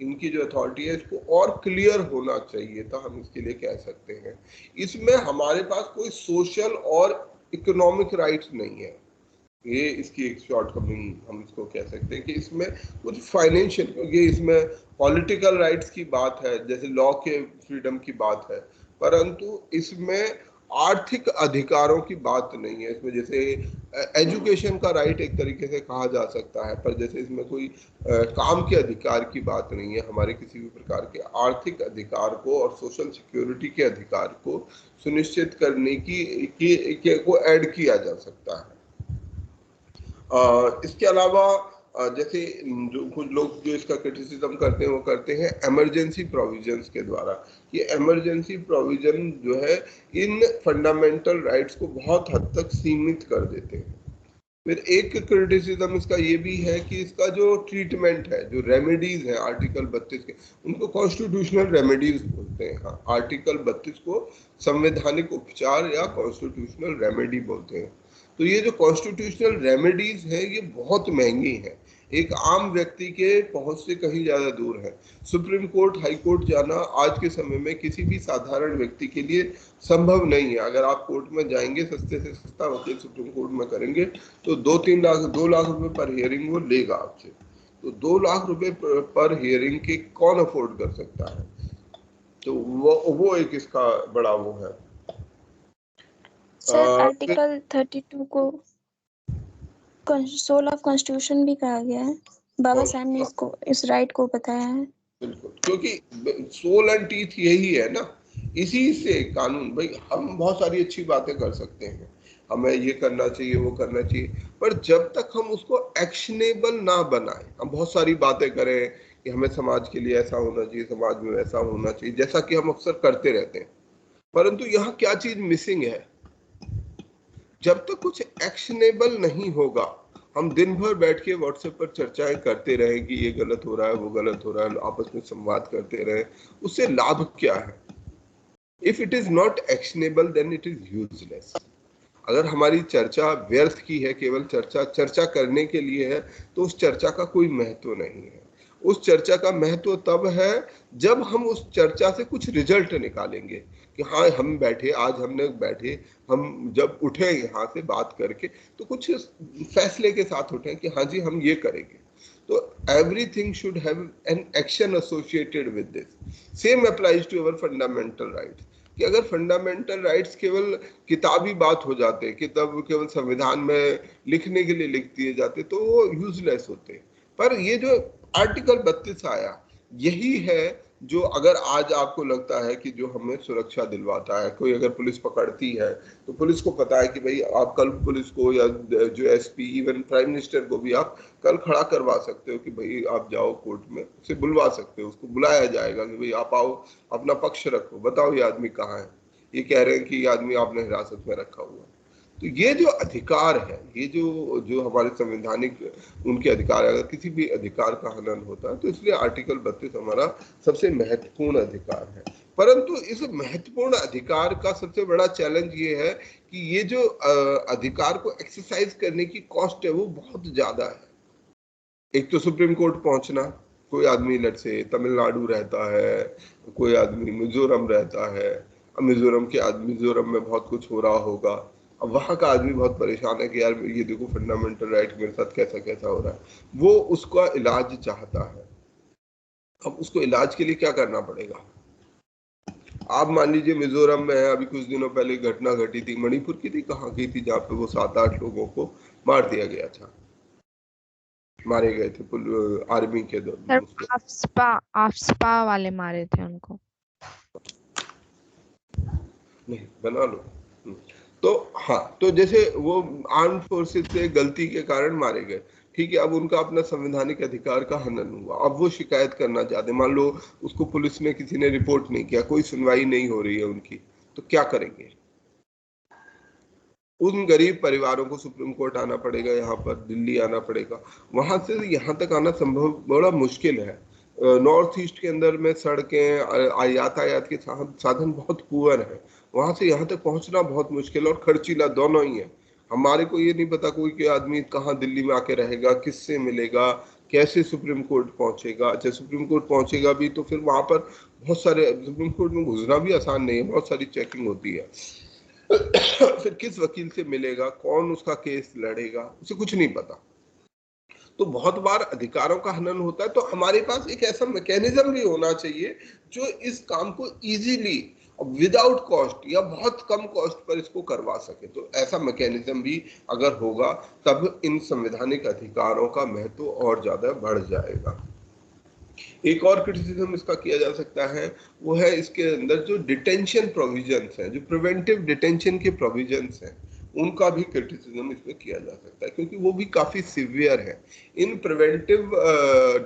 इनकी जो अथॉरिटी है इसको और क्लियर होना चाहिए था, हम इसके लिए कह सकते हैं। इसमें हमारे पास कोई सोशल और इकोनॉमिक राइट्स नहीं है, ये इसकी एक शॉर्टकमिंग हम इसको कह सकते हैं कि इसमें कुछ फाइनेंशियल, क्योंकि इसमें पॉलिटिकल राइट्स की बात है, जैसे लॉ के फ्रीडम की बात है, परंतु इसमें आर्थिक अधिकारों की बात नहीं है। इसमें जैसे एजुकेशन का राइट एक तरीके से कहा जा सकता है, पर जैसे इसमें कोई काम के अधिकार की बात नहीं है। हमारे किसी भी प्रकार के आर्थिक अधिकार को और सोशल सिक्योरिटी के अधिकार को सुनिश्चित करने की को ऐड किया जा सकता है। इसके अलावा जैसे जो कुछ लोग जो इसका क्रिटिसिज्म करते हैं वो करते हैं इमरजेंसी प्रोविजंस के द्वारा। ये इमरजेंसी प्रोविजन जो है इन फंडामेंटल राइट्स को बहुत हद तक सीमित कर देते हैं। फिर एक क्रिटिसिज्म इसका ये भी है कि इसका जो ट्रीटमेंट है, जो रेमेडीज है आर्टिकल 32 के, उनको कॉन्स्टिट्यूशनल रेमेडीज बोलते हैं। हाँ, आर्टिकल 32 को संवैधानिक उपचार या कॉन्स्टिट्यूशनल रेमेडी बोलते हैं। तो ये जो कॉन्स्टिट्यूशनल रेमेडीज है ये बहुत महंगी है, एक आम व्यक्ति के पहुंच से कहीं ज्यादा दूर है। सुप्रीम कोर्ट, हाई कोर्ट जाना आज के समय में किसी भी साधारण व्यक्ति के लिए संभव नहीं है। अगर आप कोर्ट में जाएंगे, सस्ते से सस्ता वकील सुप्रीम कोर्ट में करेंगे तो 2 लाख रुपए पर हियरिंग वो लेगा आपसे। तो 2 लाख रुपए पर हियरिंग के कौन अफोर्ड कर सकता है? तो वो एक इसका बड़ा वो है। सर आर्टिकल 32 को सोल ऑफ कॉन्स्टिट्यूशन भी कहा गया है। बाबा साहब ने इसको, इस राइट को बताया है। बिल्कुल, क्योंकि सोल एंड टीथ यही है ना, इसी से कानून। भाई हम बहुत सारी अच्छी बातें कर सकते हैं, हमें ये करना चाहिए, वो करना चाहिए, पर जब तक हम उसको एक्शनेबल ना बनाएं, हम बहुत सारी बातें करें कि हमें समाज के लिए ऐसा होना चाहिए, समाज में वैसा होना चाहिए, जैसा कि हम अक्सर करते रहते हैं, परंतु यहाँ क्या चीज मिसिंग है? जब तक कुछ एक्शनेबल नहीं होगा, हम दिन भर बैठ के व्हाट्सएप पर चर्चाएं करते रहें कि ये गलत हो रहा है, वो गलत हो रहा है, आपस में संवाद करते रहें, उससे लाभ क्या है? If it is not actionable then it is useless. अगर हमारी चर्चा व्यर्थ की है, केवल चर्चा करने के लिए है, तो उस चर्चा का कोई महत्व नहीं है। उस चर्चा का महत्व तब है जब हम उस चर्चा से कुछ रिजल्ट निकालेंगे कि हाँ, हम बैठे, आज हमने बैठे, हम जब उठे यहाँ से बात करके तो कुछ फैसले के साथ उठे कि हाँ जी हम ये करेंगे। तो everything should have an action associated with this. Same applies to our fundamental rights, कि अगर फंडामेंटल राइट्स केवल किताबी बात हो जाते, किताब केवल संविधान में लिखने के लिए लिख दिए जाते, तो वो यूजलेस होते। पर ये जो आर्टिकल 32 आया, यही है जो अगर आज आपको लगता है कि जो हमें सुरक्षा दिलवाता है। कोई अगर पुलिस पकड़ती है तो पुलिस को पता है कि भाई आप कल पुलिस को या जो एसपी, इवन प्राइम मिनिस्टर को भी आप कल खड़ा करवा सकते हो कि भाई आप जाओ कोर्ट में, उसे बुलवा सकते हो, उसको बुलाया जाएगा कि भाई आप आओ, अपना पक्ष रखो, बताओ ये आदमी कहाँ है, ये कह रहे हैं कि ये आदमी आपने हिरासत में रखा हुआ। तो ये जो अधिकार है, ये जो हमारे संवैधानिक उनके अधिकार है, अगर किसी भी अधिकार का हनन होता है तो इसलिए आर्टिकल 32 हमारा सबसे महत्वपूर्ण अधिकार है। परंतु इस महत्वपूर्ण अधिकार का सबसे बड़ा चैलेंज ये है कि ये जो अधिकार को एक्सरसाइज करने की कॉस्ट है वो बहुत ज्यादा है। एक तो सुप्रीम कोर्ट पहुंचना, कोई आदमी लट से तमिलनाडु रहता है, कोई आदमी मिजोरम रहता है, मिजोरम में बहुत कुछ हो रहा होगा, अब वहां का आदमी बहुत परेशान है कि यार ये देखो फंडामेंटल राइट मेरे साथ कैसा कैसा हो रहा है, वो उसका इलाज चाहता है। अब उसको इलाज के लिए क्या करना पड़ेगा? आप मान लीजिए मिजोरम में है, अभी कुछ दिनों पहले घटना घटी थी, मणिपुर की थी, कहाँ की थी, जहाँ पे वो 7-8 लोगों को मार दिया गया था। मारे गए थे आर्मी के सर आफ्सपा वाले मारे थे उनको। नहीं बना लो। तो हाँ, तो जैसे वो आर्म फोर्सेस से गलती के कारण मारे गए, ठीक है, अब उनका अपना संवैधानिक अधिकार का हनन हुआ, अब वो शिकायत करना चाहते, मान लो उसको पुलिस ने, किसी ने रिपोर्ट नहीं किया, कोई सुनवाई नहीं हो रही है उनकी, तो क्या करेंगे? उन गरीब परिवारों को सुप्रीम कोर्ट आना पड़ेगा, यहाँ पर दिल्ली आना पड़ेगा, वहां से यहाँ तक आना संभव बड़ा मुश्किल है। नॉर्थ ईस्ट के अंदर में सड़कें, यातायात के साधन बहुत पुअर है, वहां से यहाँ तक पहुंचना बहुत मुश्किल और खर्चीला दोनों ही है। हमारे को ये नहीं पता कोई के आदमी कहाँ दिल्ली में आके रहेगा, किससे मिलेगा, कैसे सुप्रीम कोर्ट पहुंचेगा। अच्छा, सुप्रीम कोर्ट पहुंचेगा भी तो फिर वहां पर बहुत सारे, सुप्रीम कोर्ट में घुसना भी आसान नहीं है, बहुत सारी चेकिंग होती है। फिर किस वकील से मिलेगा, कौन उसका केस लड़ेगा, उसे कुछ नहीं पता। तो बहुत बार अधिकारों का हनन होता है। तो हमारे पास एक ऐसा मैकेनिज्म भी होना चाहिए जो इस काम को इजीली विदाउट कॉस्ट या बहुत कम कॉस्ट पर इसको करवा सके। तो ऐसा मैकेनिज्म भी अगर होगा तब इन संवैधानिक अधिकारों का महत्व और ज्यादा बढ़ जाएगा। एक और क्रिटिसिज्म इसका किया जा सकता है, वो है इसके अंदर जो डिटेंशन प्रोविजंस हैं, जो प्रिवेंटिव डिटेंशन के प्रोविजंस हैं, उनका भी क्रिटिसिज्म इसमें किया जा सकता है, क्योंकि वो भी काफी सिवियर है। इन प्रिवेंटिव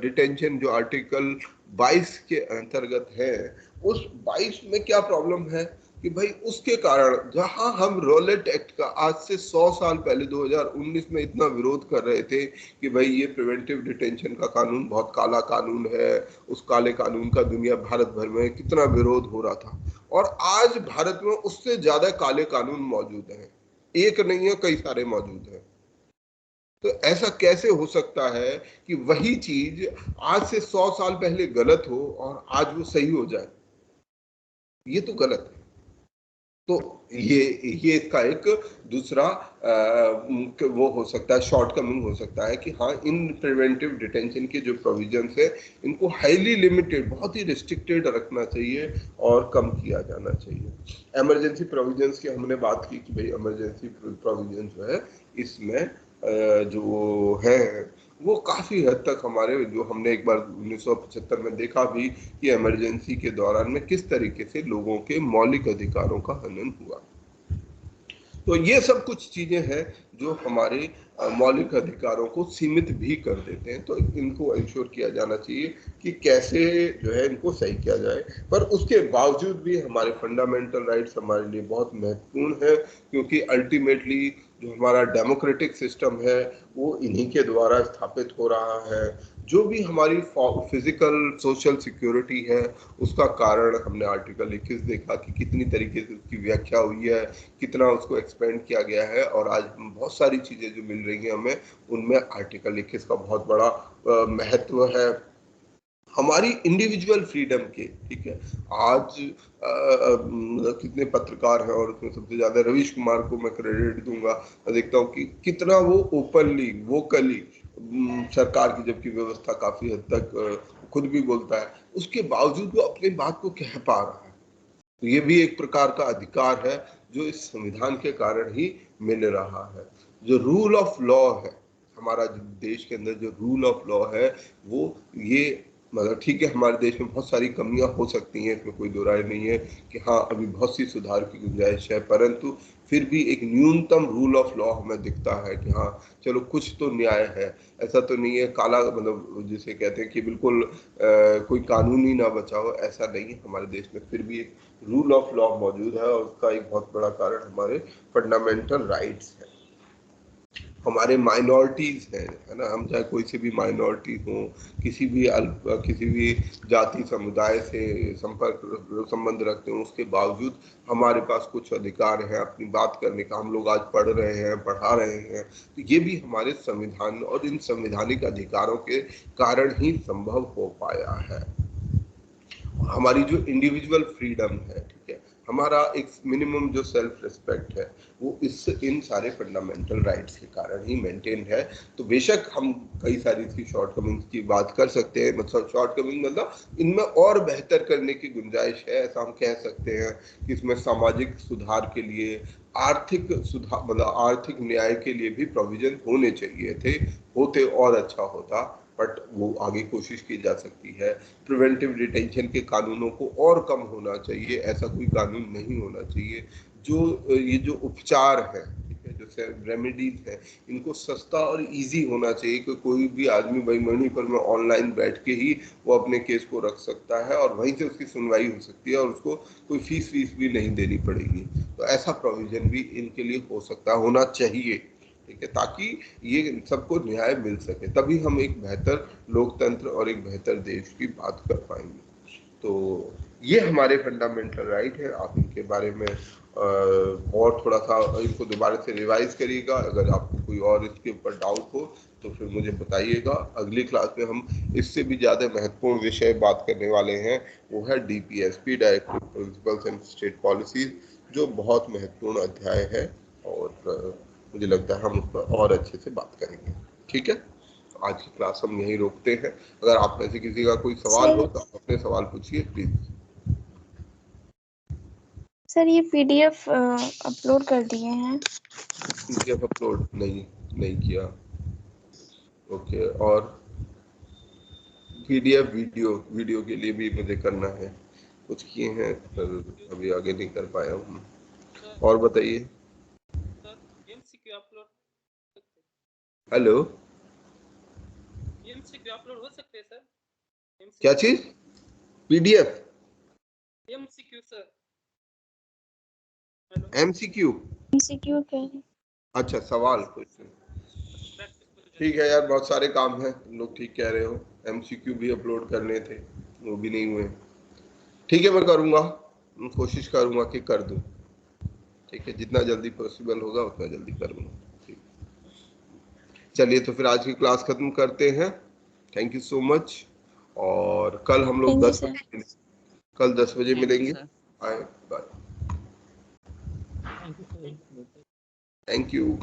डिटेंशन जो आर्टिकल 22 के अंतर्गत है, उस 22 में क्या प्रॉब्लम है कि भाई उसके कारण जहां हम रॉलेट एक्ट का आज से 100 साल पहले 2019 में इतना विरोध कर रहे थे कि भाई ये प्रिवेंटिव डिटेंशन का कानून बहुत काला कानून है, उस काले कानून का दुनिया भारत भर में कितना विरोध हो रहा था, और आज भारत में उससे ज्यादा काले कानून मौजूद हैं, एक नहीं है, कई सारे मौजूद हैं। तो ऐसा कैसे हो सकता है कि वही चीज आज से 100 साल पहले गलत हो और आज वो सही हो जाए? ये तो गलत है। तो ये इसका एक दूसरा वो हो सकता है, शॉर्टकमिंग हो सकता है कि हाँ, इन प्रिवेंटिव डिटेंशन के जो प्रोविजंस है इनको हाईली लिमिटेड, बहुत ही रिस्ट्रिक्टेड रखना चाहिए और कम किया जाना चाहिए। इमरजेंसी प्रोविजंस की हमने बात की कि भाई इमरजेंसी प्रोविजन जो है इसमें जो है वो काफी हद तक हमारे, जो हमने एक बार 1975 में देखा भी कि इमरजेंसी के दौरान में किस तरीके से लोगों के मौलिक अधिकारों का हनन हुआ। तो ये सब कुछ चीजें हैं जो हमारे मौलिक अधिकारों को सीमित भी कर देते हैं। तो इनको इंश्योर किया जाना चाहिए कि कैसे जो है इनको सही किया जाए। पर उसके बावजूद भी हमारे फंडामेंटल राइट्स हमारे लिए बहुत महत्वपूर्ण है, क्योंकि अल्टीमेटली जो हमारा डेमोक्रेटिक सिस्टम है वो इन्हीं के द्वारा स्थापित हो रहा है। जो भी हमारी फिजिकल सोशल सिक्योरिटी है उसका कारण हमने आर्टिकल 21 देखा कि कितनी तरीके से उसकी व्याख्या हुई है, कितना उसको एक्सपेंड किया गया है, और आज बहुत सारी चीजें जो मिल रही हैं हमें, उनमें आर्टिकल 21 का बहुत बड़ा महत्व है हमारी इंडिविजुअल फ्रीडम के। ठीक है, आज कितने पत्रकार हैं और उसमें सबसे ज्यादा रवीश कुमार को मैं क्रेडिट दूंगा। मैं देखता हूँ कि कितना वो ओपनली वोकली सरकार की जबकि व्यवस्था काफी हद तक खुद भी बोलता है, उसके बावजूद वो अपनी बात को कह पा रहा है। तो ये भी एक प्रकार का अधिकार है जो इस संविधान के कारण ही मिल रहा है। जो रूल ऑफ लॉ है हमारा, जो देश के अंदर जो रूल ऑफ लॉ है वो ये मतलब ठीक है, हमारे देश में बहुत सारी कमियां हो सकती हैं, इसमें कोई दो राय नहीं है कि हाँ अभी बहुत सी सुधार की गुंजाइश है, परंतु फिर भी एक न्यूनतम रूल ऑफ लॉ हमें दिखता है कि हाँ चलो कुछ तो न्याय है। ऐसा तो नहीं है काला, मतलब जिसे कहते हैं कि बिल्कुल कोई कानून ही ना बचा हो, ऐसा नहीं है। हमारे देश में फिर भी एक रूल ऑफ लॉ मौजूद है और उसका एक बहुत बड़ा कारण हमारे फंडामेंटल राइट्स है, हमारे माइनॉरिटीज हैं, है ना। हम चाहे कोई से भी माइनॉरिटी हो, किसी भी जाति समुदाय से संबंध रखते हो, उसके बावजूद हमारे पास कुछ अधिकार है अपनी बात करने का। हम लोग आज पढ़ रहे हैं, पढ़ा रहे हैं, तो ये भी हमारे संविधान और इन संवैधानिक अधिकारों के कारण ही संभव हो पाया है। हमारी जो इंडिविजुअल फ्रीडम है, ठीक है, हमारा एक मिनिमम जो सेल्फ रिस्पेक्ट है वो इन सारे फंडामेंटल राइट्स के कारण ही मेंटेन है। तो बेशक हम कई सारी इसकी शॉर्टकमिंग्स की बात कर सकते हैं, मतलब शॉर्टकमिंग मतलब इनमें और बेहतर करने की गुंजाइश है, ऐसा हम कह सकते हैं कि इसमें सामाजिक सुधार के लिए, आर्थिक सुधार मतलब आर्थिक न्याय के लिए भी प्रोविजन होने चाहिए थे, होते और अच्छा होता, बट वो आगे कोशिश की जा सकती है। प्रिवेंटिव डिटेंशन के कानूनों को और कम होना चाहिए, ऐसा कोई कानून नहीं होना चाहिए। जो ये जो उपचार है, ठीक है, जो रेमेडीज है, इनको सस्ता और इजी होना चाहिए कि कोई भी आदमी भाई मणिपुर में ऑनलाइन बैठ के ही वो अपने केस को रख सकता है और वहीं से उसकी सुनवाई हो सकती है और उसको कोई फीस भी नहीं देनी पड़ेगी। तो ऐसा प्रोविजन भी इनके लिए हो सकता है, होना चाहिए, ठीक है, ताकि ये सबको न्याय मिल सके, तभी हम एक बेहतर लोकतंत्र और एक बेहतर देश की बात कर पाएंगे। तो ये हमारे फंडामेंटल राइट है। आप इनके बारे में और थोड़ा सा इनको दोबारा से रिवाइज करिएगा। अगर आपको कोई और इसके ऊपर डाउट हो तो फिर मुझे बताइएगा। अगली क्लास में हम इससे भी ज़्यादा महत्वपूर्ण विषय बात करने वाले हैं, वो है DPSP, directive principles and state policies, जो बहुत महत्वपूर्ण अध्याय है और मुझे लगता है हम उस पर और अच्छे से बात करेंगे। ठीक है, आज की क्लास हम यहीं रोकते हैं। अगर आप में से किसी का कोई सवाल हो तो आप अपने सवाल पूछिए प्लीज। सर ये PDF अपलोड कर दिए हैं? PDF अपलोड नहीं किया। ओके, और PDF वीडियो के लिए भी मुझे करना है, कुछ किए हैं पर अभी आगे नहीं कर पाया हूँ। और बताइए। MCQ upload, hello, MCQ upload हो सकते हैं सर? क्या चीज? PDF MCQ sir. MCQ क्या है? अच्छा, सवाल क्वेश्चन। ठीक है यार, बहुत सारे काम हैं, तुम लोग ठीक कह रहे हो। MCQ भी अपलोड करने थे, वो भी नहीं हुए। ठीक है, मैं करूँगा, कोशिश करूँगा कि कर दूँ। ठीक है, जितना जल्दी पॉसिबल होगा उतना जल्दी करूँगा। ठीक, चलिए तो फिर आज की क्लास खत्म करते हैं। Thank you so much. और कल हम लोग 10 बजे मिलेंगे। Bye bye. Thank you. Thank you.